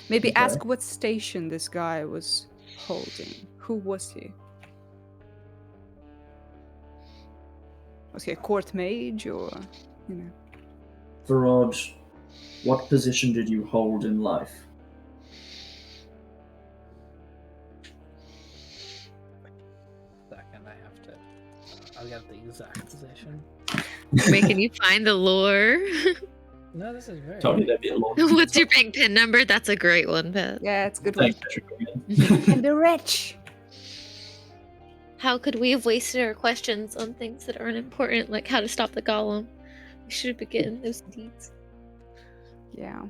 Maybe Okay. ask what station this guy was holding. Who was he? Was he a court mage or, you know? Farad, what position did you hold in life? Second, I have to. I'll get the exact position. Wait, can you find the lore? No, this is very. Told you there'd be a lot. What's your bank pin number? That's a great one, Pat. Yeah, it's a good one. Thanks, Patrick. And the wretch. How could we have wasted our questions on things that aren't important, like how to stop the golem? We should have been getting those deeds. Yeah.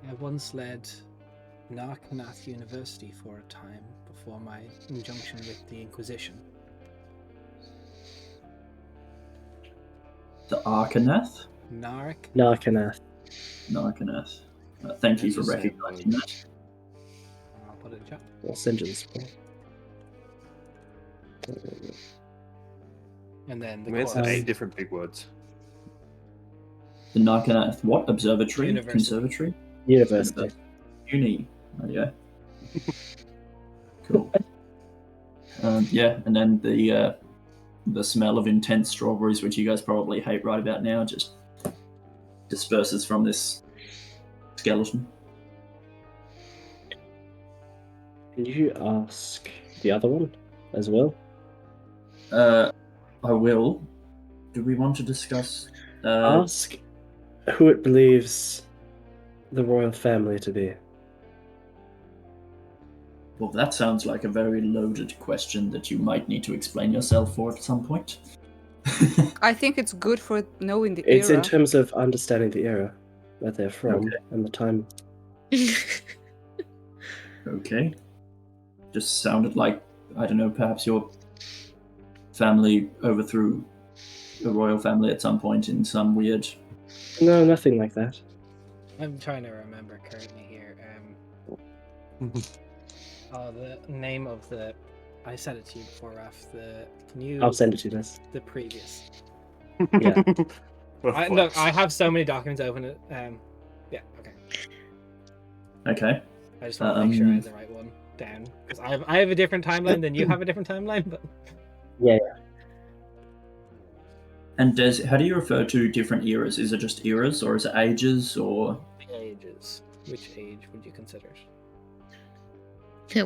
I once led Narknath University for a time before my injunction with the Inquisition. The Arcanath? Narkanath. Narcanath. Thank you for As you said, recognizing that. I'll put it in chat. I'll send you this one. And then I the mean, it's course. 8 different big words. The Narcanath what? Observatory? University. Conservatory? University. Uni. Oh, yeah. Cool. Yeah, and then the smell of intense strawberries, which you guys probably hate right about now, just disperses from this skeleton. Can you ask the other one as well? I will. Do we want to discuss? Ask who it believes the royal family to be. Well, that sounds like a very loaded question that you might need to explain yourself for at some point. I think it's good for knowing the It's era. in terms of understanding the era that they're from and the time. Okay. Just sounded like, I don't know, perhaps your family overthrew the royal family at some point in some weird... No, nothing like that. I'm trying to remember currently here. The name of the. I said it to you before, Raf. Can you? I'll send it to you, Liz. The previous. Yeah. Look, I have so many documents open. Yeah. Okay. Okay. I just want to make sure I have the right one down because I have a different timeline than you have a different timeline, but. Yeah. And how do you refer to different eras? Is it just eras, or is it ages, or... The ages. Which age would you consider it?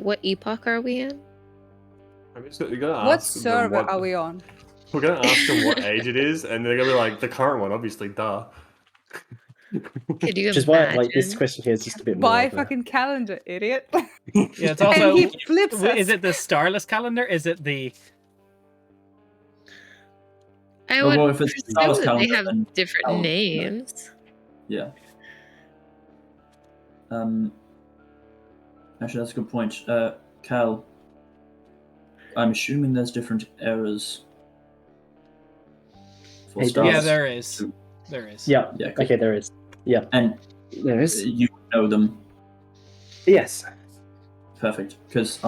What epoch are we in? You're gonna ask What them server what- are we on? We're gonna ask them what age it is, and they're gonna be like, the current one, obviously, duh. Could you Which is why, imagine? like, this question here is just a bit more. Buy of a- fucking calendar, idiot. Yeah, it's And also. he flips us. Is it the starless calendar? Is it the? I Oh, would well, if it's presume Starless that they calendar, have then different Cal- names. Yeah. Actually, that's a good point. Cal, I'm assuming there's different eras for Hey, stars. Yeah, there is. There is. Yeah. Yeah, cool. Okay, there is. Yeah, And there is. you know them. Yes. Perfect. Because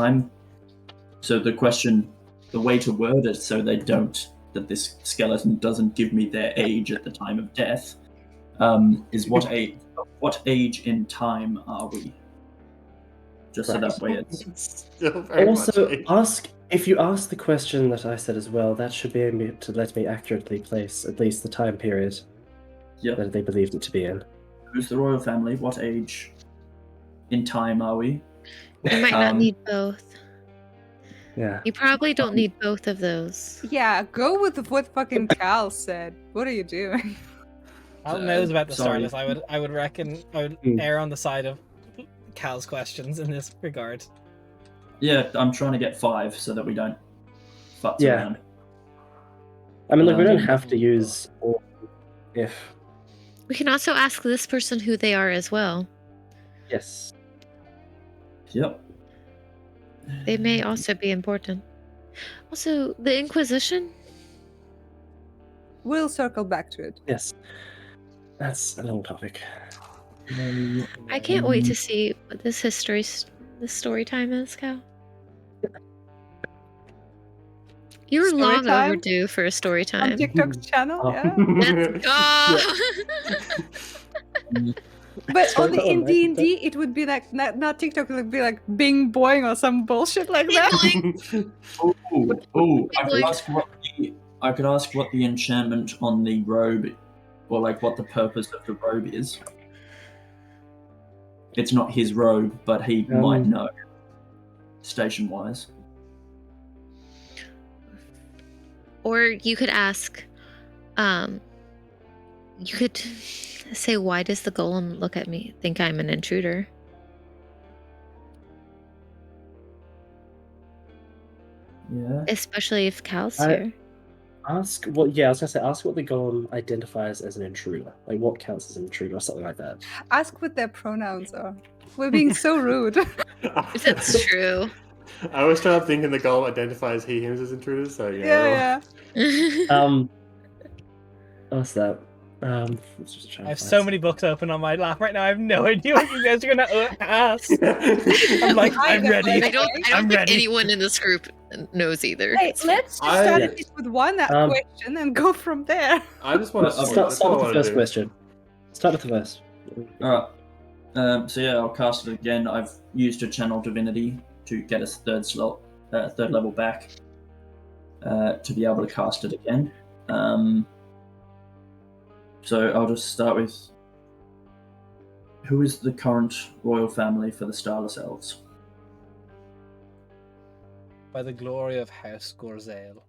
so the way to word it so that this skeleton doesn't give me their age at the time of death, is what age in time are we? Just so Right. that way it's Still very Also, much if you ask the question that I said as well, that should be able to let me accurately place at least the time period yep. that they believed it to be in. Who's the royal family? What age in time are we? You might not need both. Yeah. You probably don't need both of those. Yeah, go with what fucking Cal said. What are you doing? Al knows about the sorry. Starless. I would reckon I would err on the side of Cal's questions in this regard. Yeah, I'm trying to get 5 so that we don't futz Yeah. around. I mean, look, we don't Um, have to use all if. We can also ask this person who they are as well. Yes. Yep. They may also be important. Also, the Inquisition? We'll circle back to it. Yes. That's a long topic. I can't wait to see what this story time is, Cal. You're Story long time? overdue for a story On time. TikTok's channel, Oh. yeah. Let's go! But Story on the time, in right? D&D, it would be like not TikTok. It would be like Bing Boing or some bullshit like that. I could ask what the enchantment on the robe, or like what the purpose of the robe is. It's not his robe, but he might know, station-wise. Or you could ask, you could say, why does the golem look at me, think I'm an intruder? Yeah. Especially if Cal's I- here. Ask what? Yeah, I was gonna say. Ask what the golem identifies as an intruder. Like what counts as an intruder, or something like that. Ask what their pronouns are. We're being so rude. That's true. I was trying to think, and the golem identifies he him as intruders. So yeah. Yeah. What's that? Let's just try I have and so find many books open on my lap right now. I have no idea what you guys are gonna ask. I'm like, I'm ready. I don't I'm think ready. anyone in this group knows either. Hey, let's just start it with one Um, question and go from there. I just want to Start with the first question. Start with the first. Alright. So yeah, I'll cast it again. I've used a channel divinity to get us third level back to be able to cast it again. So I'll just start with, who is the current royal family for the Starless Elves? By the glory of House Gorzail.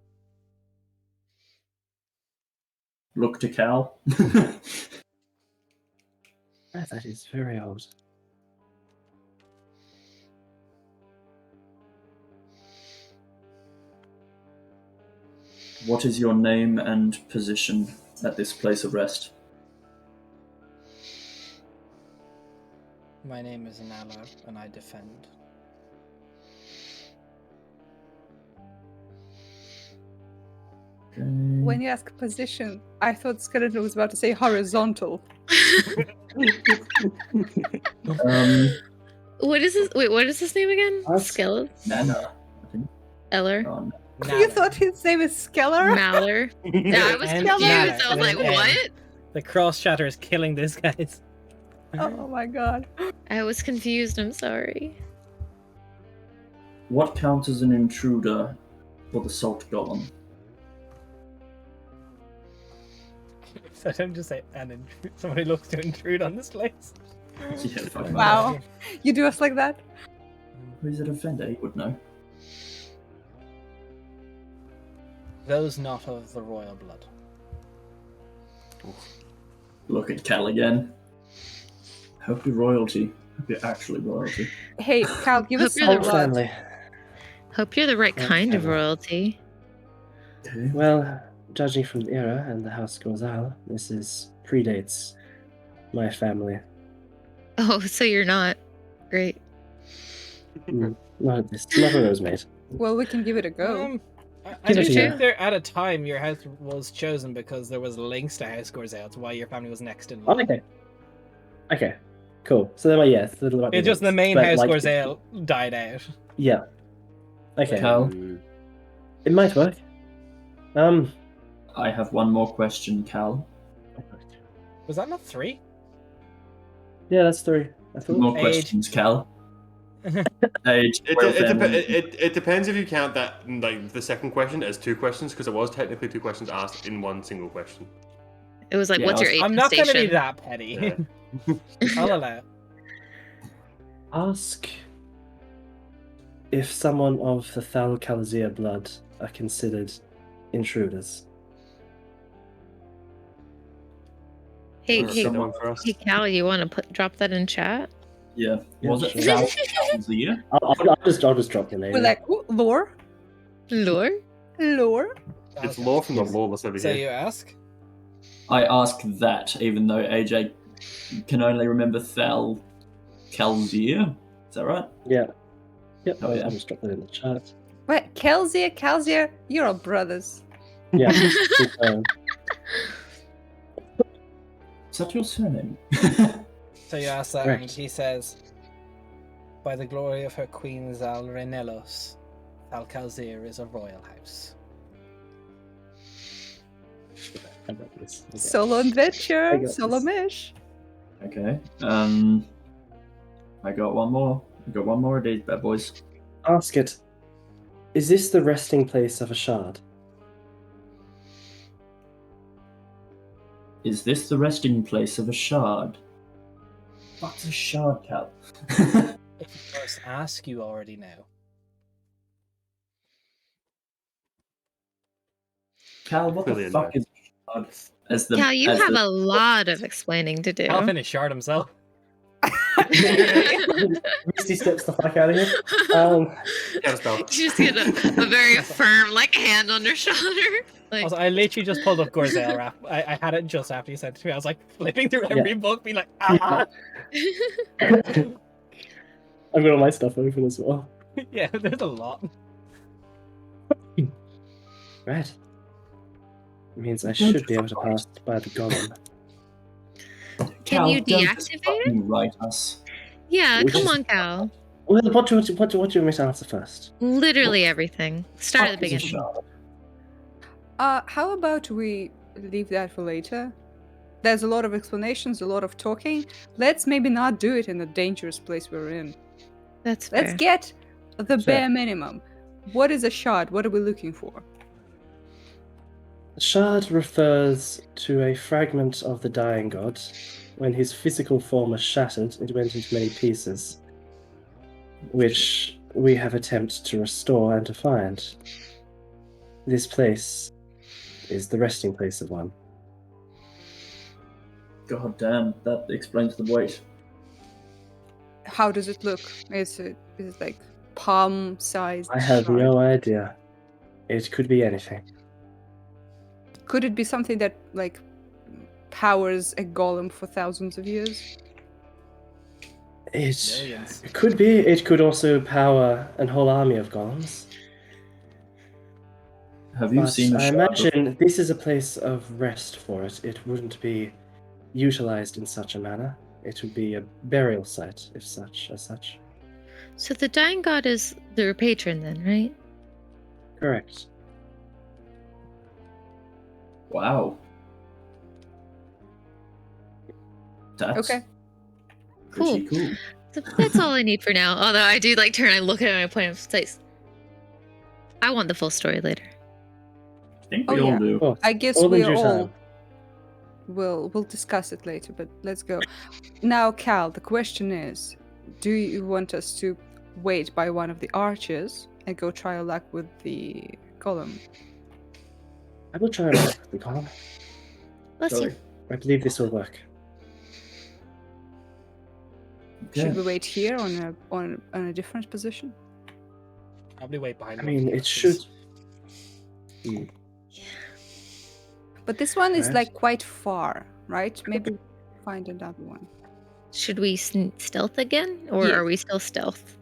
Look to Cal. That is very old. What is your name and position at this place of rest? My name is Nala, and I defend. Okay. When you ask position, I thought Skeleton was about to say horizontal. What is his? Wait, what is his name again? Ask- Skeleton? Nana, I think. Eller? Oh, no. You thought his name is Skeller? Maller? Yeah, I was And confused. Nana, I was like, and N. what? The cross shatter is killing these guys. Oh my god. I was confused. I'm sorry. What counts as an intruder for the Salt Golem? So don't just say an intrude. Somebody looks to intrude on this place. Yeah, fuck it. Wow. You do us like that? Who's a defender? He would know. Those not of the royal blood. Look at Cal again. Hope you're royalty. Hope you're actually royalty. Hey, Cal, give us Hope you're some the Old blood. family. Hope you're the right kind of Okay. royalty. Okay. Well, judging from the era and the House Gozal, this predates my family. Oh, so you're not. Great. Not at this. Not when it was made. Well, we can give it a go. I Give do it a think go. there at a time your house was chosen because there was links to House Gorzel. It's why your family was next in Oh, line. okay. Okay. Cool. So there might, yes, there might be It's just the links, main but, House like, Gorzel died out. Yeah. Okay. Cal? It might work. I have one more question, Cal. Was that not 3? Yeah, that's 3. I Two thought. more Age. questions, Cal. Age, It, royal it, family. it depends if you count that like the second question as 2 questions, because it was technically 2 questions asked in one single question. It was like, Yeah, what's your age I'm and not going to be station? that petty. Yeah. I'll allow it. Ask if someone of the Thal Kalazir blood are considered intruders. Hey, Or hey, someone for us. hey, Cal, you want to drop that in chat? Yeah. Yeah, Was it sure. Val Kalazir? I'll just drop your name. We're in. like, ooh, lore? Lore? Lore? It's Okay. law from the Yes. lawless over So here. you ask? I ask that, even though AJ can only remember Thal Kalazir. Is that right? Yeah. Yep, Oh, yeah. I'll just drop that in the chat. Wait, Kelsier, you're all brothers. Yeah. confirm. Is that your surname? So you ask that, and Correct. he says, by the glory of her queen Zal Renelos, Alcalzir is a royal house. I got this. Okay. Solo I adventure, got solo this. mish. Okay. I got one more. I got one more of these bad boys. Ask it. Is this the resting place of a shard? Is this the resting place of a shard? What's a shard, Cal? If you first ask, you already know. Cal, what Clearly the fuck enough. is a shard? As the, Cal, you as have the- a lot of explaining to do. I'll finish shard himself. Misty steps the fuck out of here. Get a spell. You just get a very firm, like, hand on your shoulder. Like, Also, I literally just pulled up Gorzel rap. I had it just after you sent it to me. I was like flipping through every book, being like, ah. I've got all my stuff open as well. Yeah, there's a lot. Right. It means I should be able to pass by the golem. Can you don't deactivate just it? fucking write us. yeah, Which come is- on, Cal. Well, what do you want me to answer first? Literally everything. Start at the Fuck is a beginning. shard? How about we leave that for later? There's a lot of explanations, a lot of talking. Let's maybe not do it in the dangerous place we're in. That's fair. Let's get the Sure. bare minimum. What is a shard? What are we looking for? The shard refers to a fragment of the dying god. When his physical form was shattered, it went into many pieces, which we have attempted to restore and to find. This place is the resting place of one. God damn, that explains the weight. How does it look? Is it like palm-sized? I have shard? no idea. It could be anything. Could it be something that like powers a golem for thousands of years? Millions. It could be. It could also power an whole army of golems. Have you But seen a I shard? imagine this is a place of rest for it. It wouldn't be utilized in such a manner. It would be a burial site, if such, as such. So the dying god is their patron then, right? Correct. Wow. That's Okay. pretty cool. So that's all I need for now. Although I do like turn and look at my plan of size. I want the full story later. I think Oh, we all yeah. do. Of course. I guess All in we due all time. we'll discuss it later, but let's go. Now, Cal, the question is, do you want us to wait by one of the arches and go try our luck with the golem? I will try and work with the golem. Let's Sorry. see. I believe this will work. Should Yeah. we wait here on a different position? Probably wait behind I one of mean, the it arches. should. Hmm. But this one is Right. like quite far, right? Maybe find another one. Should we stealth again, or Yeah. are we still stealth?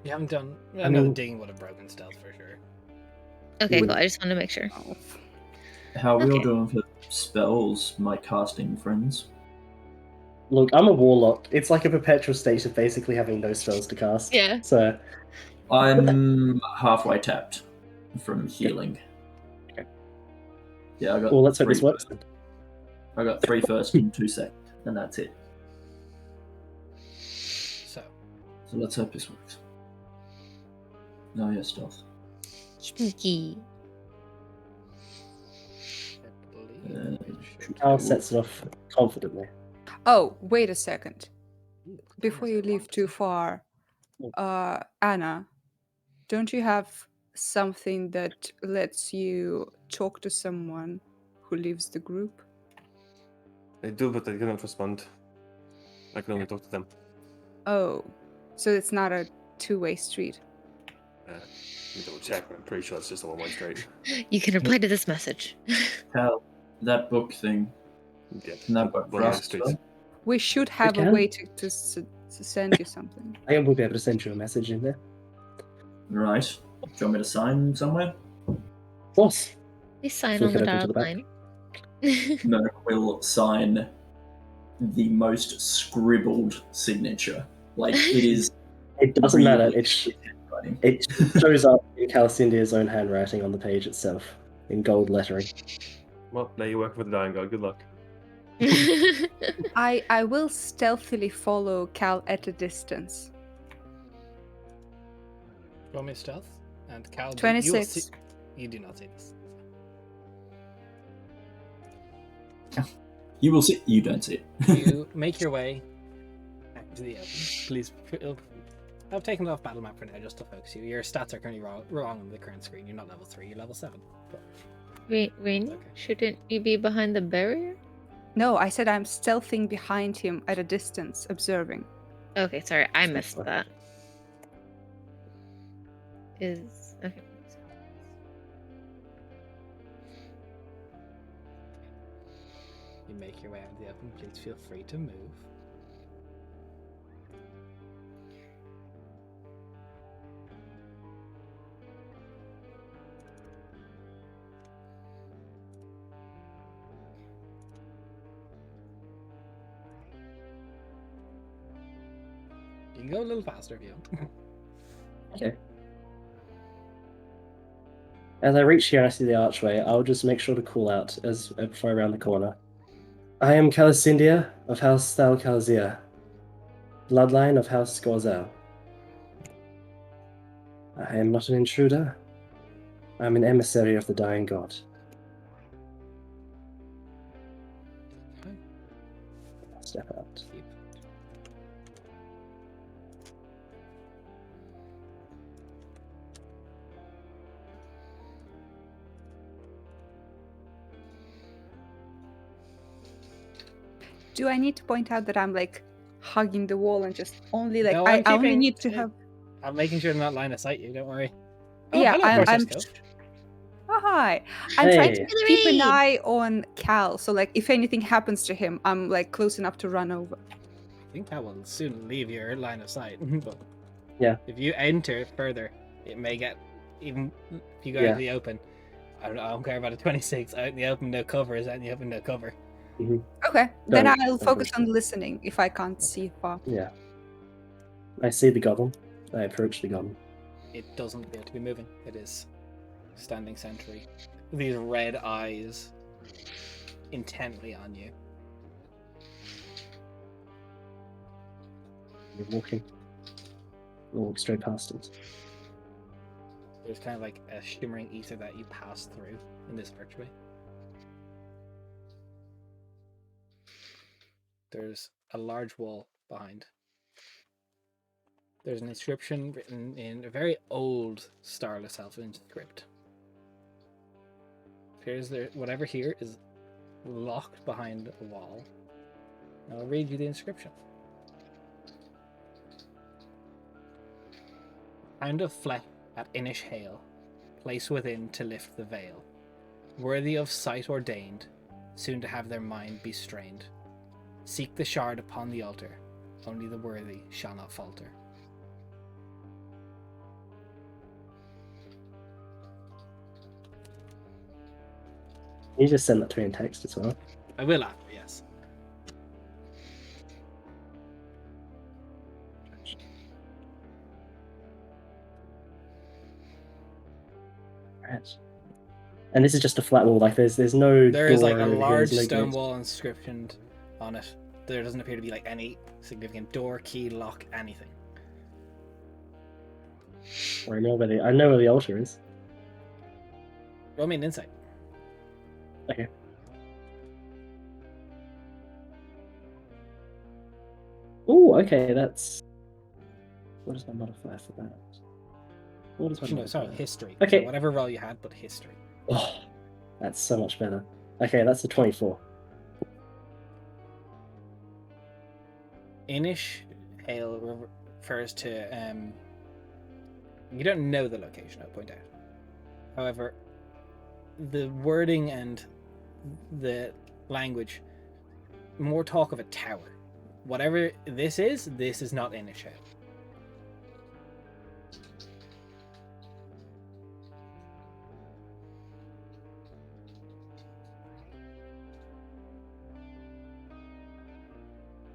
You haven't done. I No, mean- digging would have broken stealth for sure. Okay, Would- cool. I just want to make sure. Oh. How are we all Okay. doing for spells, my casting friends? Look, I'm a warlock. It's like a perpetual state of basically having no spells to cast. Yeah. So, I'm halfway tapped from healing. Okay. Yeah, I got. well, let's hope three this works. first. I got 3 first and 2 second, and that's it. So, So let's hope this works. No, yeah, stealth. Spooky. I believe it should Cal do- sets it off confidently. Oh, wait a second. Before you leave too far, Anna, don't you have something that lets you talk to someone who leaves the group? I do, but I cannot respond. I can only talk to them. Oh, so it's not a two-way street. Let me double check, but I'm pretty sure it's just a one-way street. You can reply to this message. Cal, that book thing. Yeah. Can that work for One-way us? streets. We should have a can. way to send you something. I will be able to send you a message in there. Right. Do you want me to sign somewhere? Of course. Please sign Flick on the it open to dotted the back. line. No, we'll sign the most scribbled signature. Like, it is. It doesn't matter. really handwriting. It shows up in Calicindia's own handwriting on the page itself in gold lettering. Well, now you work for the Dying God. Good luck. I will stealthily follow Cal at a distance. Roll me stealth, and Cal. You will 26. see- You do not see this. You will see. You don't see it. You make your way back to the open. Please, I've taken it off battle map for now just to focus you. Your stats are currently wrong on the current screen. You're not level 3, you're level 7. But Rain, Okay. shouldn't you be behind the barrier? No, I said I'm stealthing behind him at a distance, observing. Okay, sorry, I missed that. Is okay. you make your way out of the open. Please feel free to move. You can go a little faster if you want. Okay. As I reach here and I see the archway, I'll just make sure to call out as before I round the corner. I am Calicindia of House Thal Calzia, bloodline of House Scorzel. I am not an intruder. I am an emissary of the Dying God. I'll step out. Keep. Do I need to point out that I'm like hugging the wall and just only like No, I I'm only keeping need to it- have? I'm making sure to not line of sight you, don't worry. Oh, Yeah, hello, I'm- Princess I'm- Coach. Oh, hi. I'm trying to Hey. keep an Hillary! eye on Cal, so like if anything happens to him, I'm like close enough to run over. I think I will soon leave your line of sight. But Yeah. if you enter further, it may get even if you go out Yeah. in the open. I don't care about a 26. Out in the open, no cover is out in the open, no cover. Okay, then Don't- I'll don't focus push on listening if I can't see far. Yeah. I see the goblin. I approach the goblin. It doesn't appear to be moving. It is standing sentry. With these red eyes intently on you. You're walking. I'll walk straight past it. There's kind of like a shimmering ether that you pass through in this archway. There's a large wall behind. There's an inscription written in a very old Starless Elfin script. Appears there whatever here is locked behind a wall. And I'll read you the inscription. Pound of flesh at Inish Hale, place within to lift the veil. Worthy of sight ordained, soon to have their mind be strained. Seek the shard upon the altar, only the worthy shall not falter. You just send that to me in text as well. I will after, yes. Right. And this is just a flat wall. Like there's no There door is like a over here, large there's no stone gate. wall inscriptioned on it. There doesn't appear to be like any significant door, key, lock, anything. Or I know where the altar is. Roll me an insight. Okay. Oh, okay. That's what is my modifier for that? What is my Actually, no, sorry, modifier? history. Okay. So whatever roll you had, but history. Oh, that's so much better. Okay, that's a 24. Inish Hail refers to you don't know the location, I'll point out. However, the wording and the language more talk of a tower. Whatever this is not Inish Hail.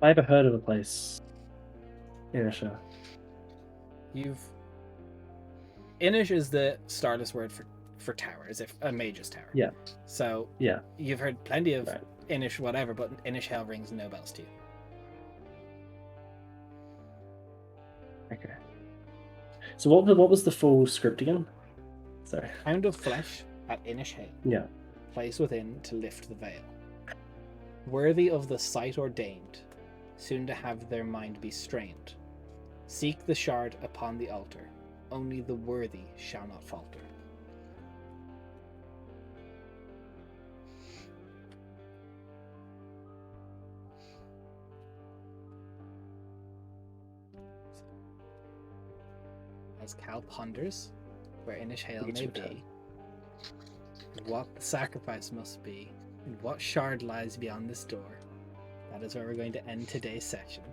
I ever heard of a place in Russia? Inish is the Starless word for tower, as if a mage's tower. Yeah. So Yeah. you've heard plenty of Right. Inish whatever, but Inish Hell rings no bells to you. Okay. So what was the full script again? Sorry. Pound of flesh at Inish Hale. Yeah. Place within to lift the veil. Worthy of the sight ordained, soon to have their mind be strained. Seek the shard upon the altar. Only the worthy shall not falter. As Cal ponders where Inish Hale It's may your turn. be, and what the sacrifice must be, and what shard lies beyond this door, that is where we're going to end today's session.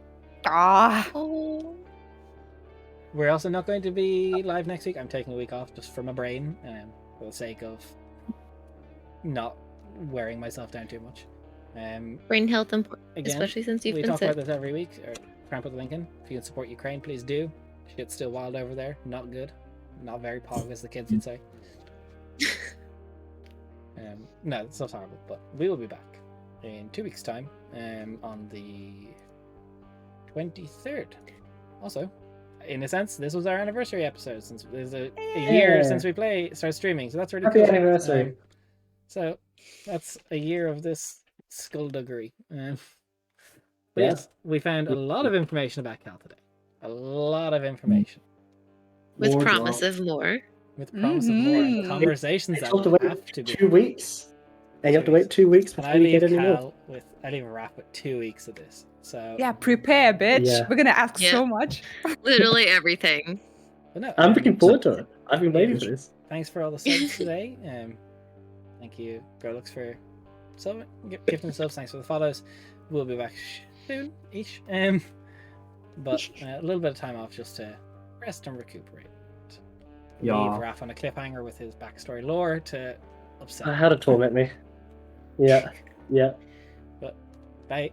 Ah, Oh. We're also not going to be live next week. I'm taking a week off just for my brain, for the sake of not wearing myself down too much. Brain health important, Again, especially since you've we been talk sick. about this every week. Or Cramp with Lincoln. If you can support Ukraine, please do. Shit's still wild over there. Not good. Not very pog, as the kids would say. No, it's not horrible. But we will be back in 2 weeks' time. On the 23rd. Also, in a sense, this was our anniversary episode since there's a year since we started streaming, so that's really Happy cool. anniversary. So that's a year of this skullduggery. But Yeah. yes, we found a lot of information about Cal today. A lot of information. With More promise drops. of more. With promise of more and Mhm. conversations that You have to will wait have to be. 2 weeks, and you have to wait 2 weeks And before I you leave get any more. Cal with I leave a wrap with 2 weeks of this. So yeah, prepare, bitch. Yeah. We're gonna ask Yeah. so much. Literally everything. but no, I'm looking forward to it. I've been waiting Yeah. for this. Thanks for all the subs today. Thank you, Grolux, for gifting the subs. Thanks for the follows. We'll be back soon-ish. But a little bit of time off just to rest and recuperate. Leave Yeah. Raph on a cliffhanger with his backstory lore to upset. How to torment me. Yeah. Yeah. But bye.